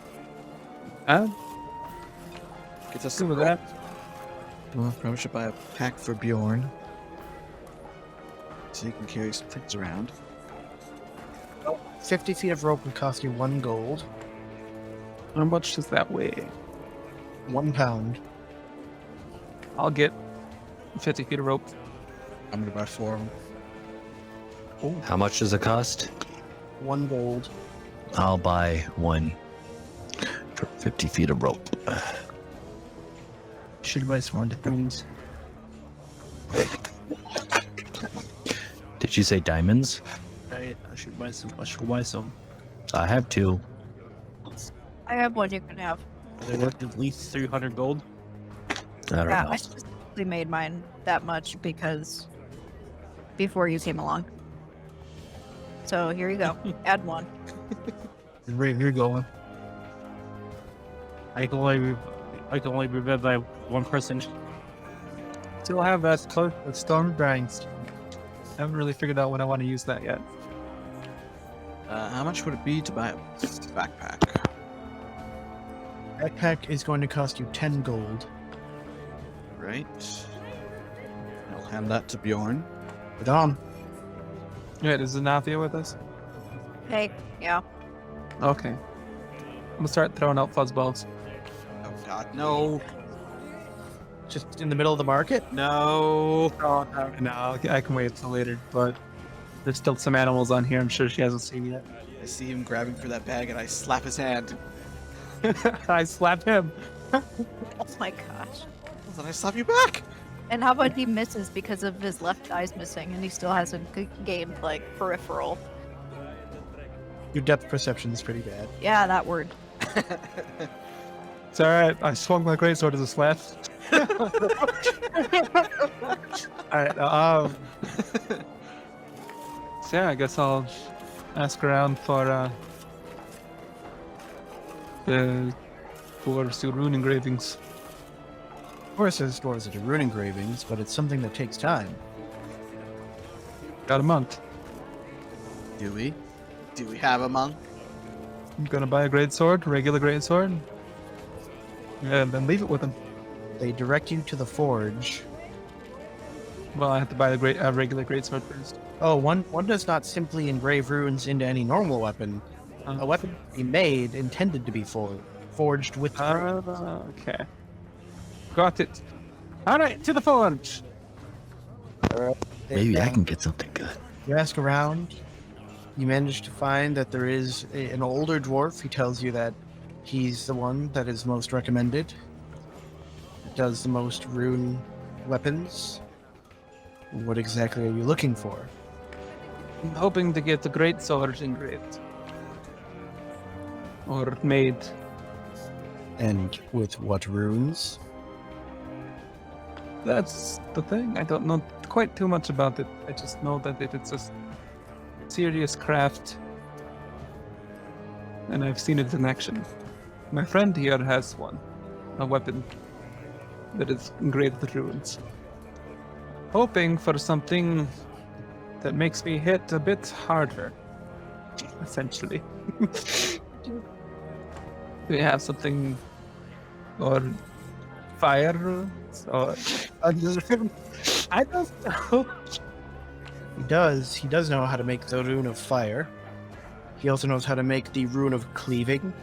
Get us Good with that. Well, probably should buy a pack for Bjorn. So he can carry some things around. 50 feet of rope would cost you 1 gold. How much does that weigh? 1 pound. I'll get 50 feet of rope. I'm gonna buy 4 of them. How much does it cost? 1 gold. I'll buy 1 for 50 feet of rope. Should buy some more diamonds. Did you say diamonds? I should buy some. I should buy some. I have 2. I have one you can have. They worth at least 300 gold. I don't Yeah, know. I specifically made mine that much because before you came along. So here you go. Add 1. Right, you're going. I can only be read by 1 person. Still have that storm grinds. Haven't really figured out when I want to use that yet. How much would it be to buy a backpack? Backpack is going to cost you 10 gold. Right. I'll hand that to Bjorn. Put on. Wait, is Zanathia with us? Hey, yeah. Okay. I'm gonna start throwing out fuzzballs. Oh God, no, Just in the middle of the market? no. Oh, no, I can wait till later, but there's still some animals on here I'm sure she hasn't seen yet. I see him grabbing for that bag, and I slap his hand. I slapped him. Oh my gosh. Then I slap you back. And how about he misses because of his left eye's missing and he still hasn't gained, like, peripheral? Your depth perception is pretty bad. Yeah, that word. It's alright, I swung my greatsword as a slap. Alright, so yeah, I guess I'll ask around for the dwarves do rune engravings. Of course, there's dwarves that do rune engravings, but it's something that takes time. Got a month. Do we? Do we have a monk? I'm gonna buy a greatsword, regular greatsword, and then leave it with him. They direct you to the forge. Well, I have to buy the regular greatsword first. Oh, one does not simply engrave runes into any normal weapon. A weapon can be made intended to be forged with runes. Okay. Got it. Alright, to the forge! Maybe I can get something good. You ask around. You manage to find that there is an older dwarf. He tells you that he's the one that is most recommended. Does the most rune weapons. What exactly are you looking for? I'm hoping to get the greatsword engraved. Or made. And with what runes? That's the thing. I don't know quite too much about it. I just know that it's a serious craft. And I've seen it in action. My friend here has one. A weapon that is engraved with runes. Hoping for something that makes me hit a bit harder. Essentially. Do you have something or fire runes or I don't know. He does know how to make the rune of fire. He also knows how to make the rune of cleaving.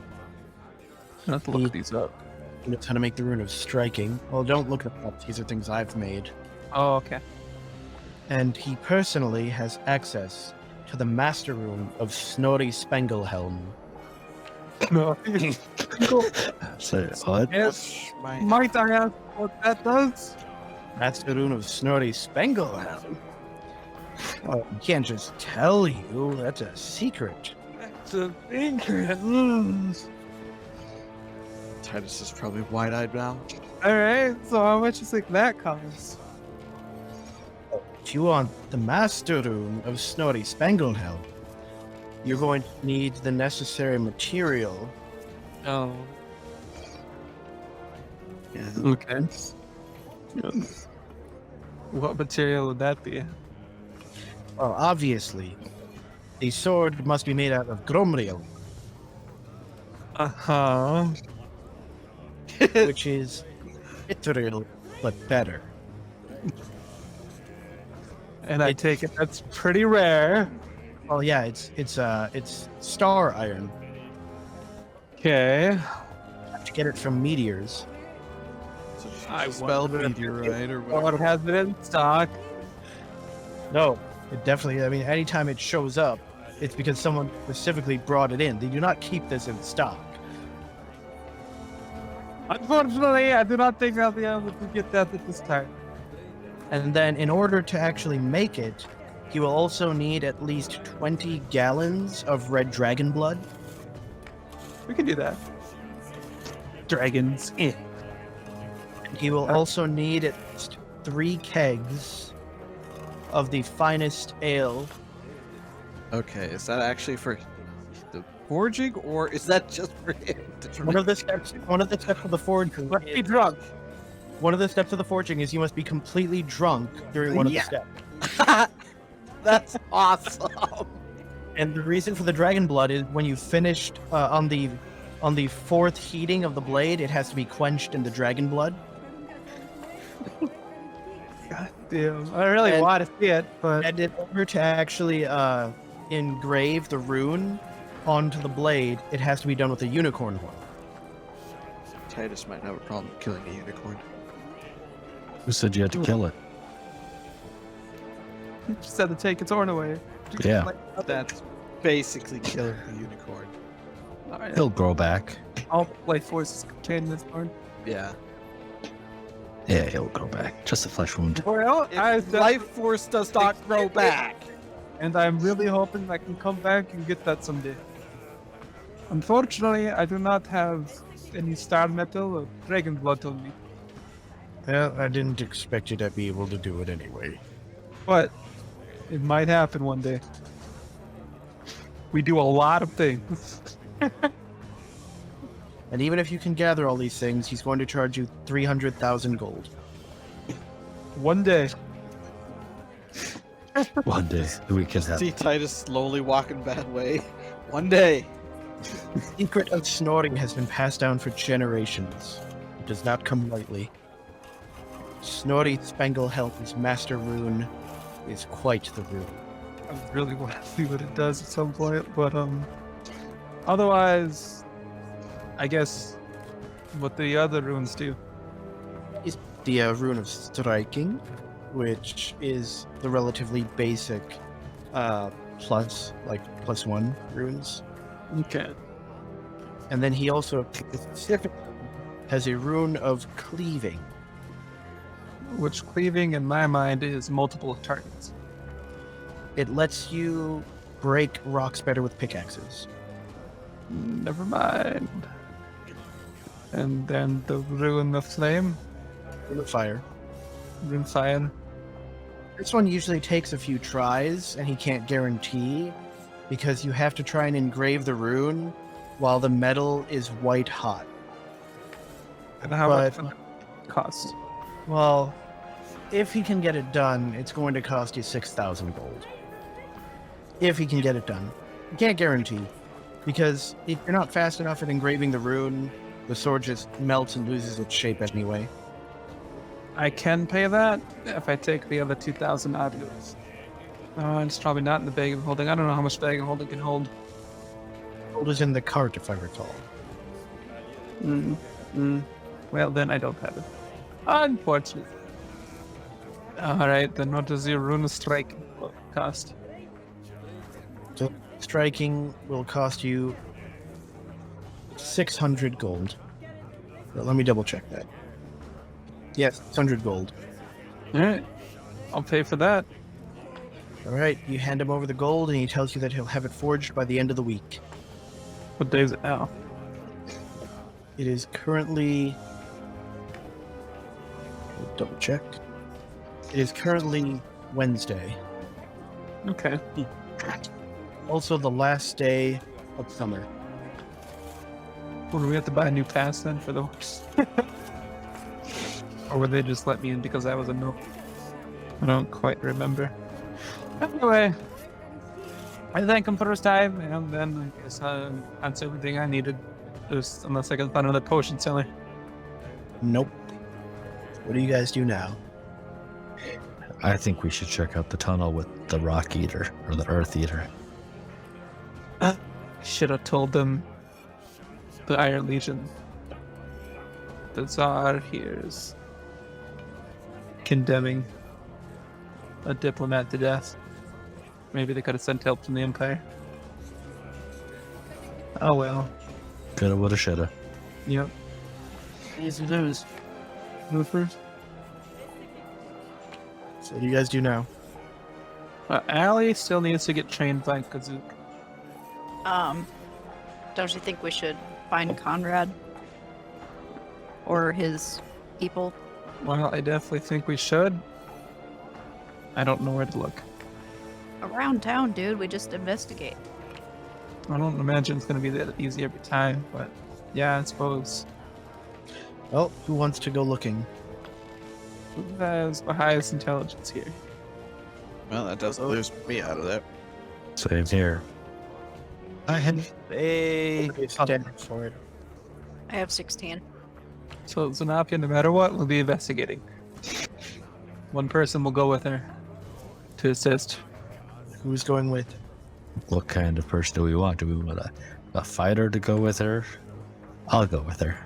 I'll have to look these up. He knows how to make the rune of striking. Well, don't look them up. These are things I've made. Oh, okay. And he personally has access to the master rune of Snorri Spengelhelm. No. So, what? Yes. Might I ask what that does? Master rune of Snorri Spengelhelm? Oh, I can't just tell you. That's a secret. It's a secret. Titus is probably wide-eyed now. Alright, so how much do you think that costs? If you want the master rune of Snorri Spengelhelm, you're going to need the necessary material. Oh. Yeah. Okay. What material would that be? Well, obviously, the sword must be made out of gromriel, Uh-huh. which is mithril, but better. And I take it that's pretty rare. Well, yeah, it's star iron. Okay. To get it from meteors. So I spelled wonder if meteorite or What whatever. has it in stock? No, it definitely. I mean, anytime it shows up, it's because someone specifically brought it in. They do not keep this in stock. Unfortunately, I do not think I'll be able to get that at this time. And then, in order to actually make it, he will also need at least 20 gallons of red dragon blood. We can do that. Dragons. He will also need at least 3 kegs of the finest ale. Okay, is that actually for the forging, or is that just for him? One of the steps of the forging. Let's be drunk. One of the steps of the forging is you must be completely drunk during one of the steps. That's awesome. And the reason for the dragon blood is when you finished on the 4th heating of the blade, it has to be quenched in the dragon blood. God damn. I really want to see it, but And in order to actually engrave the rune onto the blade, it has to be done with a unicorn horn. Titus might have a problem killing a unicorn. Who said you had to kill it? you just had to take its horn away. Yeah. That's basically killing the unicorn. All right. He'll grow back. All life forces contained in this horn. Yeah. Yeah, he'll grow back. Just a flesh wound. Well, Life force does not grow back. and I'm really hoping I can come back and get that someday. Unfortunately, I do not have any star metal or dragon blood on me. Well, I didn't expect you to be able to do it anyway. But it might happen one day. We do a lot of things. And even if you can gather all these things, he's going to charge you 300,000 gold. One day. One day we can have. See Titus slowly walking that way. One day. The secret of snoring has been passed down for generations. It does not come lightly. Snorri Spangelhelm's master rune is quite the rune. I really want to see what it does at some point, but otherwise, I guess what the other runes do. Is the rune of striking, which is the relatively basic +1 runes. Okay. And then he also specifically has a rune of cleaving. Which cleaving in my mind is multiple targets. It lets you break rocks better with pickaxes. Never mind. And then the rune of flame, Rune of fire. rune fire. This one usually takes a few tries, and he can't guarantee, because you have to try and engrave the rune while the metal is white hot. And how But- much cost? Well, if he can get it done, it's going to cost you 6,000 gold. If he can get it done. You can't guarantee, because if you're not fast enough at engraving the rune, the sword just melts and loses its shape anyway. I can pay that if I take the other 2,000 obules. It's probably not in the bag of holding. I don't know how much bag of holding can hold. Gold is in the cart, if I recall. Well, then I don't have it. Unfortunately. Alright, then what does your rune of strike cost? So striking will cost you 600 gold. But let me double check that. Yes, 600 gold. Alright. I'll pay for that. All right, you hand him over the gold, and he tells you that he'll have it forged by the end of the week. What day is it now? It is currently... double check. It is currently Wednesday. Okay. Also the last day of summer. Well, do we have to buy a new pass then for the horse? Or would they just let me in because I was a no? I don't quite remember. Anyway, I thank him for his time, and then I guess that's everything I needed. Just unless I can find another potion seller. Nope. What do you guys do now? I think we should check out the tunnel with the rock eater or the earth eater. Should have told them the Iron Legion. The Tsar here is condemning a diplomat to death. Maybe they could have sent help from the Empire. Oh well. Coulda, woulda, shoulda. Yep. Easy lose. Movers. So what do you guys do now? Allie still needs to get trained by Kazook. Don't you think we should find Conrad? Or his people? Well, I definitely think we should. I don't know where to look. Around town, dude. We just investigate. I don't imagine it's going to be that easy every time, but yeah, I suppose. Well, who wants to go looking? Who has the highest intelligence here? Well, that does lose me out of that. Same here. I have a Standard for it. I have 16. So Zanapia, no matter what, will be investigating. One person will go with her to assist. Who's going with? What kind of person do we want? Do we want a fighter to go with her? I'll go with her.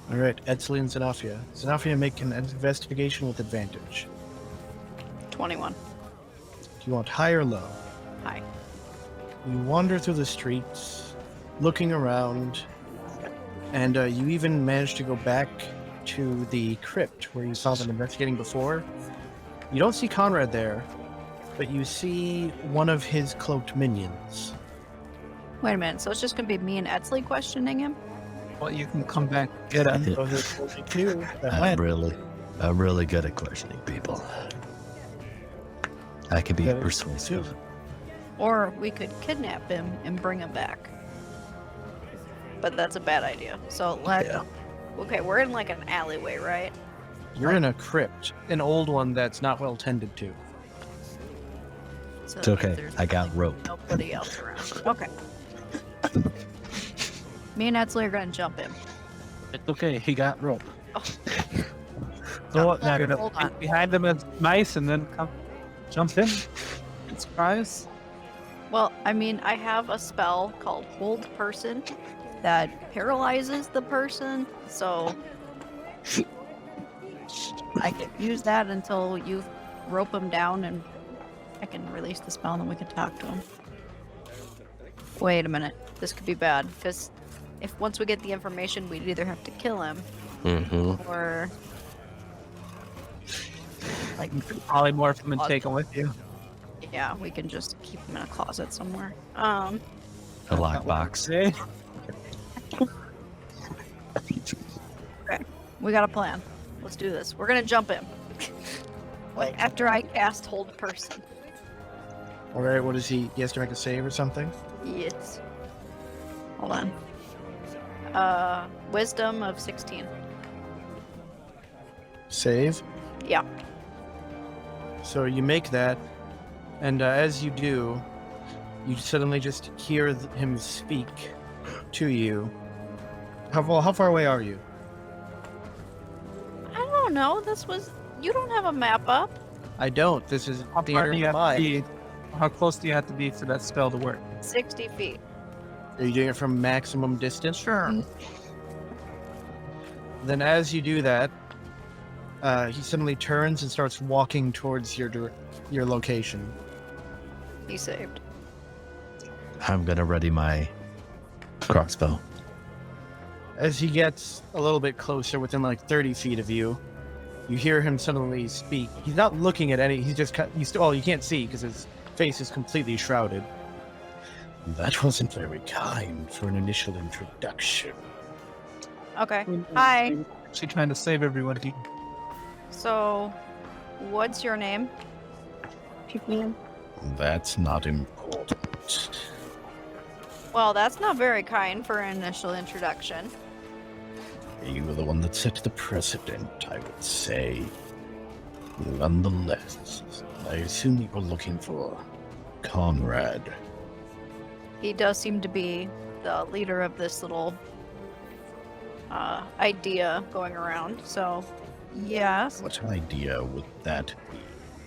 All right, Edsel and Zanafia. Zanafia, make an investigation with advantage. 21. Do you want high or low? Hi. You wander through the streets, looking around, and you even manage to go back to the crypt where you saw them investigating before. You don't see Conrad there, but you see one of his cloaked minions. Wait a minute. So it's just going to be me and Edsley questioning him? Well, you can come back and get him. Oh, there's only two. I'm really good at questioning people. I can be That is persuasive. Or we could kidnap him and bring him back. But that's a bad idea. So Yeah. Okay, we're in like an alleyway, right? You're in a crypt, an old one that's not well tended to. So It's okay. there's I got rope. nobody else around. Okay. Me and Edsley are gonna jump him. It's okay. He got rope. Oh. So what now? Hold on. Behind them as mice and then come jump in. Surprise. Well, I mean, I have a spell called Hold Person that paralyzes the person, so I can use that until you rope him down and I can release the spell and then we can talk to him. Wait a minute. This could be bad, because if once we get the information, we'd either have to kill him Mm-hmm. or like Polymorph him and take him with you. yeah, we can just keep him in a closet somewhere. A lockbox. Say. We got a plan. Let's do this. We're gonna jump him. Wait, after I cast Hold Person. All right, what is he? He has to make a save or something? Yes. Hold on. Wisdom of 16. Save? Yeah. So you make that, and as you do, you suddenly just hear him speak to you. How far away are you? I don't know. You don't have a map up. I don't. This is How the far do you have to mine. be? How close do you have to be for that spell to work? 60 feet. Are you doing it from maximum distance? Sure. Then as you do that, he suddenly turns and starts walking towards your location. He saved. I'm gonna ready my crossbow. As he gets a little bit closer, within like 30 feet of you, you hear him suddenly speak. He's not looking at any. He's just. You can't see because his face is completely shrouded. That wasn't very kind for an initial introduction. Okay. Hi. Actually trying to save everyone here. So, what's your name? That's not important. Well, that's not very kind for an initial introduction. You were the one that set the precedent, I would say. Nonetheless, I assume you were looking for Conrad. He does seem to be the leader of this little idea going around, so yes. What idea would that be?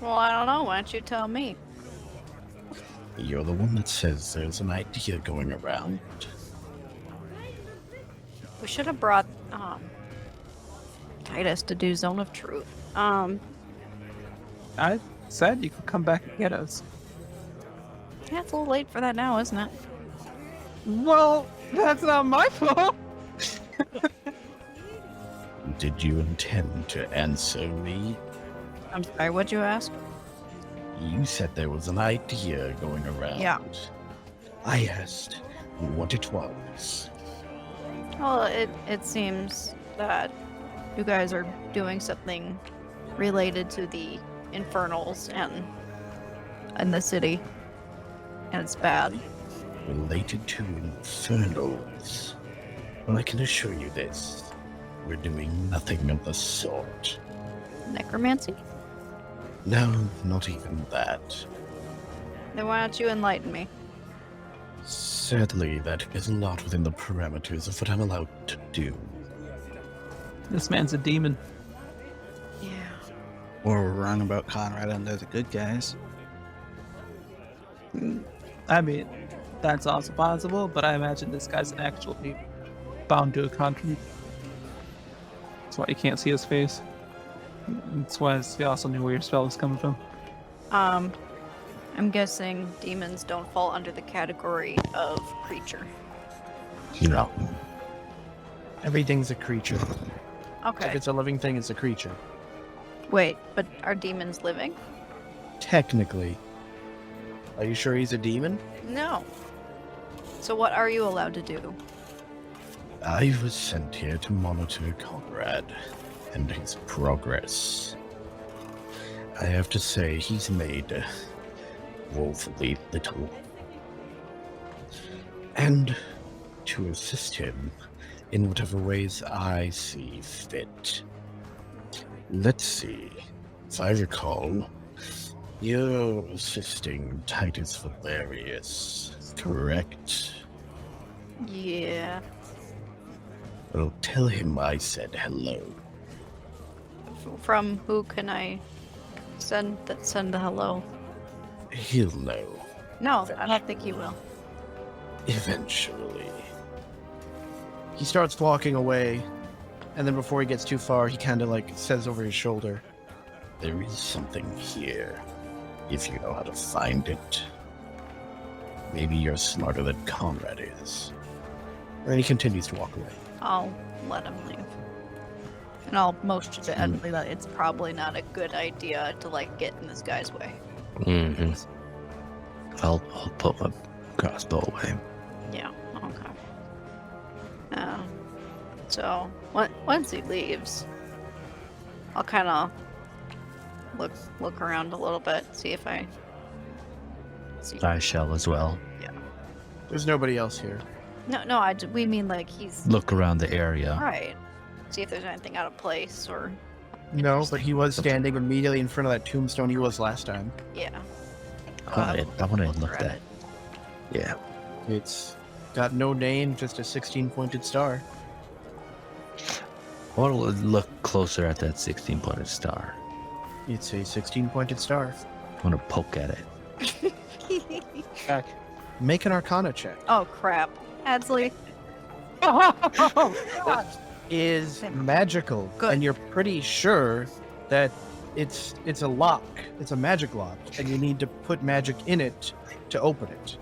Well, I don't know. Why don't you tell me? You're the one that says there's an idea going around. We should have brought Titus to do Zone of Truth. I said you could come back and get us. Yeah, it's a little late for that now, isn't it? Well, that's not my fault. Did you intend to answer me? I'm sorry, what'd you ask? You said there was an idea going around. Yeah. I asked what it was. Well, it seems that you guys are doing something related to the Infernals and the city. And it's bad. Related to Infernals. Well, I can assure you this. We're doing nothing of the sort. Necromancy? No, not even that. Then why don't you enlighten me? Sadly, that is not within the parameters of what I'm allowed to do. This man's a demon. Yeah. Or we're wrong about Conrad and they're the good guys. I mean, that's also possible, but I imagine this guy's actually bound to a contract. That's why you can't see his face. That's why he also knew where your spell was coming from. I'm guessing demons don't fall under the category of creature. No. Everything's a creature. If Okay. it's a living thing, it's a creature. Wait, but are demons living? Technically. Are you sure he's a demon? No. So what are you allowed to do? I was sent here to monitor Conrad and his progress. I have to say, he's made woefully little. And to assist him in whatever ways I see fit. Let's see. If I recall, you're assisting Titus Valerius, correct? Yeah. Well, tell him I said hello. From who can I send the hello? He'll know, No, I don't think he will. eventually. He starts walking away, and then before he gets too far, he kind of like says over his shoulder, There is something here, if you know how to find it. Maybe you're smarter than Conrad is. and he continues to walk away. I'll let him leave. And I'll motion to Edley that it's probably not a good idea to like get in this guy's way. Mm-hmm. I'll put my crossbow away. Yeah, okay. So once he leaves, I'll kind of look around a little bit, see if I see. I shall as well. There's nobody else here. No, we mean like he's Look around the area. right. See if there's anything out of place or No, but he was standing immediately in front of that tombstone he was last time. yeah. I want to look at at. Yeah. It's got no name, just a 16-pointed star. I want to look closer at that 16-pointed star. It's a 16-pointed star. I want to poke at it. Make an Arcana check. Oh crap, Adsley. Is magical, Good. and you're pretty sure that it's a lock. It's a magic lock, and you need to put magic in it to open it.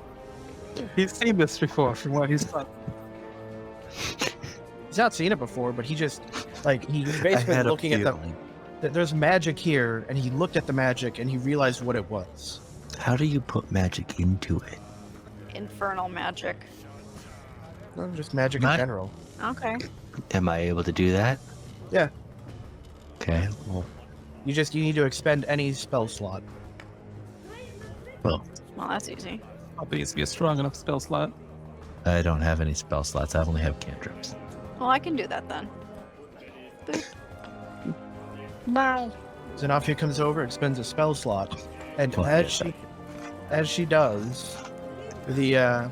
He's seen this before from what he's done. He's not seen it before, but he just he's I basically had a looking at feeling. there's magic here, and he looked at the magic and he realized what it was. How do you put magic into it? Infernal magic. Well, just magic in Not- general. Okay. Am I able to do that? Yeah. Okay. Well, You need to expend any spell slot. Well, that's easy. Probably needs to be a strong enough spell slot. I don't have any spell slots. I only have cantrips. Well, I can do that then. Boop. Xenofia comes over, expends a spell slot, and Well, as she does, the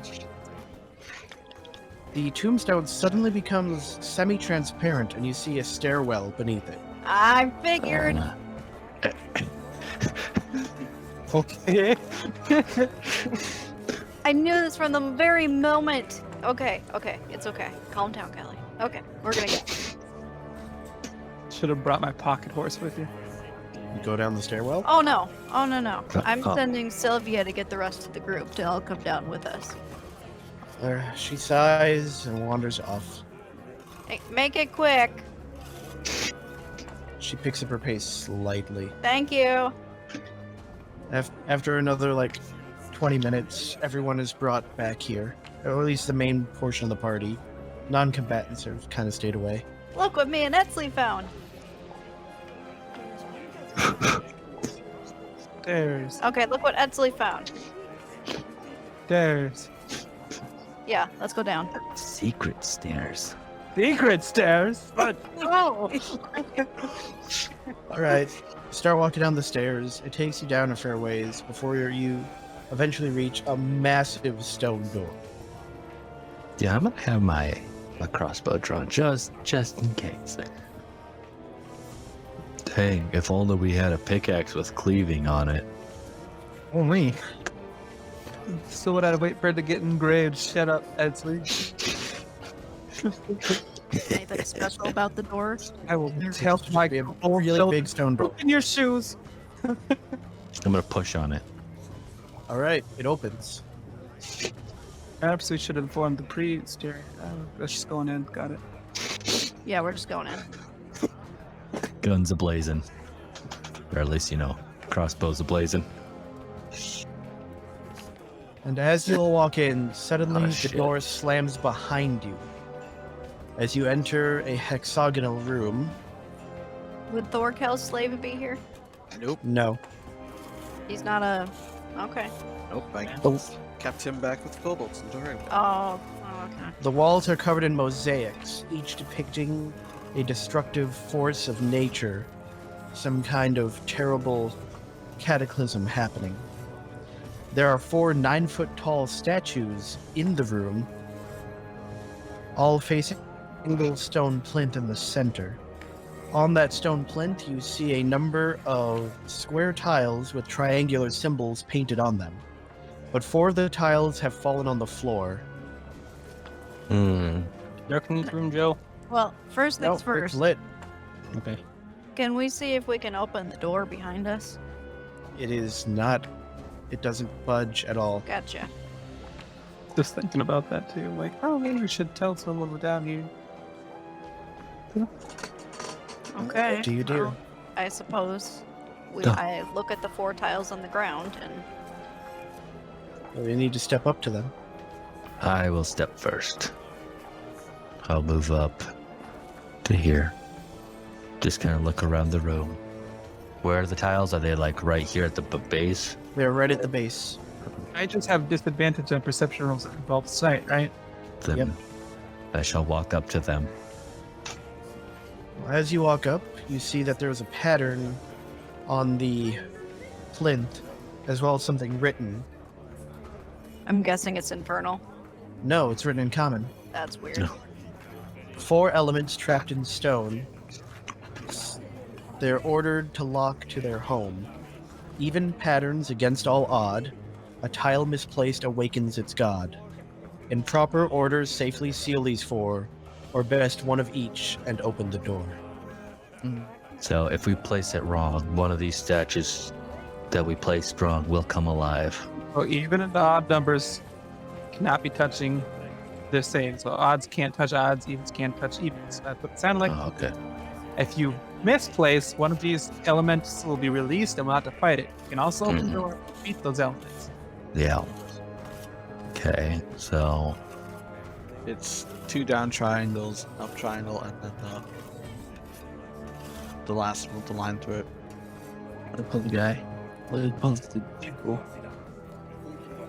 tombstone suddenly becomes semi-transparent, and you see a stairwell beneath it. I figured. Okay. I knew this from the very moment. Okay, it's okay. Calm down, Kelly. Okay, we're gonna go. Should have brought my pocket horse with you. You go down the stairwell. Oh no! Oh no no! I'm Oh. sending Sylvia to get the rest of the group to all come down with us. She sighs and wanders off. Hey, make it quick! She picks up her pace slightly. Thank you! After another, 20 minutes, everyone is brought back here. Or at least the main portion of the party. Non-combatants have kind of stayed away. Look what me and Etsley found! Stairs. Okay, look what Etsley found. Stairs. Yeah, let's go down. Secret stairs. Secret stairs. But Oh! Alright, start walking down the stairs. It takes you down a fair ways before you eventually reach a massive stone door. Yeah, I'm gonna have my crossbow drawn just in case. Dang, if only we had a pickaxe with cleaving on it. Only. still would have to wait for it to get engraved. Shut up, Edsley. Anything special about the door? I will tell my Be a really big stone door. in your shoes. I'm gonna push on it. Alright, it opens. Perhaps we should inform the priest here. Let's just going in. Got it. Yeah, we're just going in. Guns a-blazing. Or at least, crossbows a-blazing. And as you'll walk in, suddenly Oh, the shit. door slams behind you. As you enter a hexagonal room. Would Thorkel's slave be here? Nope. No. He's not a... Okay. Nope. I kept him back with kobolds. Don't worry. Oh, okay. The walls are covered in mosaics, each depicting a destructive force of nature, some kind of terrible cataclysm happening. There are 4 9-foot-tall statues in the room, all facing a single stone plinth in the center. On that stone plinth, you see a number of square tiles with triangular symbols painted on them. But 4 of the tiles have fallen on the floor. Darken this room, Joe. Well, first No, things it's first. lit. Okay. Can we see if we can open the door behind us? It is not. It doesn't budge at all. Gotcha. Just thinking about that too. Like, oh, maybe we should tell someone we're down here. Okay. What do you do? well, I suppose Duh. I look at the 4 tiles on the ground and We need to step up to them. I will step first. I'll move up to here. Just kind of look around the room. Where are the tiles? Are they right here at the base? They're right at the base. I just have disadvantage on perception rolls that involve sight, right? Then Yep. I shall walk up to them. As you walk up, you see that there's a pattern on the plinth, as well as something written. I'm guessing it's Infernal. No, it's written in common. That's weird. No. 4 elements trapped in stone. They're ordered to lock to their home. Even patterns against all odd. A tile misplaced awakens its god. In proper order, safely seal these 4, or best one of each, and open the door. So if we place it wrong, one of these statues that we placed wrong will come alive. So even in the odd numbers cannot be touching the same. So odds can't touch odds, evens can't touch evens. That's what it sounded like. Oh, okay. If you misplace, one of these elements will be released and we'll have to fight it. You can also open the door and beat those elements. Yeah. Okay, so It's 2 down triangles, up triangle, and then the last one with the line through it. The pull guy. The people.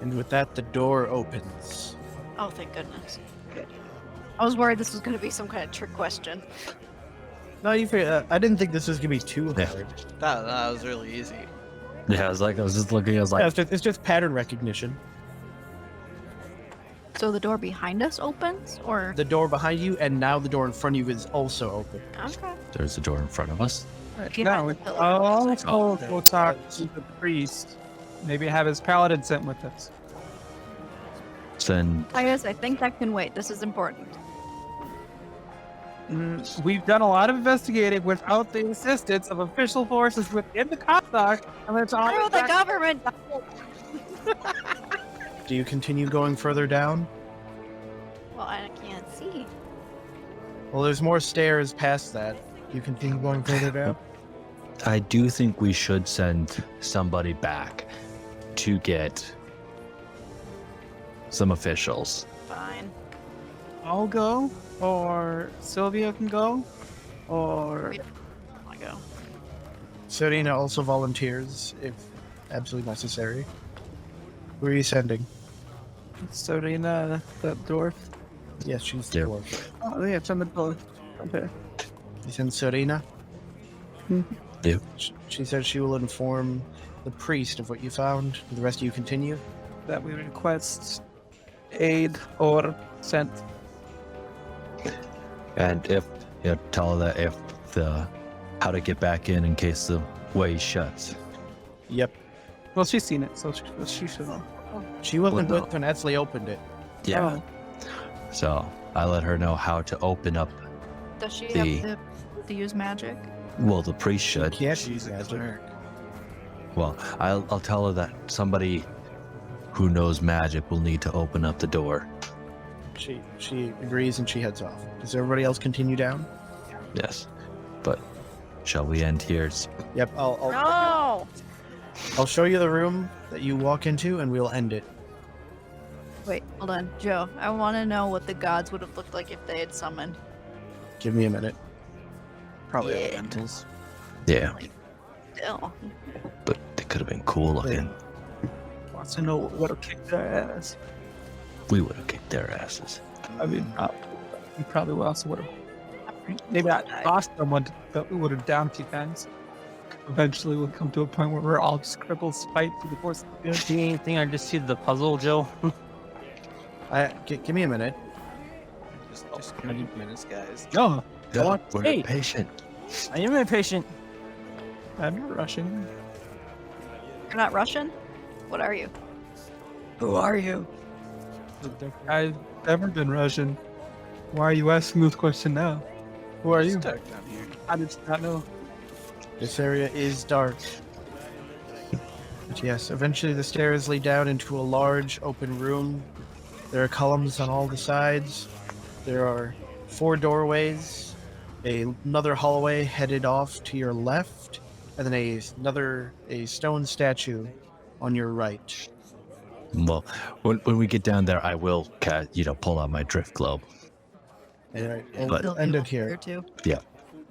And with that, the door opens. Oh, thank goodness. Good. I was worried this was going to be some kind of trick question. No, I didn't think this was gonna be too Yeah. hard. That was really easy. yeah, I was just looking. I was Yeah, like, it's just pattern recognition. So the door behind us opens, or The door behind you, and now the door in front of you is also open. okay? there's a door in front of us. Behind No, the pillar. I'll go talk to the priest. Maybe have his paladin sent with us. Then Titus, I think that can wait. This is important. We've done a lot of investigating without the assistance of official forces within the Comstock, and it's all Screw the government! Do you continue going further down? Well, I can't see. Well, there's more stairs past that. You continue going further down? I do think we should send somebody back to get some officials. Fine. I'll go, or Sylvia can go, or I go. Serena also volunteers if absolutely necessary. Who are you sending? Serena, the dwarf. Yes, she's the Yeah. dwarf. Oh, yeah, send the dwarf. Okay. You send Serena? Yeah. She says she will inform the priest of what you found. The rest of you continue? That we request aid or sent. And if tell her that if the how to get back in case the way shuts. Yep. Well, she's seen it, so she should know. She wasn't Well, no. with when Etzley opened it. Yeah. Oh. So I let her know how to open up. Does she The- have to use magic? Well, the priest should. Yeah, She's a cleric. Well, I'll tell her that somebody who knows magic will need to open up the door. She agrees and she heads off. Does everybody else continue down? Yes. But shall we end here? Yep. I'll No! show you the room that you walk into and we'll end it. Wait, hold on. Joe, I want to know what the gods would have looked like if they had summoned. Give me a minute. Probably Yeah. elementals. Yeah. Still. But they could have been cool looking. Wants to know what would have kicked their ass. We would have kicked their asses. I mean, we probably also would have. Maybe not lost someone, but we would have down two times. Eventually, we'll come to a point where we're all just cripples fight through the course. You don't see anything? I just see the puzzle, Joe. Give me a minute. Just 20 minutes, guys. No, No, on, we're hey. patient. I am impatient. I'm not rushing. You're not Russian? What are you? Who are you? I've never been Russian. Why are you asking this question now? Who are you? It's dark down here. I did not know. This area is dark. But yes, eventually the stairs lead down into a large open room. There are columns on all the sides. There are 4 doorways, another hallway headed off to your left, and then a stone statue on your right. Well, when we get down there, I will, pull out my drift globe. All right, But- we'll end it here. Too. Yeah.